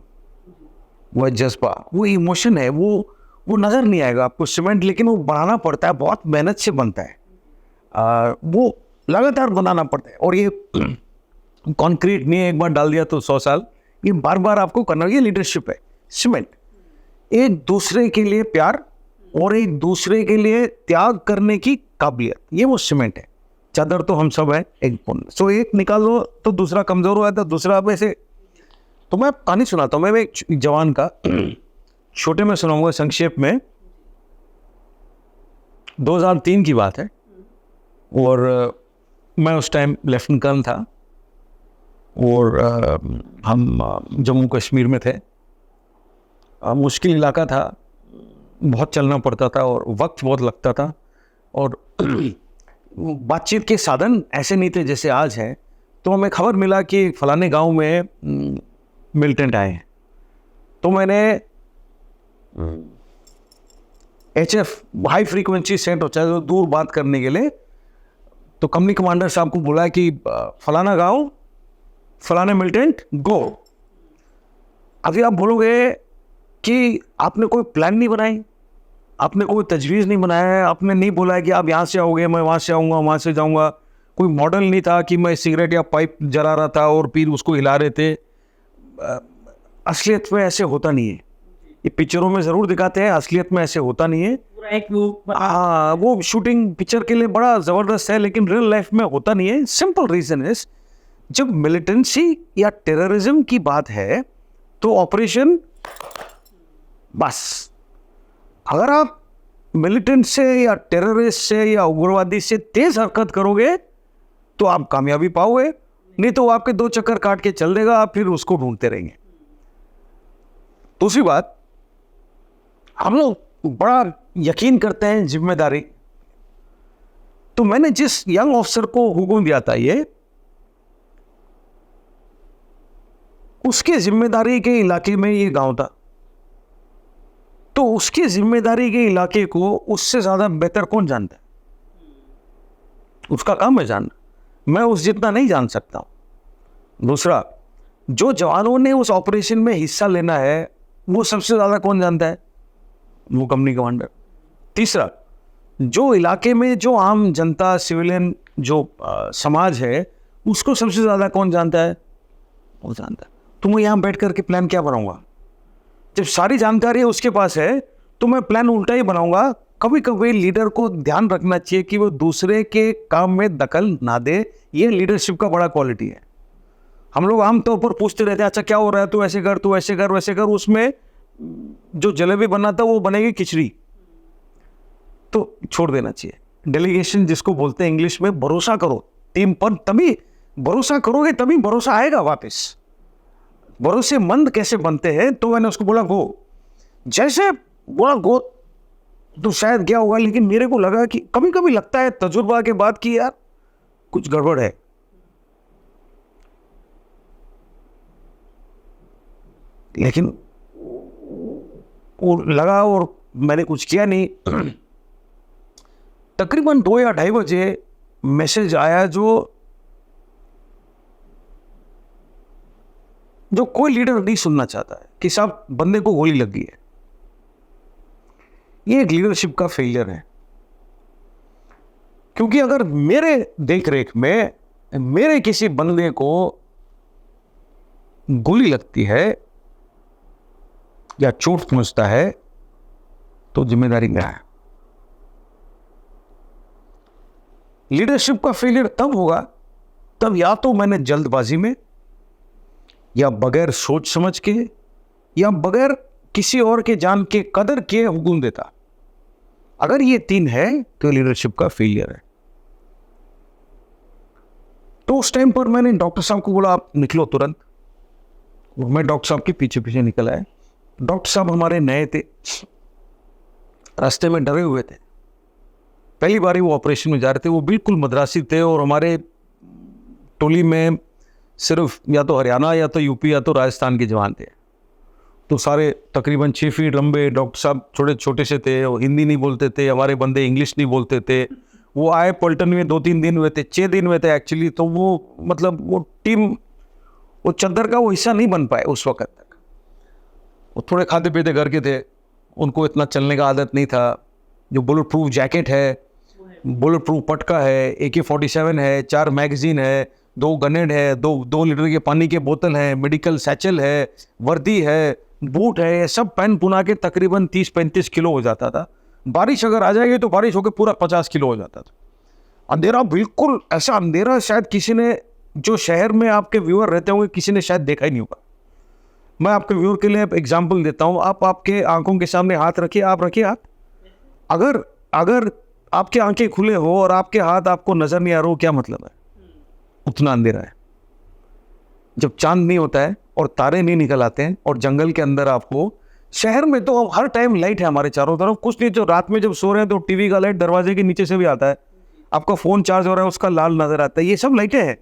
वह जज्बा, वो इमोशन है। वो नज़र नहीं आएगा आपको सीमेंट, लेकिन वो बनाना पड़ता है, बहुत मेहनत से बनता है। वो लगातार बनाना पड़ता है, और ये कंक्रीट नहीं है एक बार डाल दिया तो 100 साल, ये बार बार आपको करना। ये लीडरशिप है। सीमेंट एक दूसरे के लिए प्यार और एक दूसरे के लिए त्याग करने की काबिलियत, ये वो सीमेंट है। चादर तो हम सब हैं, एक बुन। सो एक निकाल दो तो दूसरा कमज़ोर हो जाता है, दूसरा वैसे। तो मैं कहानी सुनाता हूँ। मैं एक जवान का छोटे में सुनाऊंगा संक्षेप में। 2003 की बात है, और मैं उस टाइम लेफ्टिनेंट कर्नल था, और हम जम्मू कश्मीर में थे। मुश्किल इलाका था, बहुत चलना पड़ता था और वक्त बहुत लगता था, और बातचीत के साधन ऐसे नहीं थे जैसे आज है। तो हमें खबर मिला कि फलाने गांव में मिलिटेंट आए हैं। तो मैंने HF हाई फ्रीक्वेंसी सेट होता है, तो दूर बात करने के लिए, तो कंपनी कमांडर साहब को बोला कि फलाना गांव, फलाना मिलिटेंट, गो। अभी आप बोलोगे कि आपने कोई प्लान नहीं बनाई, आपने कोई तजवीज़ नहीं बनाया है, आपने नहीं बोला है कि आप यहाँ से आओगे, मैं वहाँ से आऊँगा, वहाँ से जाऊँगा। कोई मॉडल नहीं था कि मैं सिगरेट या पाइप जला रहा था और फिर उसको हिला रहे थे। असलियत में ऐसे होता नहीं है। ये पिक्चरों में ज़रूर दिखाते हैं, असलियत में ऐसे होता नहीं है। हाँ, वो शूटिंग पिक्चर के लिए बड़ा ज़बरदस्त है, लेकिन रियल लाइफ में होता नहीं है। सिंपल रीज़न इज, जब मिलिटेंसी या टेररिज्म की बात है तो ऑपरेशन, बस अगर आप मिलिटेंट से या टेररिस्ट से या उग्रवादी से तेज हरकत करोगे तो आप कामयाबी पाओगे, नहीं तो आपके 2 चक्कर काट के चल देगा, आप फिर उसको ढूंढते रहेंगे। दूसरी बात, हम लोग बड़ा यकीन करते हैं जिम्मेदारी। तो मैंने जिस यंग ऑफिसर को हुक्म दिया था, ये उसके जिम्मेदारी के इलाके में ये गांव था, तो उसकी जिम्मेदारी के इलाके को उससे ज्यादा बेहतर कौन जानता है? उसका काम है जानना, मैं उस जितना नहीं जान सकता हूं। दूसरा, जो जवानों ने उस ऑपरेशन में हिस्सा लेना है वो सबसे ज्यादा कौन जानता है? वो कंपनी कमांडर। तीसरा, जो इलाके में जो आम जनता, सिविलियन, जो समाज है, उसको सबसे ज्यादा कौन जानता है? वो जानता है। तो मैं यहाँ बैठ करके प्लान क्या बनाऊंगा? जब सारी जानकारी उसके पास है तो मैं प्लान उल्टा ही बनाऊंगा। कभी कभी लीडर को ध्यान रखना चाहिए कि वो दूसरे के काम में दखल ना दे। ये लीडरशिप का बड़ा क्वालिटी है। हम लोग आमतौर पर पूछते रहते हैं, अच्छा क्या हो रहा है, तू ऐसे कर, तू ऐसे कर, वैसे कर। उसमें जो जलेबी बना था वो बनेगी खिचड़ी। तो छोड़ देना चाहिए। डेलीगेशन जिसको बोलते हैं इंग्लिश में, भरोसा करो टीम पर, तभी भरोसा करोगे तभी भरोसा आएगा वापस। भरोसेमंद कैसे बनते हैं? तो मैंने उसको बोला गो। जैसे बोला गो तो शायद क्या होगा, लेकिन मेरे को लगा कि कभी कभी लगता है तजुर्बा के बाद कि यार कुछ गड़बड़ है। लेकिन वो लगा और मैंने कुछ किया नहीं। तकरीबन 2 या 2:30 बजे मैसेज आया जो कोई लीडर नहीं सुनना चाहता है कि साहब बंदे को गोली लग गई है। ये एक लीडरशिप का फेलियर है, क्योंकि अगर मेरे देखरेख में मेरे किसी बंदे को गोली लगती है या चोट पहुंचता है तो जिम्मेदारी मेरा है। लीडरशिप का फेलियर तब होगा तब या तो मैंने जल्दबाजी में या बगैर सोच समझ के या बगैर किसी और के जान के कदर के हुक्म देता। अगर ये 3 है तो लीडरशिप का फेलियर है। तो उस टाइम पर मैंने डॉक्टर साहब को बोला आप निकलो तुरंत। मैं डॉक्टर साहब के पीछे पीछे निकल आया। डॉक्टर साहब हमारे नए थे, रास्ते में डरे हुए थे, पहली बार ही वो ऑपरेशन में जा रहे थे। वो बिल्कुल मद्रासी थे और हमारे टोली में सिर्फ या तो हरियाणा या तो यूपी या तो राजस्थान के जवान थे। तो सारे तकरीबन 6 फीट लंबे। डॉक्टर साहब छोटे छोटे से थे, वो हिंदी नहीं बोलते थे, हमारे बंदे इंग्लिश नहीं बोलते थे। वो आए पलटन में 2-3 दिन हुए थे, 6 दिन हुए थे एक्चुअली। तो वो मतलब वो टीम वो चद्दर का वो हिस्सा नहीं बन पाए उस वक्त तक। वो थोड़े खाते पीते घर के थे, उनको इतना चलने का आदत नहीं था। जो बुलेट प्रूफ जैकेट है, बुलेट प्रूफ पटका है, AK-47 है, 4 मैगजीन है, 2 गनेड है, 2 लीटर के पानी के बोतल है, मेडिकल सैचल है, वर्दी है, बूट है, ये सब पहन पुना के तकरीबन 30-35 किलो हो जाता था। बारिश अगर आ जाएगी तो बारिश होकर पूरा 50 किलो हो जाता था। अंधेरा, बिल्कुल ऐसा अंधेरा शायद किसी ने, जो शहर में आपके व्यूअर रहते होंगे, किसी ने शायद देखा ही नहीं होगा। मैं आपके व्यूअर के लिए एग्जाम्पल देता हूँ। आप आपके आंखों के सामने हाथ रखिए, आप रखिए हाथ। अगर आपके आंखें खुले हो और आपके हाथ आपको नजर नहीं आ रहा हो, क्या मतलब है? उतना अंधेरा है। जब चांद नहीं होता है और तारे नहीं निकल आते हैं और जंगल के अंदर आपको, शहर में तो हर टाइम लाइट है हमारे चारों तरफ। कुछ नहीं, जो रात में जब सो रहे हैं तो टीवी का लाइट दरवाजे के नीचे से भी आता है, आपका फोन चार्ज हो रहा है उसका लाल नजर आता है, ये सब लाइटें हैं।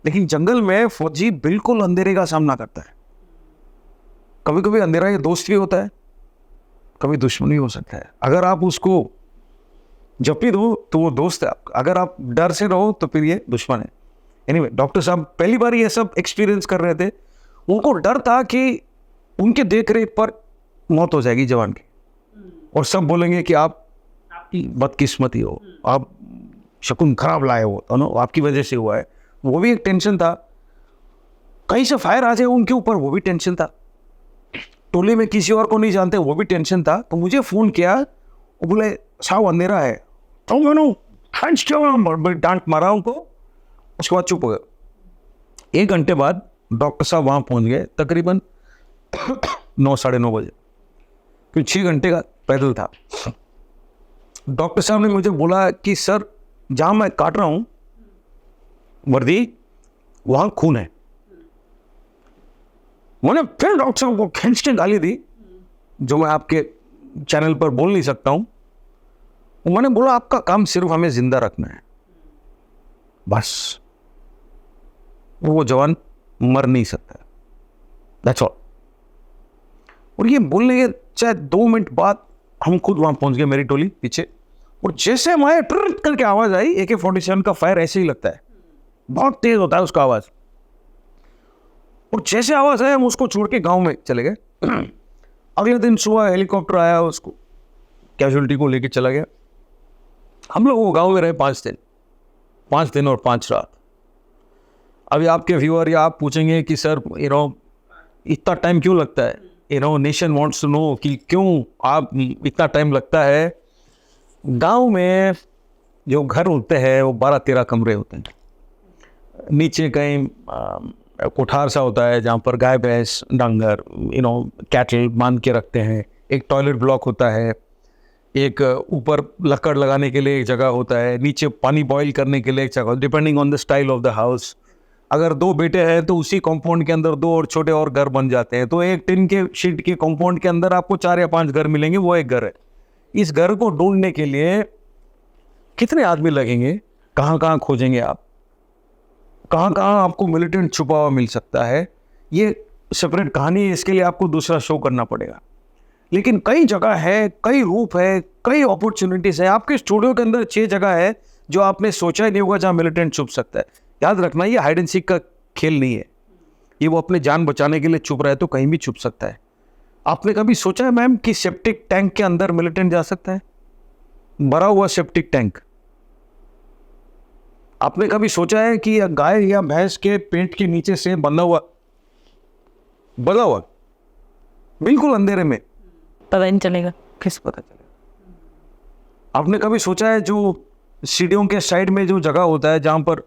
लेकिन जंगल में फौजी बिल्कुल अंधेरे का सामना करता है। कभी कभी अंधेरा ये दोस्त भी होता है, कभी दुश्मन भी हो सकता है। अगर आप उसको जपी दो तो वो दोस्त है आपका, अगर आप डर से रहो तो फिर ये दुश्मन है। एनीवे, डॉक्टर साहब पहली बार ये सब एक्सपीरियंस कर रहे थे। उनको डर था कि उनके देख रेख पर मौत हो जाएगी जवान की, और सब बोलेंगे कि आप बदकिस्मती हो, आप शकुन खराब लाए हो, तो ना आपकी वजह से हुआ है। वो भी एक टेंशन था। कहीं से फायर आ जाए उनके ऊपर, वो भी टेंशन था। टोले में किसी और को नहीं जानते, वो भी टेंशन था। तो मुझे फ़ोन किया, वो बोले साहब अंधेरा है। तो मैंने खंच क्यों डांट मारा उनको, उसके बाद चुप हो गए। 1 घंटे बाद डॉक्टर साहब वहाँ पहुँच गए, तकरीबन 9-9:30 बजे, फिर 6 घंटे का पैदल था। डॉक्टर साहब ने मुझे बोला कि सर जहाँ मैं काट रहा हूँ वर्दी, वहाँ खून है। मैंने फिर डॉक्टर साहब को खींच के गाली दी, जो मैं आपके चैनल पर बोल नहीं सकता हूँ। मैंने बोला आपका काम सिर्फ हमें जिंदा रखना है, बस। वो जवान मर नहीं सकता, दैट्स ऑल। और ये बोलने के चाहे 2 मिनट बाद हम खुद वहां पहुंच गए, मेरी टोली पीछे। और जैसे हमारे ट्रट करके आवाज आई, AK-47 का फायर ऐसे ही लगता है, बहुत तेज होता है उसका आवाज। और जैसे आवाज आया, हम उसको छोड़ के गांव में चले गए। अगले दिन सुबह हेलीकॉप्टर आया, उसको कैजुअलिटी को लेके चला गया। हम लोग वो गांव में रहे 5 दिन और 5 रात। अभी आपके व्यूअर या आप पूछेंगे कि सर इतना टाइम क्यों लगता है, नेशन वांट्स टू नो कि क्यों आप इतना टाइम लगता है। गांव में जो घर होते हैं वो 12-13 कमरे होते हैं। नीचे कहीं कोठार सा होता है जहाँ पर गाय भैंस डंगर कैटल बांध के रखते हैं। एक टॉयलेट ब्लॉक होता है, एक ऊपर लकड़ लगाने के लिए एक जगह होता है, नीचे पानी बॉईल करने के लिए एक जगह, depending on the style of the house. अगर 2 बेटे हैं तो उसी कंपाउंड के अंदर 2 और छोटे और घर बन जाते हैं। तो एक टिन के शीट के कंपाउंड के अंदर आपको 4 या 5 घर मिलेंगे, वो एक घर है। इस घर को ढूंढने के लिए कितने आदमी लगेंगे, कहाँ कहाँ खोजेंगे आप, कहाँ कहाँ आपको मिलिटेंट छुपा हुआ मिल सकता है, ये सेपरेट कहानी है, इसके लिए आपको दूसरा शो करना पड़ेगा। लेकिन कई जगह है, कई रूप है, कई अपॉर्चुनिटीज है। आपके स्टूडियो के अंदर 6 जगह है जो आपने सोचा ही नहीं होगा जहाँ मिलिटेंट छुप सकता है। याद रखना, ये हाइड एंड सीक का खेल नहीं है। ये वो अपने जान बचाने के लिए छुप रहा है तो कहीं भी छुप सकता है। आपने कभी सोचा है मैम कि सेप्टिक टैंक के अंदर मिलिटेंट जा सकता है? भरा हुआ सेप्टिक टैंक। आपने कभी सोचा है कि गाय या भैंस के पेट के नीचे से बंधा हुआ बिल्कुल अंधेरे में, पता ही नहीं चलेगा। किस पता चलेगा? आपने कभी सोचा है जो सीढ़ियों के साइड में जो जगह होता है जहां पर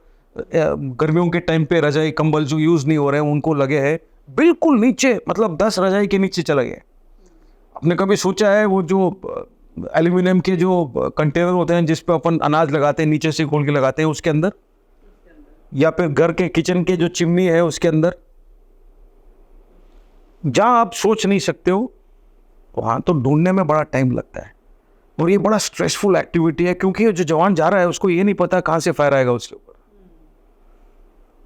गर्मियों के टाइम पे रजाई कंबल जो यूज नहीं हो रहे हैं उनको लगे हैं बिल्कुल नीचे, मतलब 10 रजाई के नीचे चले गए? आपने कभी सोचा है वो जो एल्यूमिनियम के जो कंटेनर होते हैं जिस पे अपन अनाज लगाते हैं, नीचे से खोल के लगाते हैं, उसके अंदर, या फिर घर के किचन के जो चिमनी है उसके अंदर? जहां आप सोच नहीं सकते हो वहां तो ढूंढने में बड़ा टाइम लगता है। और ये बड़ा स्ट्रेसफुल एक्टिविटी है, क्योंकि जो जवान जा रहा है उसको ये नहीं पता कहां से फायर आएगा उसके ऊपर,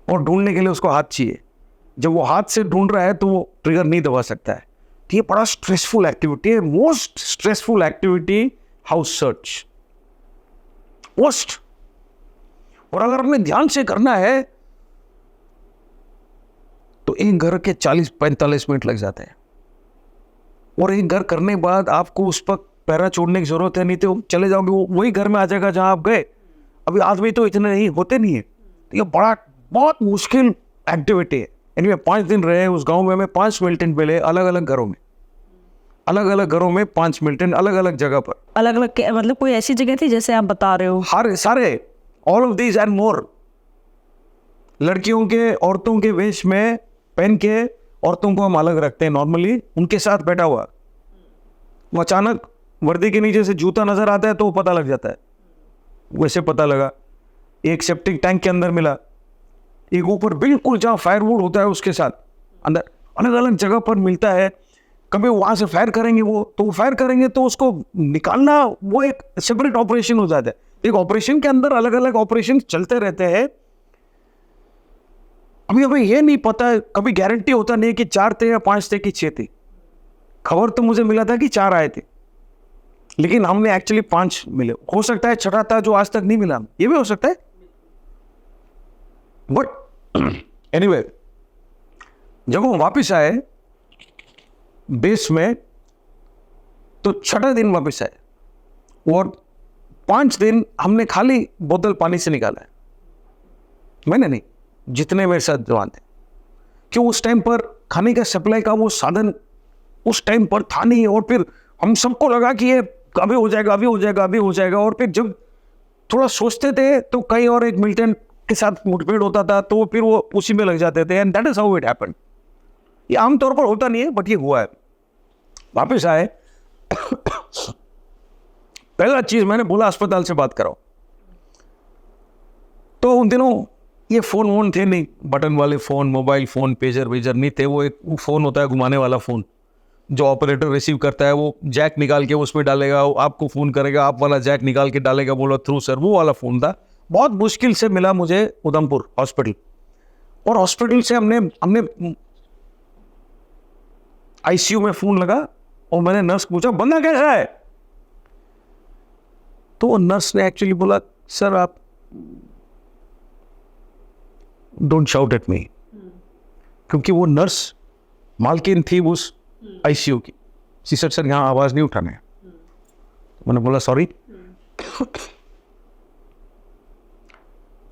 और ढूंढने के लिए उसको हाथ चाहिए। जब वो हाथ से ढूंढ रहा है तो वो ट्रिगर नहीं दबा सकता है। तो ये बड़ा स्ट्रेसफुल एक्टिविटी है, most stressful activity house search, most. और अगर हमें ध्यान से करना है तो एक घर के 40-45 मिनट लग जाते हैं। और एक घर करने के बाद आपको उस पर पैरा छोड़ने की जरूरत है, नहीं तो चले जाओगे वो वही घर में आ जाएगा जहां आप गए। अभी आदमी तो इतने नहीं होते नहीं है, तो ये बहुत मुश्किल एक्टिविटी है। इनमें 5 दिन रहे उस गांव में, हमें 5 मिलिटेंट मिले अलग अलग घरों में, 5 मिलिटेंट अलग अलग जगह पर। अलग अलग मतलब कोई ऐसी जगह थी जैसे आप बता रहे हो? हर सारे all of these and more. लड़कियों के औरतों के वेश में पहन के औरतों को हम अलग रखते हैं नॉर्मली, उनके साथ बैठा हुआ, वो अचानक वर्दी के नीचे से जूता नजर आता है तो वो पता लग जाता है। वैसे पता लगा, एक सेप्टिक टैंक के अंदर मिला, एक ऊपर बिल्कुल जहाँ फायरवुड होता है उसके साथ अंदर, अलग अलग जगह पर मिलता है। कभी वहां से फायर करेंगे वो फायर करेंगे तो उसको निकालना वो एक सेपरेट ऑपरेशन हो जाता है। एक ऑपरेशन के अंदर अलग अलग ऑपरेशन चलते रहते हैं। अभी हमें ये नहीं पता, कभी गारंटी होता नहीं कि 4 थे या 5 थे कि 6 थे। खबर तो मुझे मिला था कि 4 आए थे, लेकिन हमने एक्चुअली 5 मिले। हो सकता है 6ठा था जो आज तक नहीं मिला, ये भी हो सकता है। बट एनीवे, जब हम वापस आए बेस में तो 6ठा दिन वापस आए, और 5 दिन हमने खाली बोतल पानी से निकाला है। मैंने नहीं, जितने मेरे साथ जवान थे, क्यों उस टाइम पर खाने का सप्लाई का वो साधन उस टाइम पर था नहीं। और फिर हम सबको लगा कि ये अभी हो जाएगा, अभी हो जाएगा, अभी हो जाएगा। और फिर जब थोड़ा सोचते थे तो कहीं और एक मिलिटेंट के साथ मुठभेड़ होता था तो फिर वो उसी में लग जाते थे। And that is how it happened. ये आमतौर पर होता नहीं है, बट ये हुआ है। वापस आए पहला चीज मैंने बोला अस्पताल से बात कराओ। तो उन दिनों ये फोन वोन थे नहीं, बटन वाले फोन, मोबाइल फोन, पेजर वेजर नहीं थे। वो एक फोन होता है घुमाने वाला फोन, जो ऑपरेटर रिसीव करता है, वो जैक निकाल के उसमें डालेगा, वो आपको फ़ोन करेगा, आप वाला जैक निकाल के डालेगा, बोला थ्रू सर, वो वाला फ़ोन था। बहुत मुश्किल से मिला मुझे उधमपुर हॉस्पिटल। और हॉस्पिटल से हमने आईसीयू में फ़ोन लगा और मैंने नर्स पूछा बंदा कैसा है? तो वो नर्स ने एक्चुअली बोला सर आप डोंट शाउट एट मी, क्योंकि वो नर्स मालकिन थी उस आईसीयू की। शी सेड सर यहाँ आवाज नहीं उठाना है। मैंने बोला सॉरी।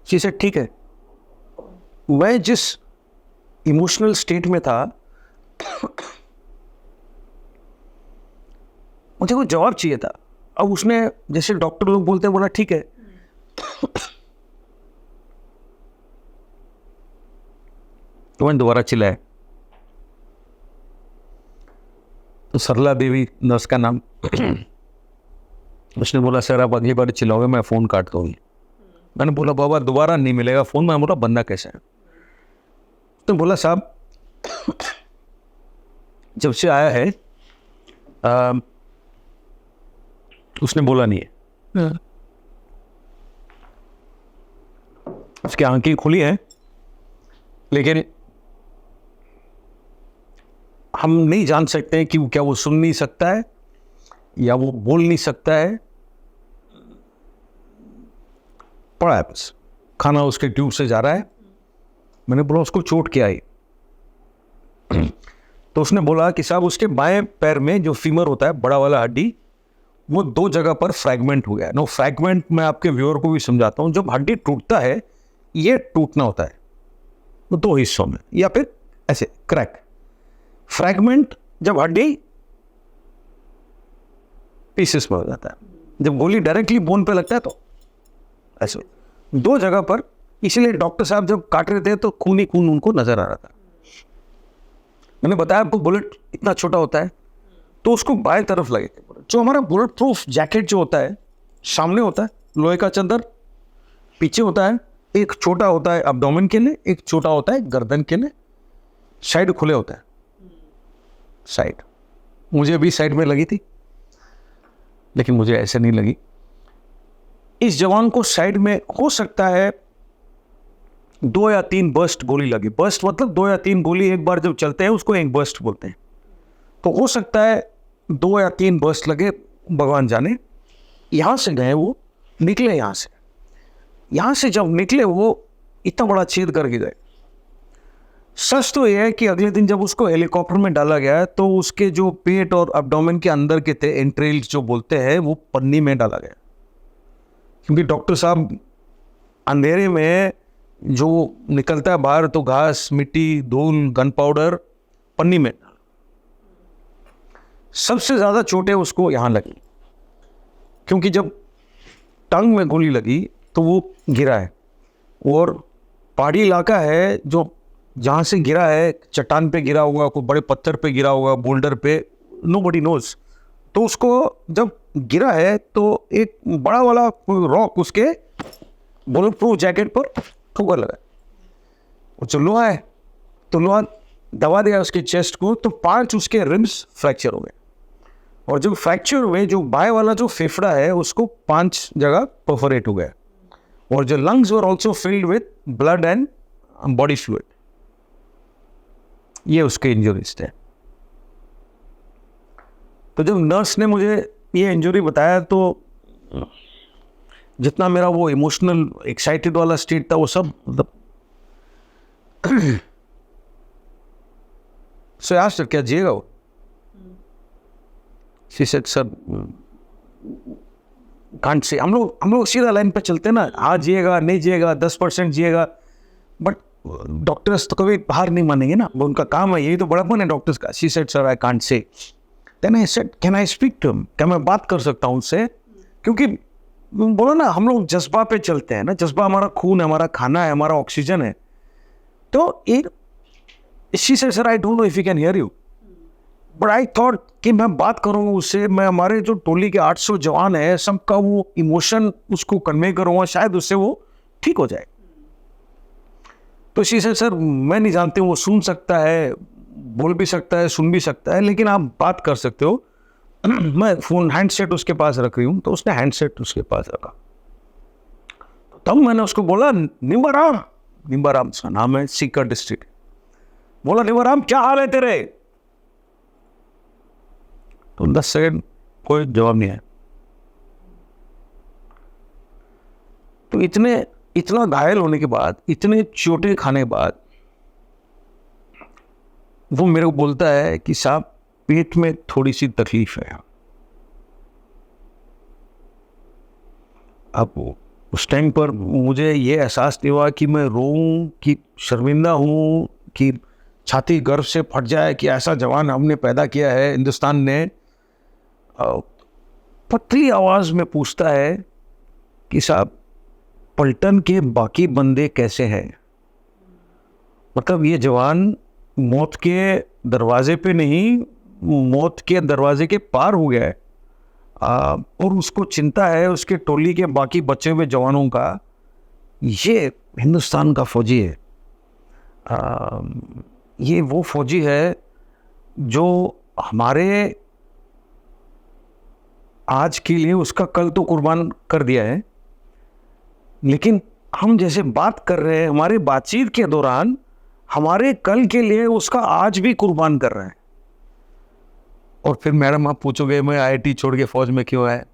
शी सेड ठीक है। मैं जिस इमोशनल स्टेट में था मुझे कोई जवाब चाहिए था। अब उसने जैसे डॉक्टर लोग बोलते हैं बोला ठीक है। तो मैंने दोबारा चिल्लाया। तो सरला देवी नर्स का नाम, उसने बोला सर आप अगली बार चिल्लाओगे मैं फ़ोन काट दूंगी। मैंने बोला बाबा दोबारा नहीं मिलेगा फ़ोन। मैं बोला बंदा कैसा है? तो बोला साहब जब से आया है उसने बोला नहीं है। उसकी आंखें खुली हैं लेकिन हम नहीं जान सकते हैं कि क्या वो सुन नहीं सकता है या वो बोल नहीं सकता है। पड़ा है बस, खाना उसके ट्यूब से जा रहा है। मैंने बोला उसको चोट क्या आई? तो उसने बोला कि साहब उसके बाएं पैर में जो फीमर होता है, बड़ा वाला हड्डी, वो 2 जगह पर फ्रैगमेंट हो गया है। नो, फ्रैगमेंट मैं आपके व्यूअर को भी समझाता हूँ। जब हड्डी टूटता है, ये टूटना होता है वो 2 हिस्सों में, या फिर ऐसे क्रैक। फ्रैगमेंट जब हड्डी पीसेस में हो जाता है, जब गोली डायरेक्टली बोन पे लगता है तो ऐसे 2 जगह पर। इसलिए डॉक्टर साहब जब काट रहे थे तो खून ही खून उनको नजर आ रहा था। मैंने बताया आपको बुलेट इतना छोटा होता है, तो उसको बाएं तरफ लगे। जो हमारा बुलेट प्रूफ जैकेट जो होता है, सामने होता है लोहे का चद्दर, पीछे होता है एक छोटा होता है एब्डोमेन के लिए, एक छोटा होता है गर्दन के लिए, साइड खुले होता है। साइड मुझे भी साइड में लगी थी, लेकिन मुझे ऐसे नहीं लगी। इस जवान को साइड में हो सकता है 2 या 3 बर्स्ट गोली लगी। बर्स्ट मतलब 2 या 3 गोली एक बार जब चलते हैं उसको एक बर्स्ट बोलते हैं। तो हो सकता है 2 या 3 बर्स्ट लगे, भगवान जाने। यहाँ से गए वो, निकले यहाँ से जब निकले वो इतना बड़ा छेद करके गए। सच तो यह है कि अगले दिन जब उसको हेलीकॉप्टर में डाला गया तो उसके जो पेट और एब्डोमेन के अंदर के थे, एंट्रेल्स जो बोलते हैं, वो पन्नी में डाला गया। क्योंकि डॉक्टर साहब अंधेरे में जो निकलता है बाहर, तो घास, मिट्टी, धूल, गन पाउडर पन्नी में डाला। सबसे ज़्यादा चोटें उसको यहाँ लगी, क्योंकि जब टंग में गोली लगी तो वो गिरा है। और पहाड़ी इलाका है, जो जहाँ से गिरा है, चट्टान पे गिरा होगा, कोई बड़े पत्थर पे गिरा होगा, बोल्डर पे, नोबडी नोज। तो उसको जब गिरा है तो एक बड़ा वाला रॉक उसके बुलेट प्रूफ जैकेट पर ठोकर लगा। वो जो लोहा है, तो लोहा दबा दिया उसके चेस्ट को, तो 5 उसके रिब्स फ्रैक्चर हो गए। और जब फ्रैक्चर हुए, जो बाएं वाला जो फेफड़ा है उसको 5 जगह परफोरेट हो गया। और जो lungs were also filled with blood and body fluid. ये उसके इंजरीज थे। तो जब नर्स ने मुझे ये इंजरी बताया, तो जितना मेरा वो इमोशनल एक्साइटेड वाला स्टेट था, वो सब मतलब सो यार सर क्या जिएगा वो? She said sir can't say. हम लोग सीधा लाइन पे चलते हैं ना, आज जिएगा नहीं जिएगा, 10% जिएगा। बट डॉक्टर्स तो कभी हार नहीं मानेंगे ना, वो उनका काम है, यही तो बड़ापन है डॉक्टर्स का। She said sir I can't say. Then I said can I speak to him? क्या मैं बात कर सकता हूँ उससे? क्योंकि बोलो ना, हम लोग जज्बा पे चलते हैं ना, जज्बा हमारा खून है, हमारा खाना है, हमारा ऑक्सीजन है। तो एक she said sir I don't know if he can hear you, but I thought कि मैं बात करूँगा उससे, मैं हमारे जो टोली के 800 जवान हैं सबका वो इमोशन उसको कन्वे करूँगा, शायद उससे वो ठीक हो जाए। तो शी सेड सर मैं नहीं जानती हूँ, वो सुन सकता है, बोल भी सकता है, सुन भी सकता है, लेकिन आप बात कर सकते हो। मैं फ़ोन हैंडसेट उसके पास रख रही हूँ, तो उसने हैंडसेट उसके पास रखा। तब मैंने उसको बोला निम्बाराम उसका नाम है, सीकर डिस्ट्रिक्ट। बोला निम्बाराम क्या हाल है तेरे? तो 10 सेकंड कोई जवाब नहीं आया। तो इतना घायल होने के बाद, इतने चोटें खाने के बाद, वो मेरे को बोलता है कि साहब पेट में थोड़ी सी तकलीफ है। अब उस टाइम पर मुझे ये एहसास नहीं हुआ कि मैं रोऊं, कि शर्मिंदा हूँ, कि छाती गर्व से फट जाए कि ऐसा जवान हमने पैदा किया है हिंदुस्तान ने। पतली आवाज़ में पूछता है कि साहब पलटन के बाकी बंदे कैसे हैं? मतलब ये जवान मौत के दरवाजे पे नहीं, मौत के दरवाजे के पार हो गया है। और उसको चिंता है उसके टोली के बाकी बचे हुए जवानों का। ये हिंदुस्तान का फौजी है। ये वो फौजी है जो हमारे आज के लिए उसका कल तो कुर्बान कर दिया है, लेकिन हम जैसे बात कर रहे हैं, हमारे बातचीत के दौरान हमारे कल के लिए उसका आज भी कुर्बान कर रहे हैं। और फिर मैडम आप पूछोगे मैं आईआईटी छोड़ के फौज में क्यों आया?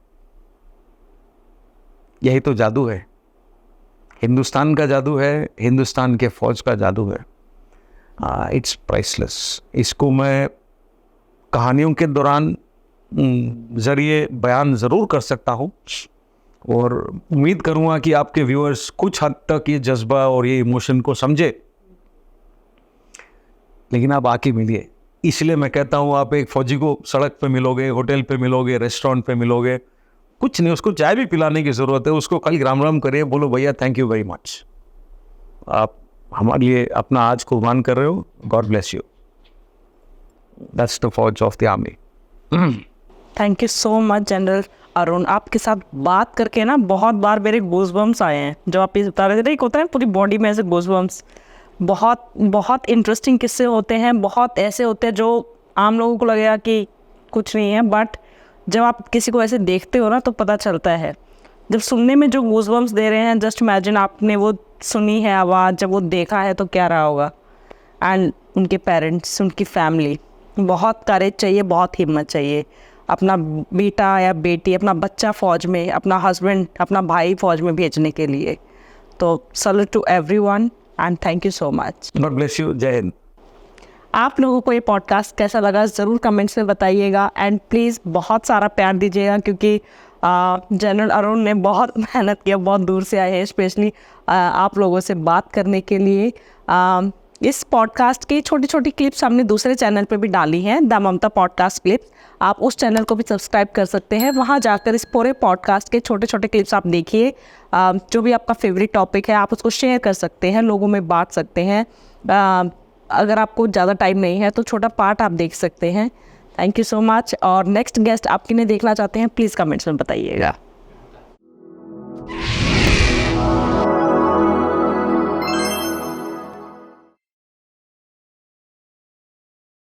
यही तो जादू है, हिंदुस्तान का जादू है, हिंदुस्तान के फौज का जादू है। It's priceless. इसको मैं कहानियों के दौरान ज़रिए बयान ज़रूर कर सकता हूँ और उम्मीद करूँगा कि आपके व्यूअर्स कुछ हद तक ये जज्बा और ये इमोशन को समझे। लेकिन आप आके मिलिए, इसलिए मैं कहता हूँ आप एक फौजी को सड़क पे मिलोगे, होटल पे मिलोगे, रेस्टोरेंट पे मिलोगे, कुछ नहीं, उसको चाय भी पिलाने की ज़रूरत है, उसको कल राम राम करिए, बोलो भैया थैंक यू वेरी मच, आप हमारे लिए अपना आज कुर्बान कर रहे हो, God bless you. That's the फौज of the army. Thank you so much General Arun. आपके साथ बात करके ना बहुत बार मेरे गूज़बम्स आए हैं, जो आप ये बता रहे थे, एक होता है पूरी बॉडी में ऐसे गूज़बम्स। बहुत बहुत इंटरेस्टिंग किस्से होते हैं, बहुत ऐसे होते हैं जो आम लोगों को लगेगा कि कुछ नहीं है, बट जब आप किसी को ऐसे देखते हो ना तो पता चलता है। जब सुनने में जो गूज़बम्स दे रहे हैं, जस्ट इमेजिन आपने वो सुनी है आवाज़, जब वो देखा है तो क्या रहा होगा। एंड उनके पेरेंट्स, उनकी फैमिली, बहुत करेज चाहिए, बहुत हिम्मत चाहिए अपना बेटा या बेटी, अपना बच्चा फ़ौज में, अपना हस्बैंड, अपना भाई फ़ौज में भेजने के लिए। तो salute to everyone and thank you so much. God bless you. जय हिंद। आप लोगों को ये पॉडकास्ट कैसा लगा ज़रूर कमेंट्स में बताइएगा एंड प्लीज़ बहुत सारा प्यार दीजिएगा, क्योंकि जनरल अरुण ने बहुत मेहनत किया, बहुत दूर से आए हैं स्पेशली आप लोगों से बात करने के लिए। इस पॉडकास्ट की छोटी छोटी क्लिप्स हमने दूसरे चैनल पे भी डाली हैं, द ममता पॉडकास्ट क्लिप्स। आप उस चैनल को भी सब्सक्राइब कर सकते हैं, वहाँ जाकर इस पूरे पॉडकास्ट के छोटे छोटे क्लिप्स आप देखिए। जो भी आपका फेवरेट टॉपिक है आप उसको शेयर कर सकते हैं, लोगों में बांट सकते हैं। अगर आपको ज़्यादा टाइम नहीं है तो छोटा पार्ट आप देख सकते हैं। Thank you so much. और नेक्स्ट गेस्ट आप किन्हें देखना चाहते हैं प्लीज़ कमेंट्स में बताइएगा।